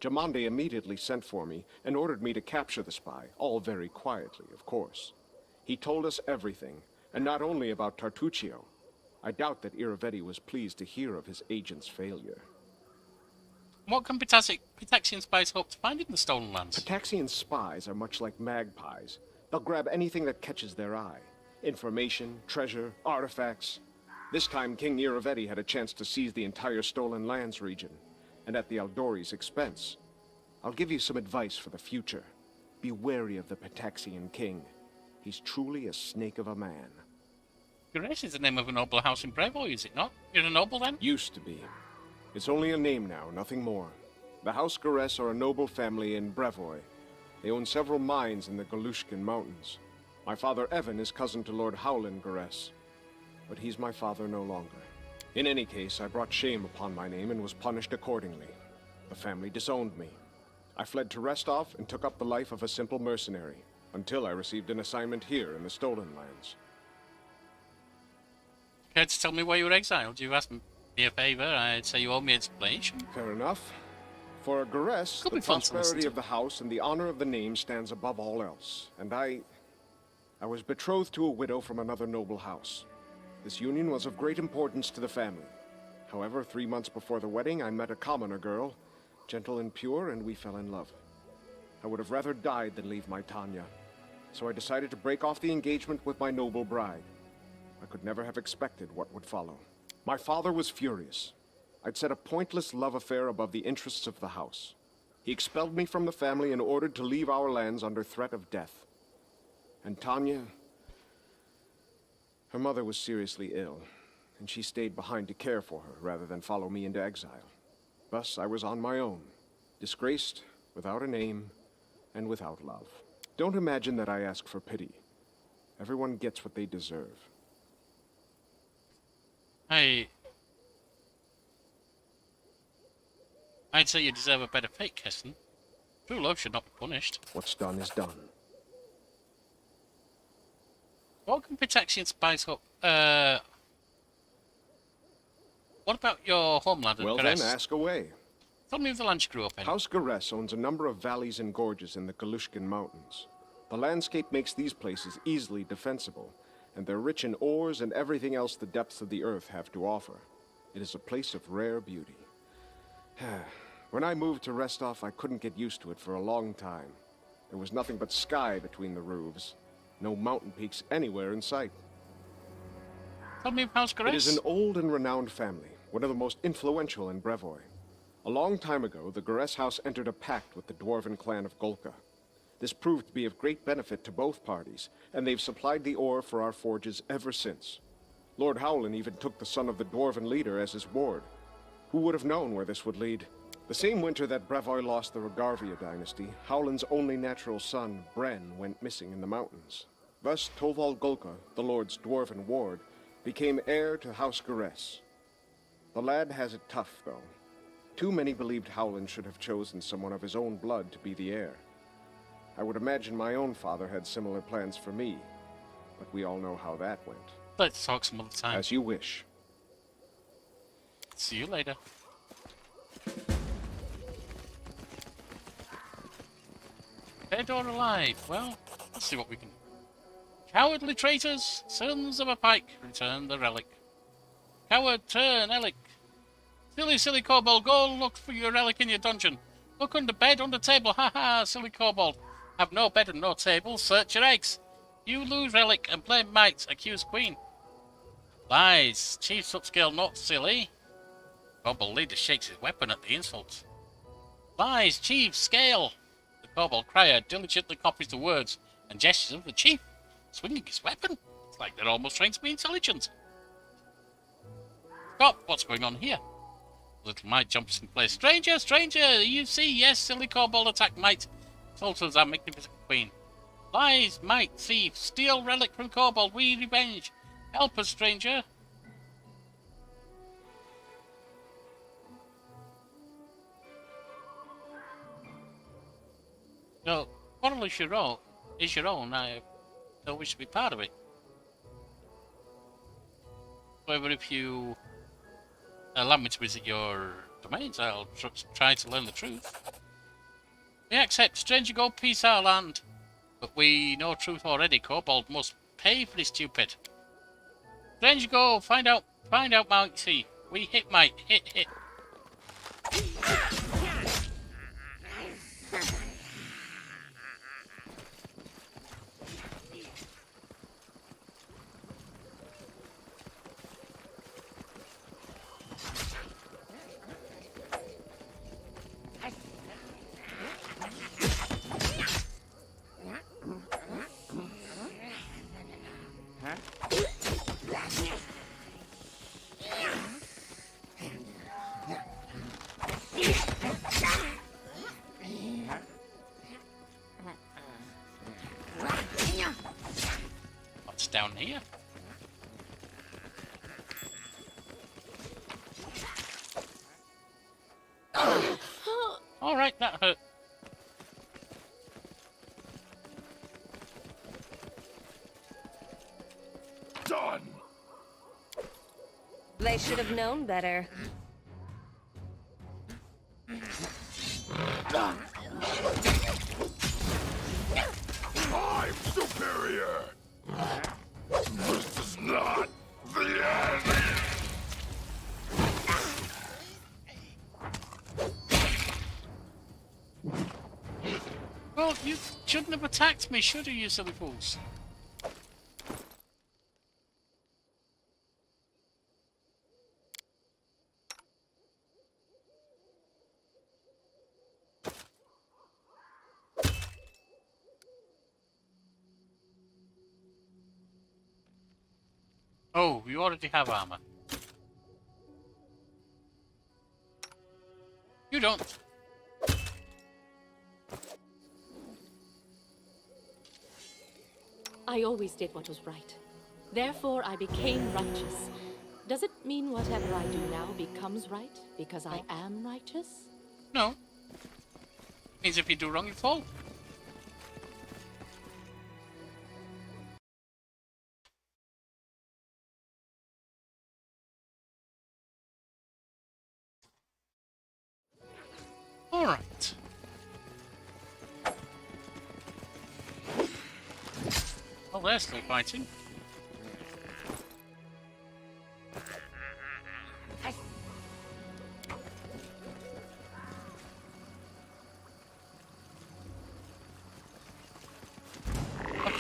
Jamandi immediately sent for me and ordered me to capture the spy, all very quietly, of course. He told us everything, and not only about Tartuccio. I doubt that Iravetti was pleased to hear of his agent's failure. What can Pataxian spies hope to find in the Stolen Lands? Pataxian spies are much like magpies. They'll grab anything that catches their eye. Information, treasure, artifacts. This time King Iravetti had a chance to seize the entire Stolen Lands region, and at the Eldori's expense. I'll give you some advice for the future. Be wary of the Pataxian king. He's truly a snake of a man. Grace is the name of a noble house in Brevoy, is it not? You're a noble then? Used to be. It's only a name now, nothing more. The House Garess are a noble family in Brevoy. They own several mines in the Galushkin Mountains. My father Evan is cousin to Lord Howland Garess, but he's my father no longer. In any case, I brought shame upon my name and was punished accordingly. The family disowned me. I fled to Restov and took up the life of a simple mercenary, until I received an assignment here in the Stolen Lands. Care to tell me why you were exiled? You asked me a favour, I'd say you owe me an explanation. Fair enough. For a Garess, the prosperity of the house and the honor of the name stands above all else, and I was betrothed to a widow from another noble house. This union was of great importance to the family. However, 3 months before the wedding, I met a commoner girl, gentle and pure, and we fell in love. I would have rather died than leave my Tanya, so I decided to break off the engagement with my noble bride. I could never have expected what would follow. My father was furious. I'd set a pointless love affair above the interests of the house. He expelled me from the family and ordered to leave our lands under threat of death. And Tanya, her mother was seriously ill, and she stayed behind to care for her rather than follow me into exile. Thus, I was on my own, disgraced, without a name, and without love. Don't imagine that I ask for pity. Everyone gets what they deserve. I'd say you deserve a better fate, Keston. True love should not be punished. What's done is done. What can Pataxian spies hope? What about your homeland at Well Garess? then, ask away. Tell me of the land you grew up in. House Garess owns a number of valleys and gorges in the Galushkin Mountains. The landscape makes these places easily defensible, and they're rich in ores and everything else the depths of the earth have to offer. It is a place of rare beauty. When I moved to Restov, I couldn't get used to it for a long time. There was nothing but sky between the roofs. No mountain peaks anywhere in sight. Tell me about Grace. It is an old and renowned family, one of the most influential in Brevoy. A long time ago, the Garess house entered a pact with the dwarven clan of Golka. This proved to be of great benefit to both parties, and they've supplied the ore for our forges ever since. Lord Howland even took the son of the dwarven leader as his ward. Who would have known where this would lead? The same winter that Brevoy lost the Rogarvia dynasty, Howland's only natural son, Bren, went missing in the mountains. Thus, Toval Golka, the Lord's dwarven ward, became heir to House Garess. The lad has it tough, though. Too many believed Howland should have chosen someone of his own blood to be the heir. I would imagine my own father had similar plans for me, but we all know how that went. Let's talk some other time. As you wish. See you later. Dead or alive? Well, let's see what we can... Cowardly traitors, sons of a pike, return the relic. Coward, turn, Oleg. Silly, silly kobold, go look for your relic in your dungeon. Look under bed, under table, ha ha, silly kobold. Have no bed and no table, search your eggs. You lose relic and play might, accuse queen. Lies, chief's upscale, not silly. Kobold leader shakes his weapon at the insult. Lies, chief, scale. The kobold crier diligently copies the words and gestures of the chief, swinging his weapon. It's like they're almost trying to be intelligent. Stop, what's going on here? Little Mite jumps in place. Stranger, stranger, you see, yes, silly kobold attack Mite. Sultan's our magnificent queen. Lies, Mite, thief, steal relic from kobold, we revenge. Help us, stranger. No, quarrel is your own. I don't wish to be part of it. However, if you allow me to visit your domains, I'll try to learn the truth. We accept, stranger, go peace our land. But we know truth already, kobold must pay for this stupid. Stranger, go, find out, Mike, see. We hit Mike, hit. What's down here? All right, that hurt. Done. They should have known better. I'm superior. This is not the end. Well, you shouldn't have attacked me, should you silly fools? Oh, you already have armor. You don't. I always did what was right. Therefore, I became righteous. Does it mean whatever I do now becomes right because I am righteous? No. Means if you do wrong, you fall. All right. Well, they're still fighting.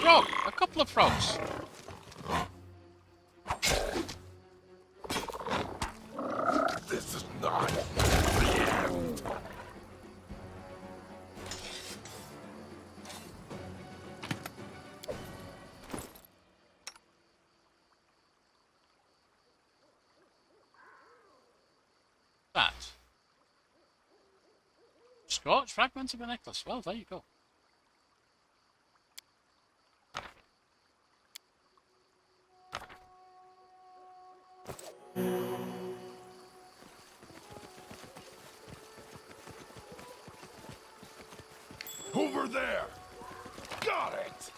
frog! A couple of frogs! This is not... That. Scorched fragment of a necklace. Well, there you go. Over there! Got it!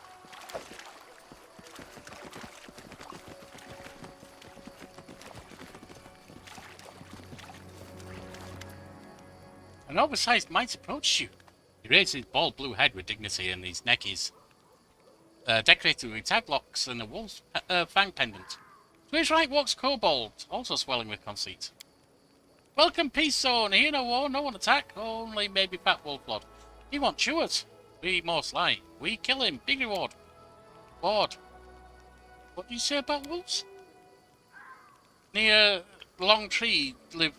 An oversized mite approached you. He raised his bald blue head with dignity, and his neck is decorated with tag locks and a wolf's fang pendant. To his right walks Kobold, also swelling with conceit. Welcome, Peace Zone. Here no war, no one attack, only maybe Fat Wolf Lord. He wants chewers. We more sly. We kill him. Big reward. Ward. What do you say about wolves? Near the long tree live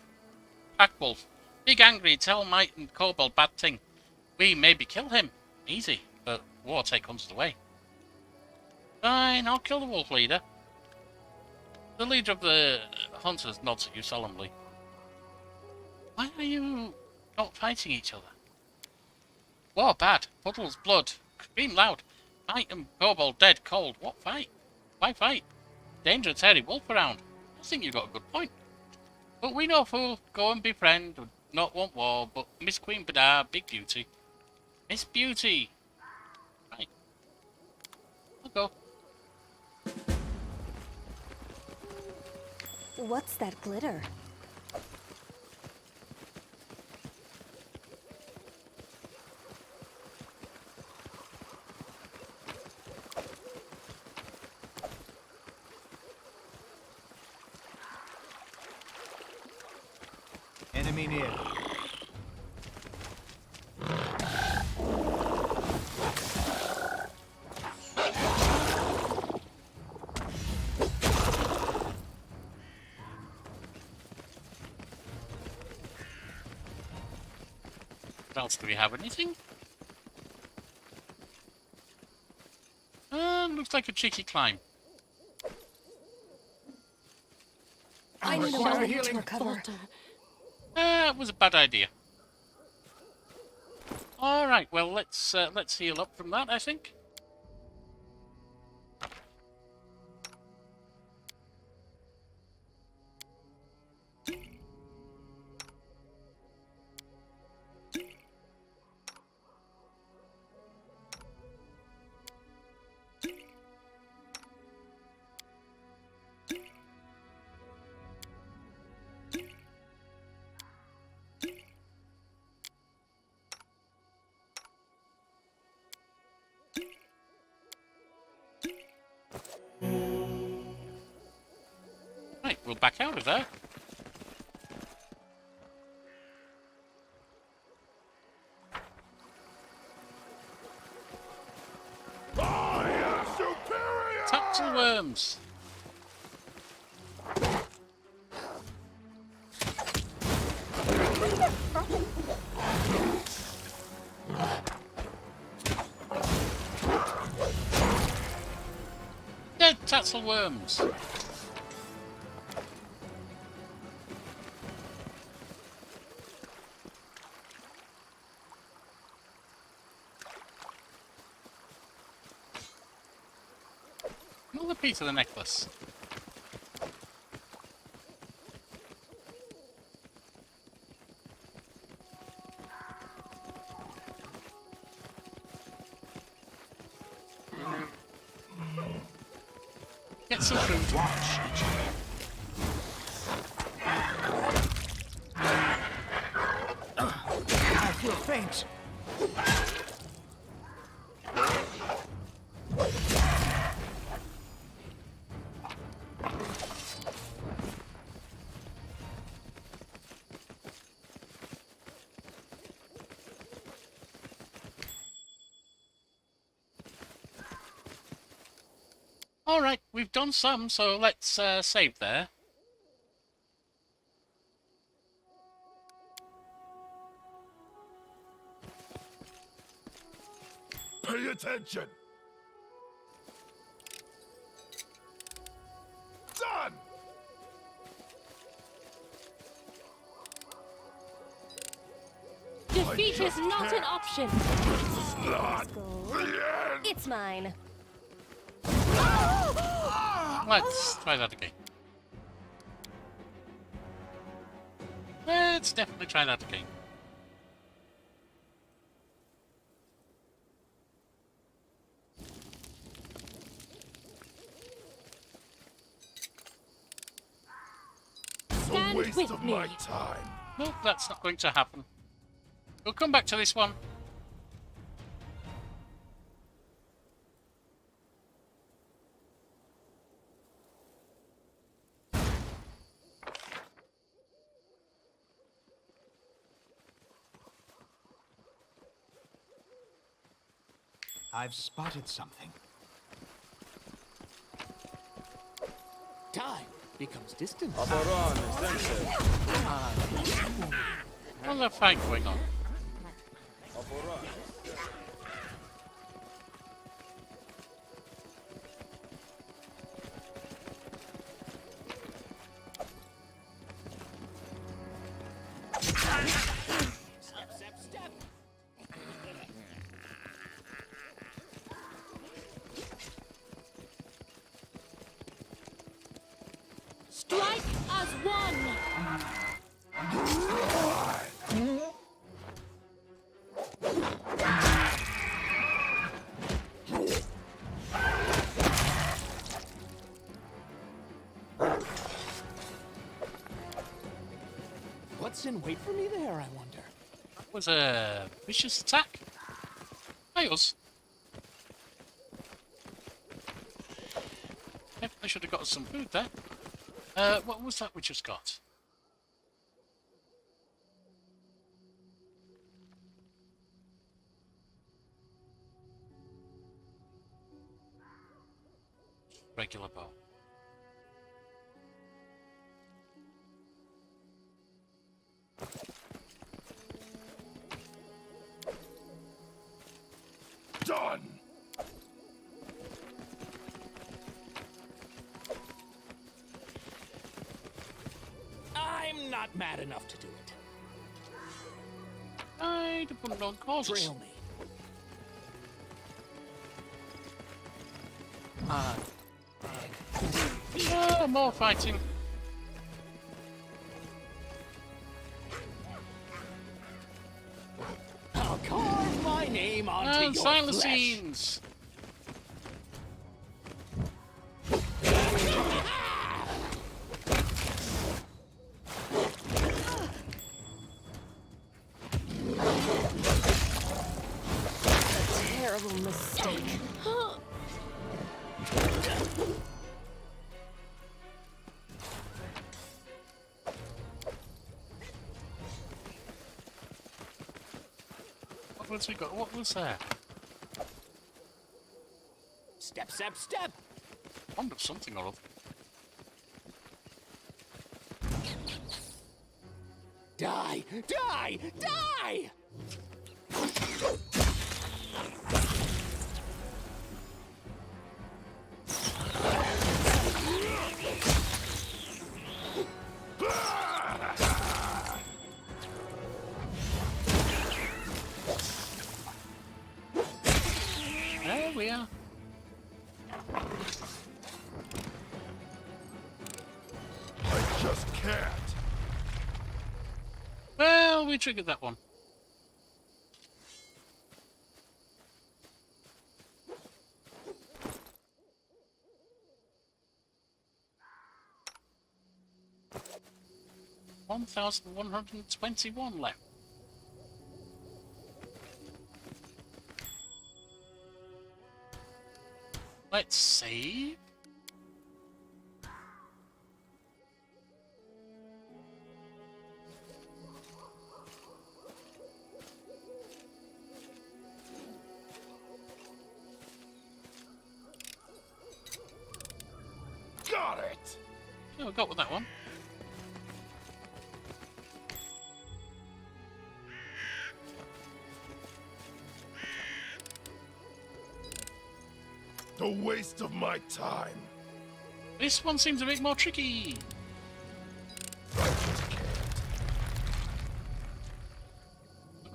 Pack Wolf. Big angry, tell Might and Kobold bad thing. We maybe kill him. Easy, but war take hunts away. Fine, I'll kill the wolf leader. The leader of the hunters nods at you solemnly. Why are you not fighting each other? War bad, puddles, blood, scream loud. Might and Kobold dead, cold. What fight? Why fight? Dangerous hairy wolf around. I think you've got a good point. But we no fool, go and befriend, not want war, but Miss Queen Badar, big beauty. Miss Beauty! Right. I'll go. What's that glitter? Enemy near. What else do we have? Anything? Looks like a cheeky climb. I need a moment to recover. It was a bad idea. All right, well let's heal up from that, I think. Right, we'll back out of there. Tactile worms. Dead tassel worms. Another piece of the necklace. Get some fruit. I feel faint. Alright, we've done some, so let's save there. Pay attention! Done! Defeat is not an option. Not the end! It's mine. Let's try that again. Let's definitely try that again. It's a waste of my time. Nope, that's not going to happen. We'll come back to this one. I've spotted something. Time becomes distance. What's the fight going on? Strike as one! What's in wait for me there, I wonder? That was a vicious attack. By us. Definitely should have got us some food there. What was that we just got? Regular bow. Done! I'm not mad enough to do it. I depend on causes. Trail me. Oh, more fighting. I'll carve my name onto And your silent flesh. scenes. Terrible mistake. What was we got? What was there? Step, step, step. Fond of something or other. Die, die, die! There we are. I just can't. Well, we triggered that one. $1,121 left. Let's save. we got with that one. The waste of my time. This one seems a bit more tricky.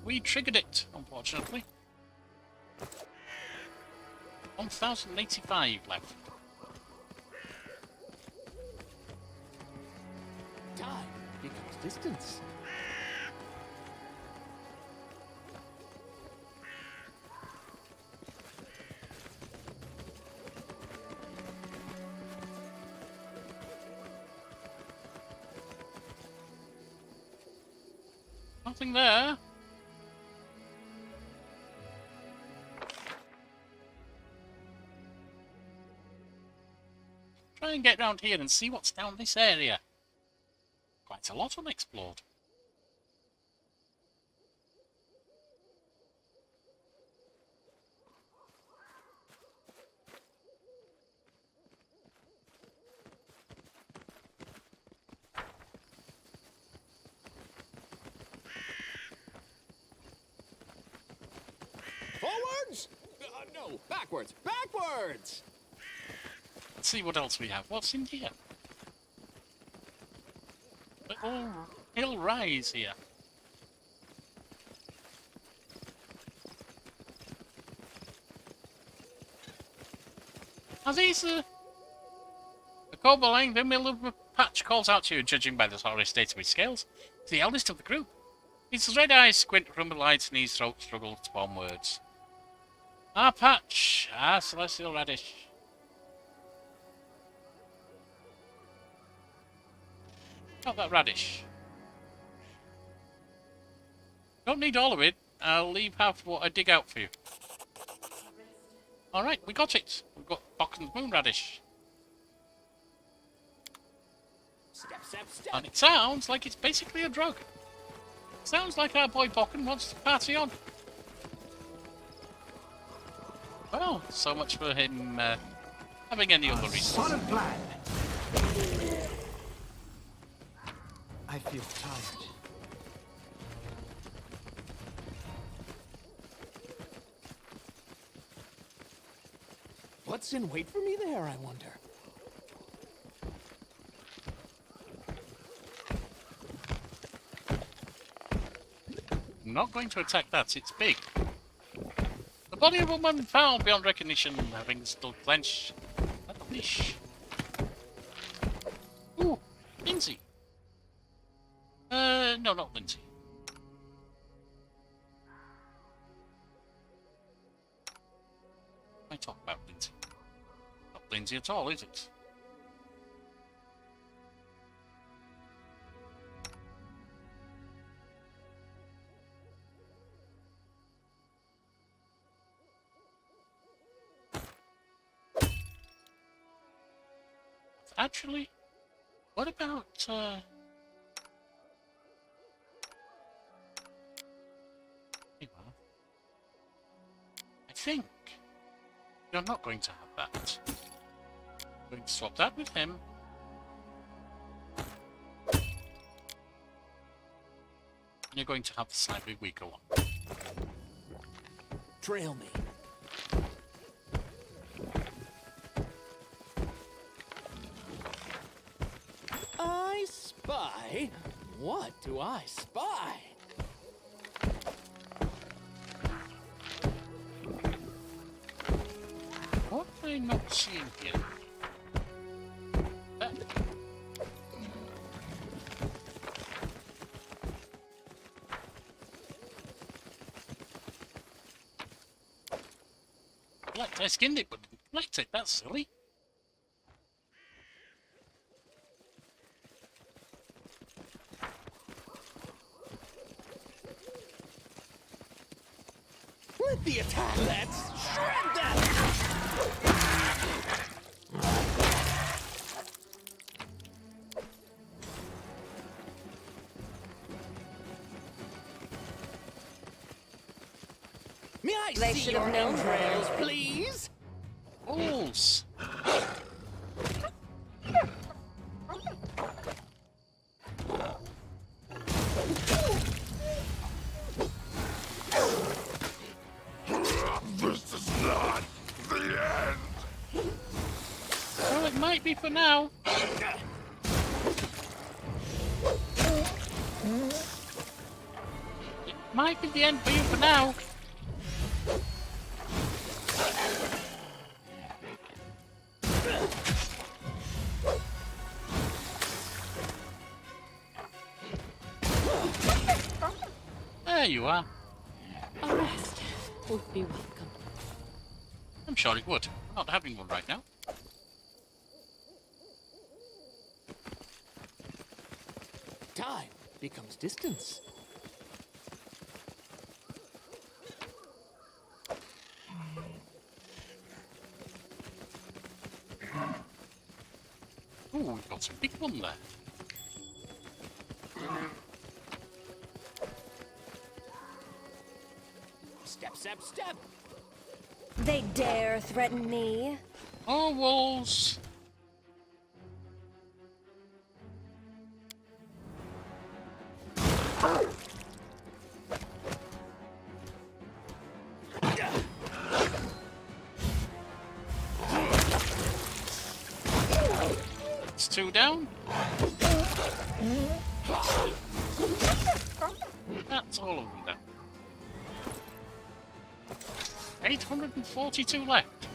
We triggered it, unfortunately. 1,085 left. Time becomes distance. Nothing there. Try and get round here and see what's down this area. Quite a lot unexplored. Forwards? No, backwards. Backwards! Let's see what else we have. What's in here? Little hill rise here. Are these a kobold, the middle of a patch calls out to you, judging by the sorry state of his scales. He's the eldest of the group. His red eyes squint from the light and his throat struggles to form words. Ah, Patch. Ah, Celestial Radish. Not that radish. Don't need all of it. I'll leave half what I dig out for you. Alright, we got it. We've got Bokken's Moonradish. Step, step, step. And it sounds like it's basically a drug. Sounds like our boy Bokken wants to party on. Well, so much for him having any other reason. Solid plan. I feel tired. What's in wait for me there, I wonder? I'm not going to attack that, it's big. The body of a woman found beyond recognition, having still clenched at the fish. Ooh, Lindsay. No, not Lindsay. I talk about Lindsay. Not Lindsay at all, is it? Actually, what about, Here you are. I think you're not going to have that. I'm going to swap that with him. And you're going to have the slightly weaker one. Trail me. I spy? What do I spy? What am I not seeing here? I skinned it, but collect it. That's silly. Let the attack. Let's shred them. May I They see should your have known entrails, better. please? Balls. be for now. It might be the end for you for now. There you are. A rest would be welcome. I'm sure it would. I'm not having one right now. Time becomes distance. Ooh, we've got some big one there. Step, step, step! They dare threaten me? Oh, wolves! It's 2 down. That's all of them then. 842 left.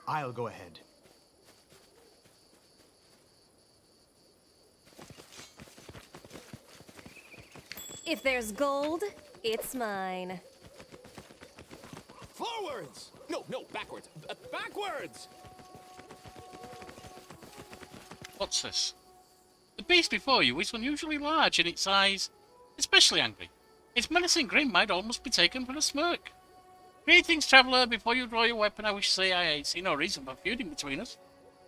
I'll go ahead. If there's gold, it's mine. Forwards! No, no, backwards. Backwards! What's this? The beast before you is unusually large in its eyes, especially angry. Its menacing grin might almost be taken for a smirk. Greetings, traveller. Before you draw your weapon, I wish to say I see no reason for feuding between us.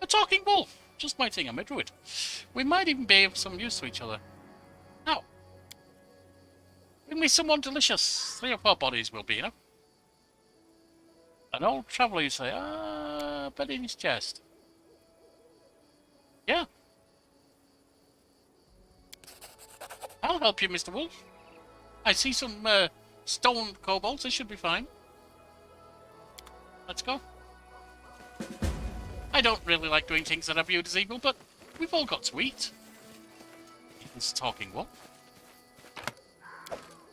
A talking wolf. Just my thing, I'm a druid. We might even be of some use to each other. Now, bring me someone delicious. 3 or 4 bodies will be enough. An old traveller, you say? But in his chest. Yeah. I'll help you, Mr. Wolf. I see some stone kobolds. They should be fine. Let's go. I don't really like doing things that are viewed as evil, but we've all got to eat. It's a talking wolf.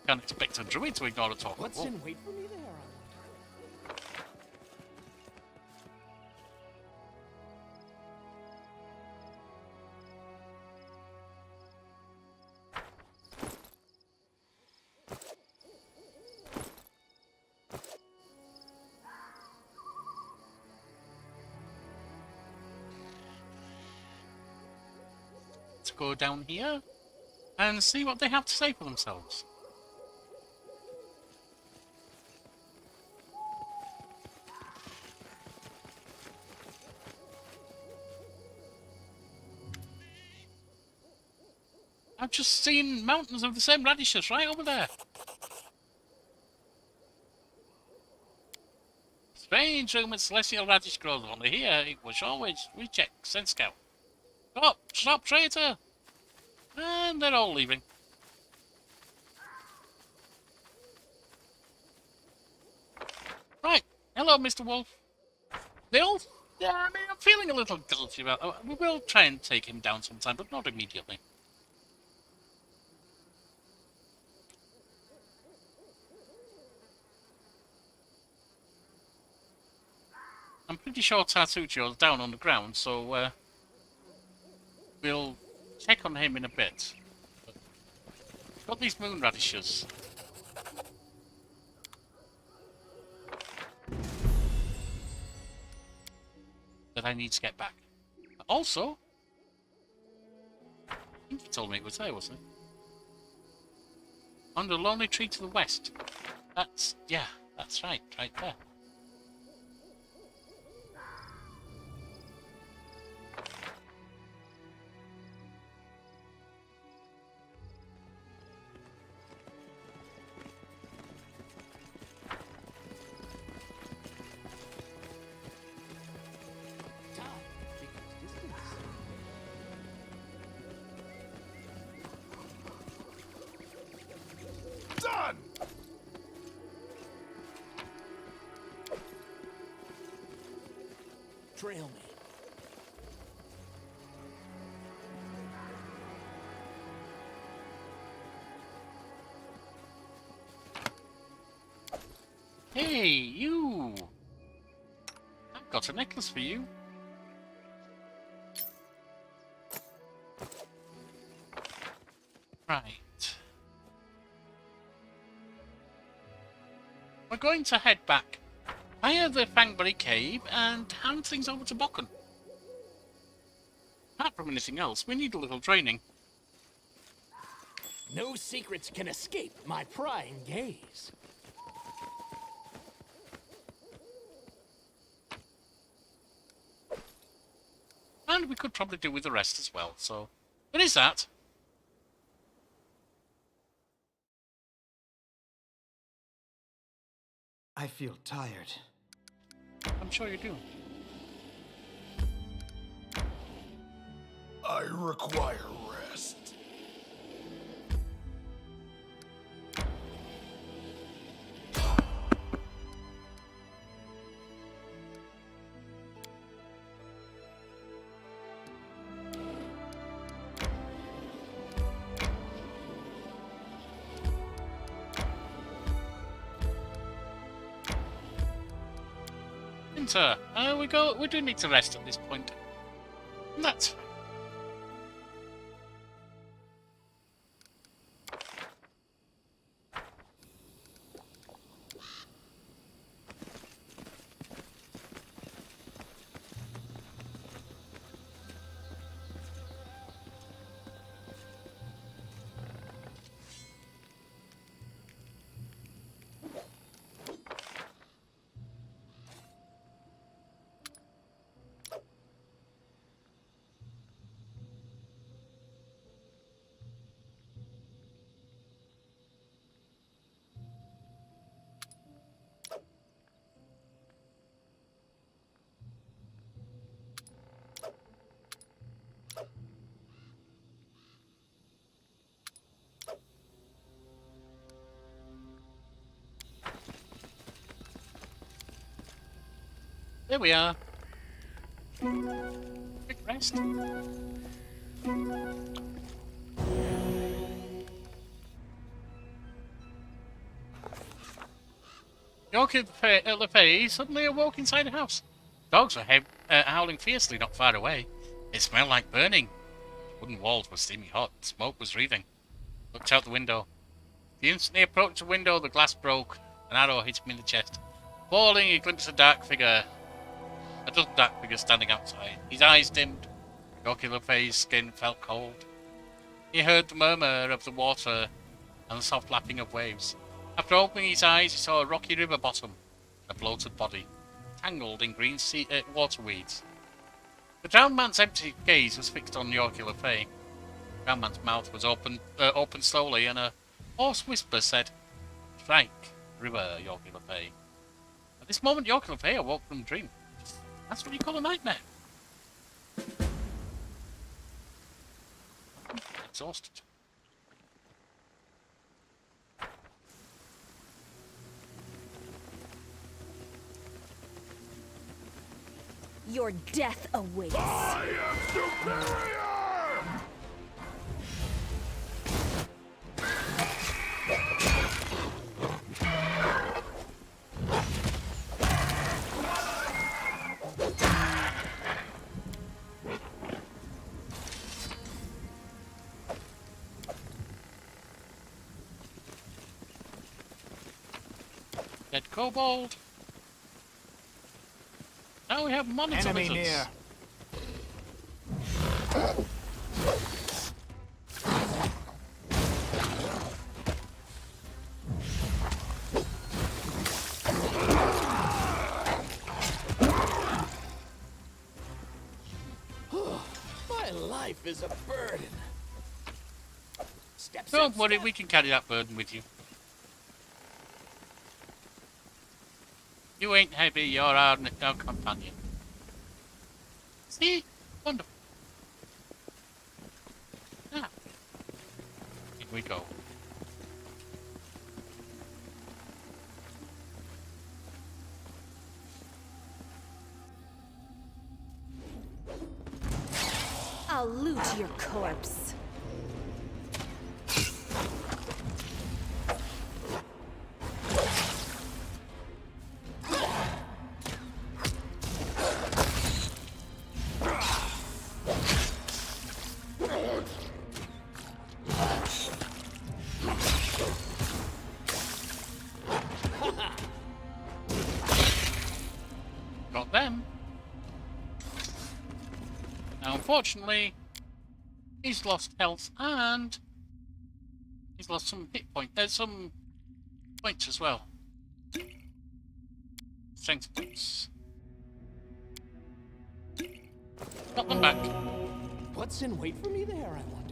Can't expect a druid to ignore a talking wolf. What's in wait for me there? Let's go down here and see what they have to say for themselves. I've just seen mountains of the same radishes right over there. Strange rumored celestial radish grows only here. It was always recheck, send scout. Stop! Stop, traitor! And they're all leaving. Right. Hello, Mr. Wolf. They all... Yeah, I mean, I'm feeling a little guilty about... we will try and take him down sometime, but not immediately. I'm pretty sure Tartuccio's down on the ground, so we'll check on him in a bit. But got these moonradishes. That I need to get back. Also, I think he told me it was there, wasn't it? On the lonely tree to the west. That's, yeah, that's right there. Done! Trail me. Hey, you! I've got a necklace for you. Right. We're going to head back via the Fangberry cave and hand things over to Bokken. Apart from anything else, we need a little training. No secrets can escape my prying gaze. And we could probably do with the rest as well, so there is that. I feel tired. I'm sure you do. I require rest. Winter, we do need to rest at this point. And that's fine. There we are. Quick rest. Yorkie the Fay suddenly awoke inside a house. Dogs were howling fiercely not far away. It smelled like burning. Wooden walls were steamy hot. Smoke was wreathing. Looked out the window. The instant he approached the window, the glass broke. An arrow hit him in the chest. Falling, he glimpsed a dark figure. A dozen dark figures standing outside. His eyes dimmed. Yorkie the Fay's skin felt cold. He heard the murmur of the water and the soft lapping of waves. After opening his eyes, he saw a rocky river bottom, a bloated body, tangled in green water weeds. The drowned man's empty gaze was fixed on Yorkie the Fay. The drowned man's mouth was opened slowly, and a hoarse whisper said, "Strike, river, Yorkie the Fay." At this moment, Yorkie the Fay awoke from a dream. That's what you call a nightmare. Exhausted. Your death awaits. I am superior! Dead kobold. Now we have monitor Enemy lizards. near. My life is a burden. Don't worry, we can carry that burden with you. You ain't heavy, you're our companion. See? Wonderful. Ah. Here we go. I'll loot your corpse. unfortunately, he's lost health and he's lost some hit point. There's some points as well. Strength points. Got them back. What's in wait for me there, I wonder?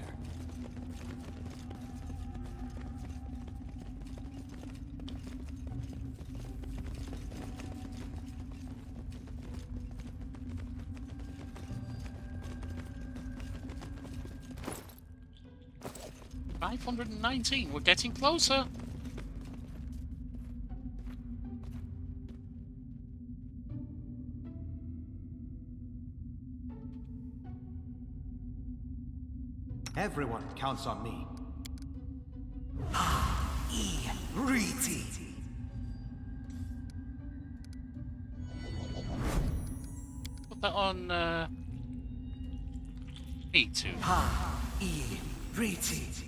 $519. We're getting closer. Everyone counts on me. Riti. Put that on me too. Riti.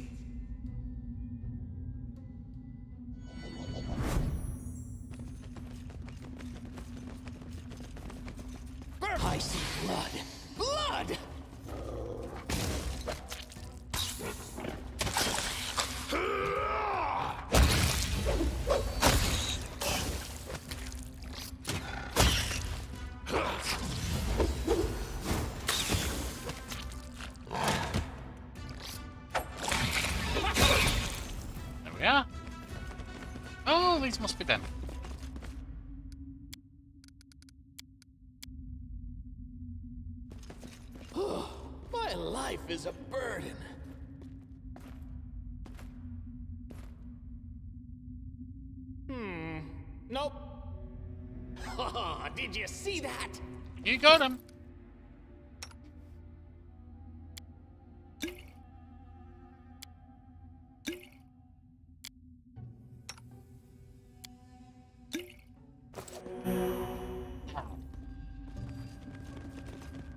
I see blood. Blood! There we are. Oh, these must be them. My life is a burden. Nope. Did you see that? You got him.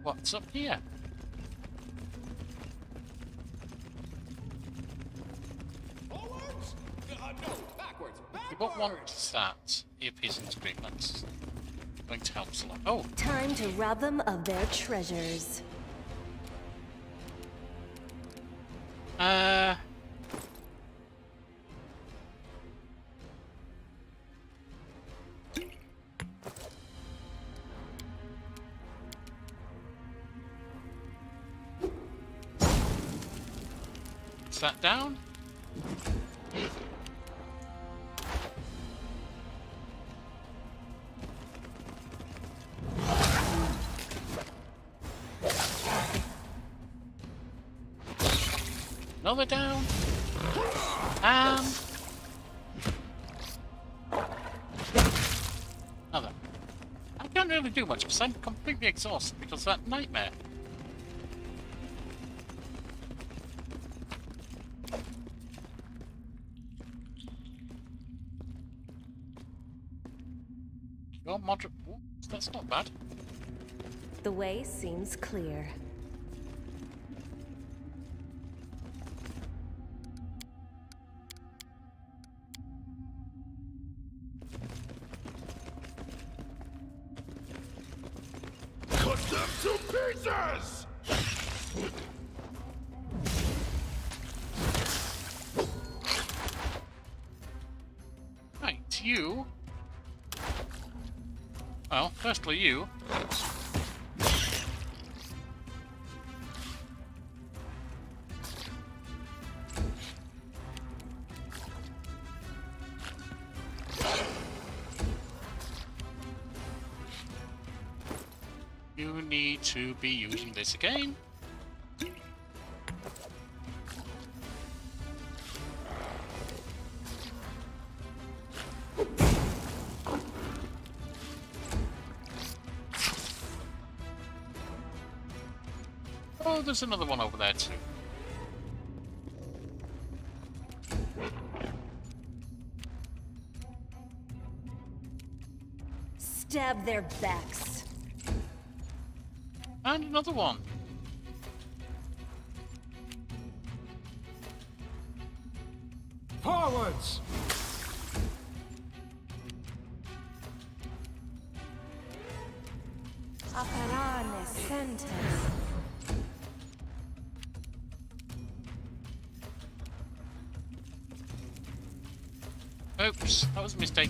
What's up here? Forwards? No, backwards. You won't want that if he's in screen. That's going to help us a lot. Oh, Time to rob them of their treasures. is that down? Another down. Another. I can't really do much because I'm completely exhausted because of that nightmare. You're moderate. Ooh, that's not bad. The way seems clear. Cut them to pieces! Right, you. Well, firstly you. You need to be using this again. Oh, there's another one over there too. Stab their backs. And another one. Forwards! Operane sentence. Oops, that was a mistake.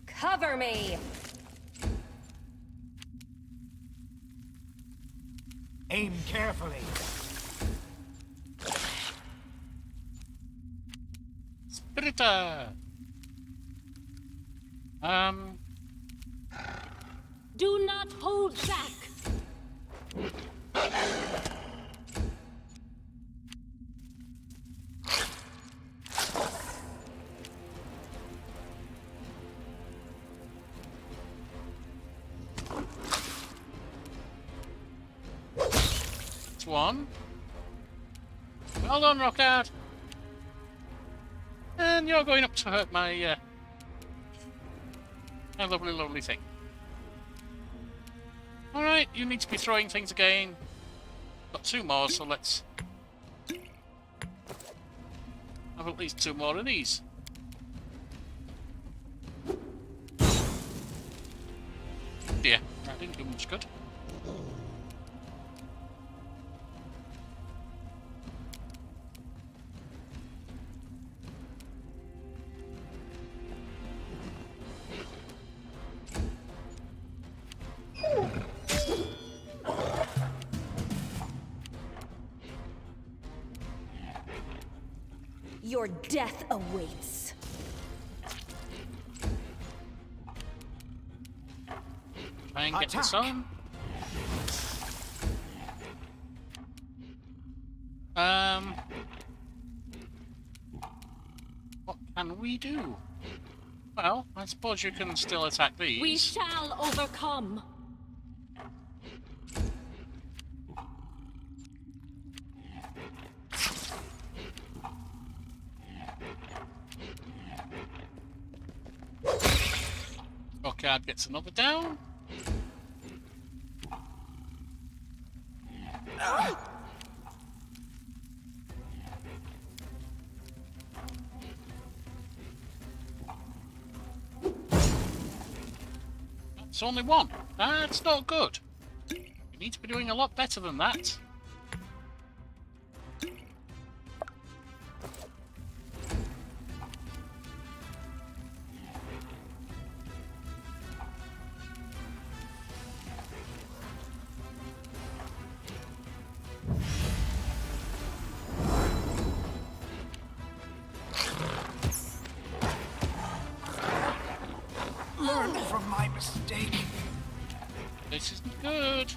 Cover me! Aim carefully. Spiriта! Do not hold back! It's one. Well done, Rockard. And you're going up to hurt my, my lovely, lovely thing. Alright, you need to be throwing things again. Got two more, so let's have at least two more of these. Dear, that didn't do much good. Your death awaits. Try and get this on. What can we do? Well, I suppose you can still attack these. We shall overcome. Rockard gets another down. That's only one. That's not good. You need to be doing a lot better than that. Learn from my mistake. This isn't good.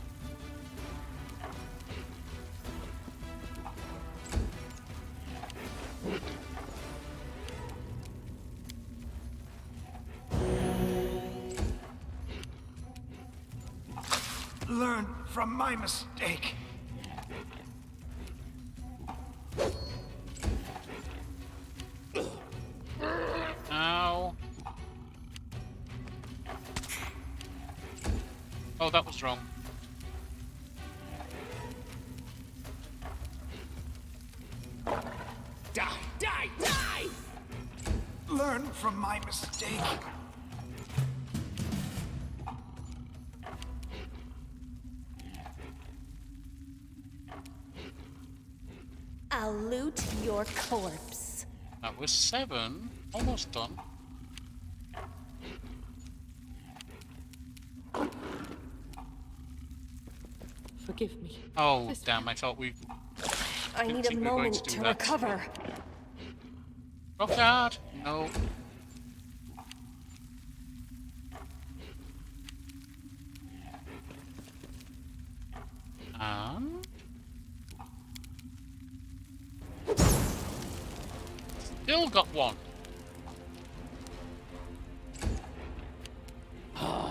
Learn from my mistake. Ow. Oh, that was wrong. Die, die, die! Learn from my mistake. I'll loot your corpse. That was 7. Almost done. Forgive me. Oh, damn, I thought we... I need a moment to recover. Rockard! No. Still got one.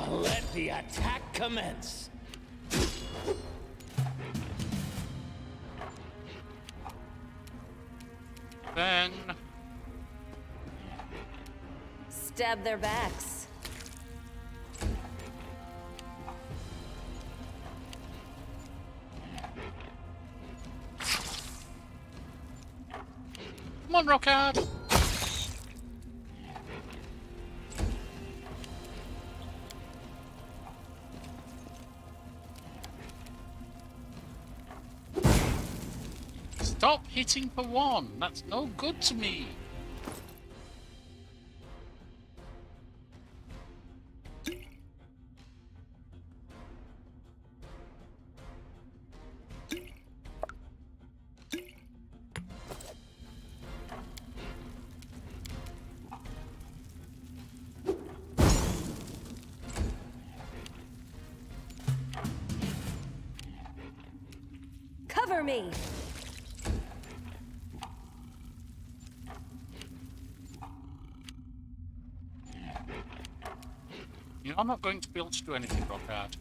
Let the attack commence. Then... Stab their backs. Come on, Rockard! Stop hitting for one. That's no good to me. Cover me! You know, I'm not going to be able to do anything, Brockhart.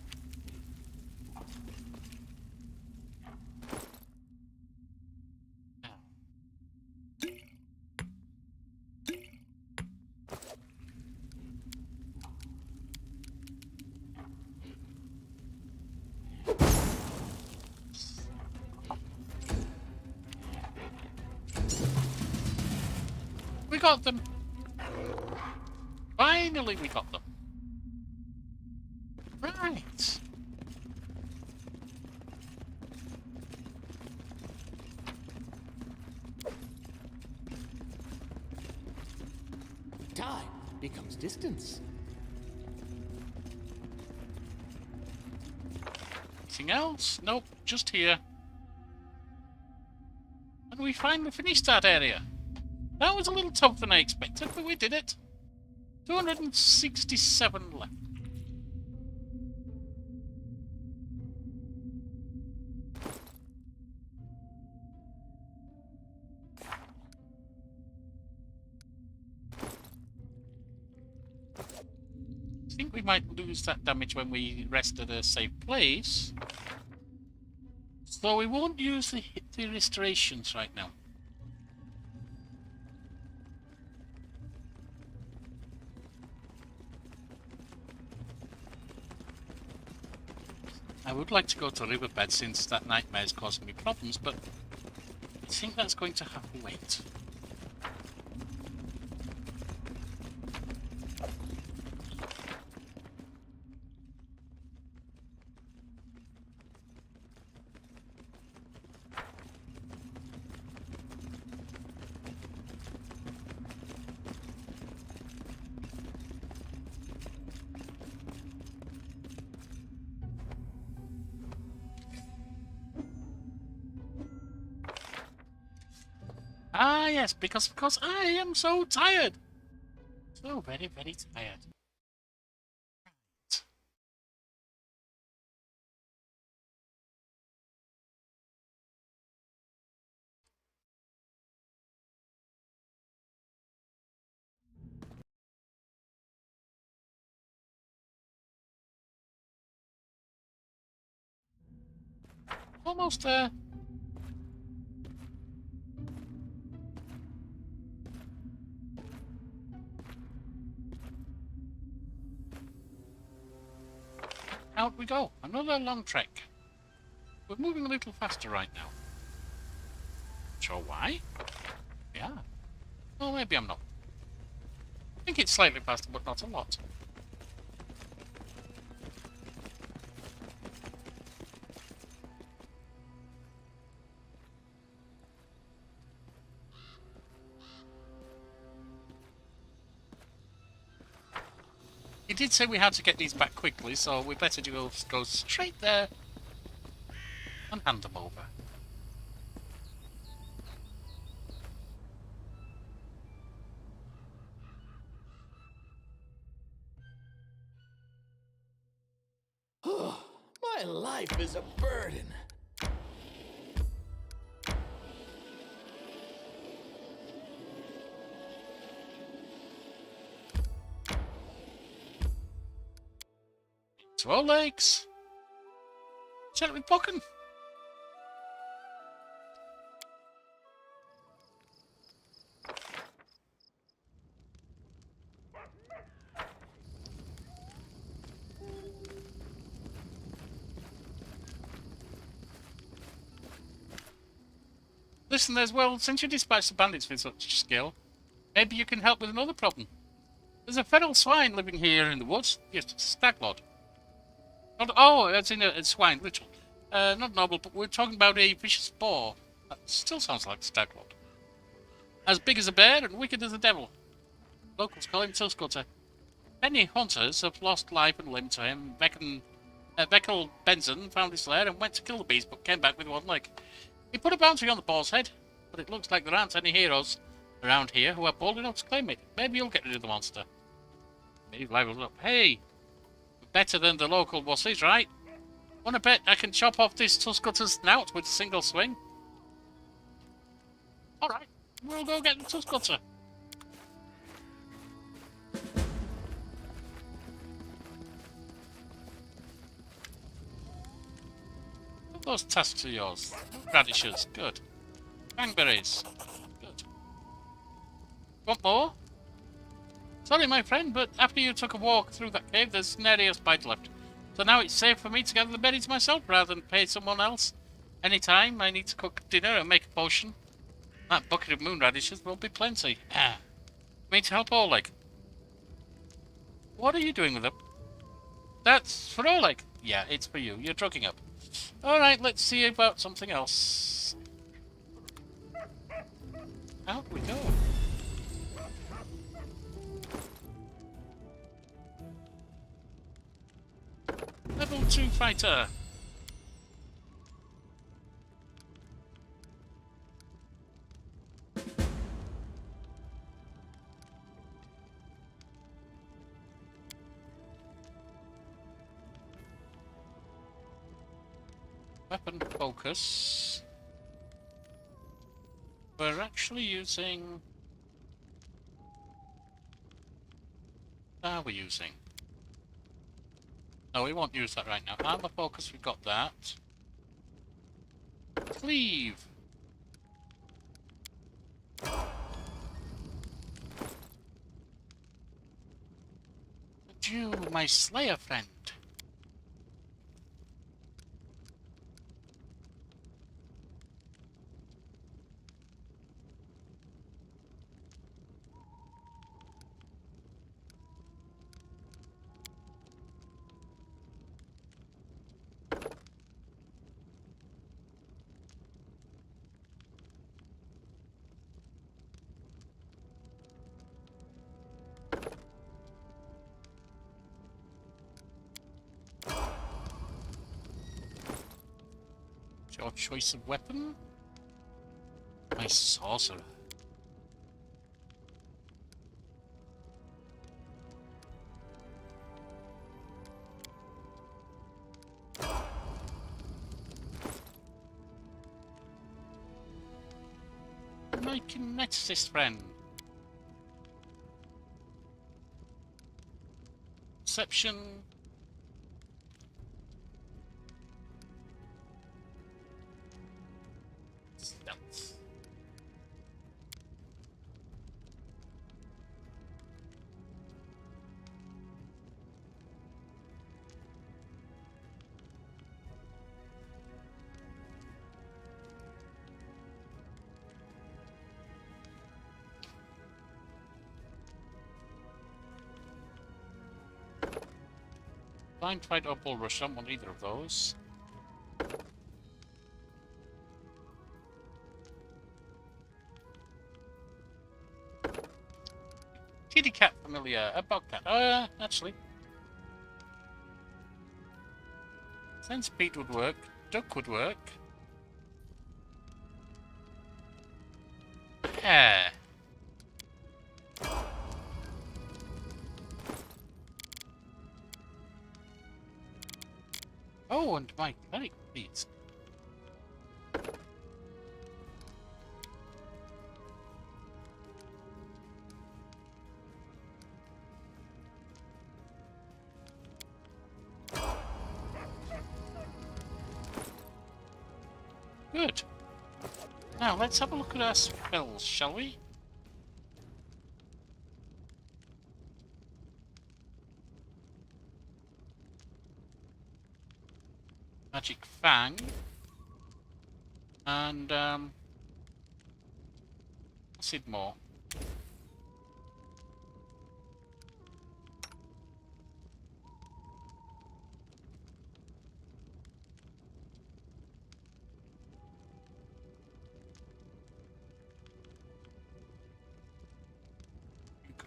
We got them! Finally we got them. Right. Time becomes distance. Anything else? Nope, just here. And we finally finished that area. That was a little tougher than I expected, but we did it. 267 left. I think we might lose that damage when we rest at a safe place. So we won't use the restorations right now. I would like to go to Riverbed since that nightmare is causing me problems, but I think that's going to have to wait. Ah, yes, because of course I am so tired. So very, very tired. Almost there. Out we go. Another long trek. We're moving a little faster right now. Sure why? Yeah. Well, maybe I'm not. I think it's slightly faster, but not a lot. He did say we had to get these back quickly, so we better go straight there and hand them over. My life is a burden. To Oleg's. Chat with Bokken. Listen, as well, since you dispatched the bandits with such skill, maybe you can help with another problem. There's a feral swine living here in the woods. Yes, staglord. Not, oh, that's in a swine, literal. Not noble, but we're talking about a vicious boar. That still sounds like Staglord. As big as a bear and wicked as a devil. Locals call him Tuskcutter. Many hunters have lost life and limb to him. Veckel Benson found his lair and went to kill the beast, but came back with one leg. He put a bounty on the boar's head, but it looks like there aren't any heroes around here who are bold enough to claim it. Maybe you'll get rid of the monster. Maybe levels up. Hey! Better than the local wussies, right? Wanna bet I can chop off this Tuskcutter's snout with a single swing? Alright, we'll go get the Tuskcutter. Those tasks are yours. Radishes, good. Fangberries, good. Want more? Sorry, my friend, but after you took a walk through that cave, there's nary a spite left. So now it's safe for me to gather the berries myself rather than pay someone else. Anytime I need to cook dinner and make a potion, that bucket of moonradishes will be plenty. Me to help Oleg. What are you doing with them? That's for Oleg. Yeah, it's for you. You're drugging up. Alright, let's see about something else. Out we go. Level 2 fighter. Weapon focus. We're actually using... What are we using? No, we won't use that right now. Armor focus, we've got that. Cleave. Adieu, my slayer friend. Your choice of weapon? My sorcerer. My kineticist friend. Perception. Stealth. Blind fight or bull rush, I don't want either of those. Kitty cat familiar, a bobcat. Actually. Centipede would work, duck would work. Hare. Oh, and my cleric, please. Good. Now, let's have a look at our spells, shall we? Magic Fang. And, Acid More.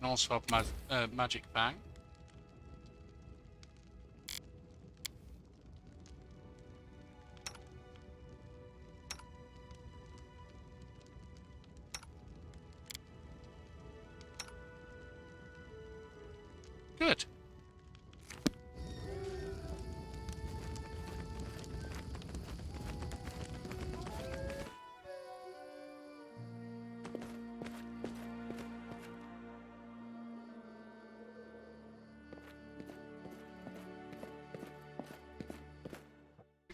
can also have Magic Bang. Good.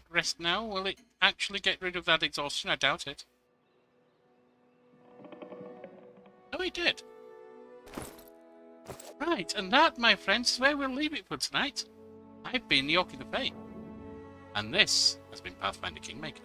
Rest now? Will it actually get rid of that exhaustion? I doubt it. Oh, it did. Right, and that, my friends, is where we'll leave it for tonight. I've been the Ocular Fate, and this has been Pathfinder Kingmaker.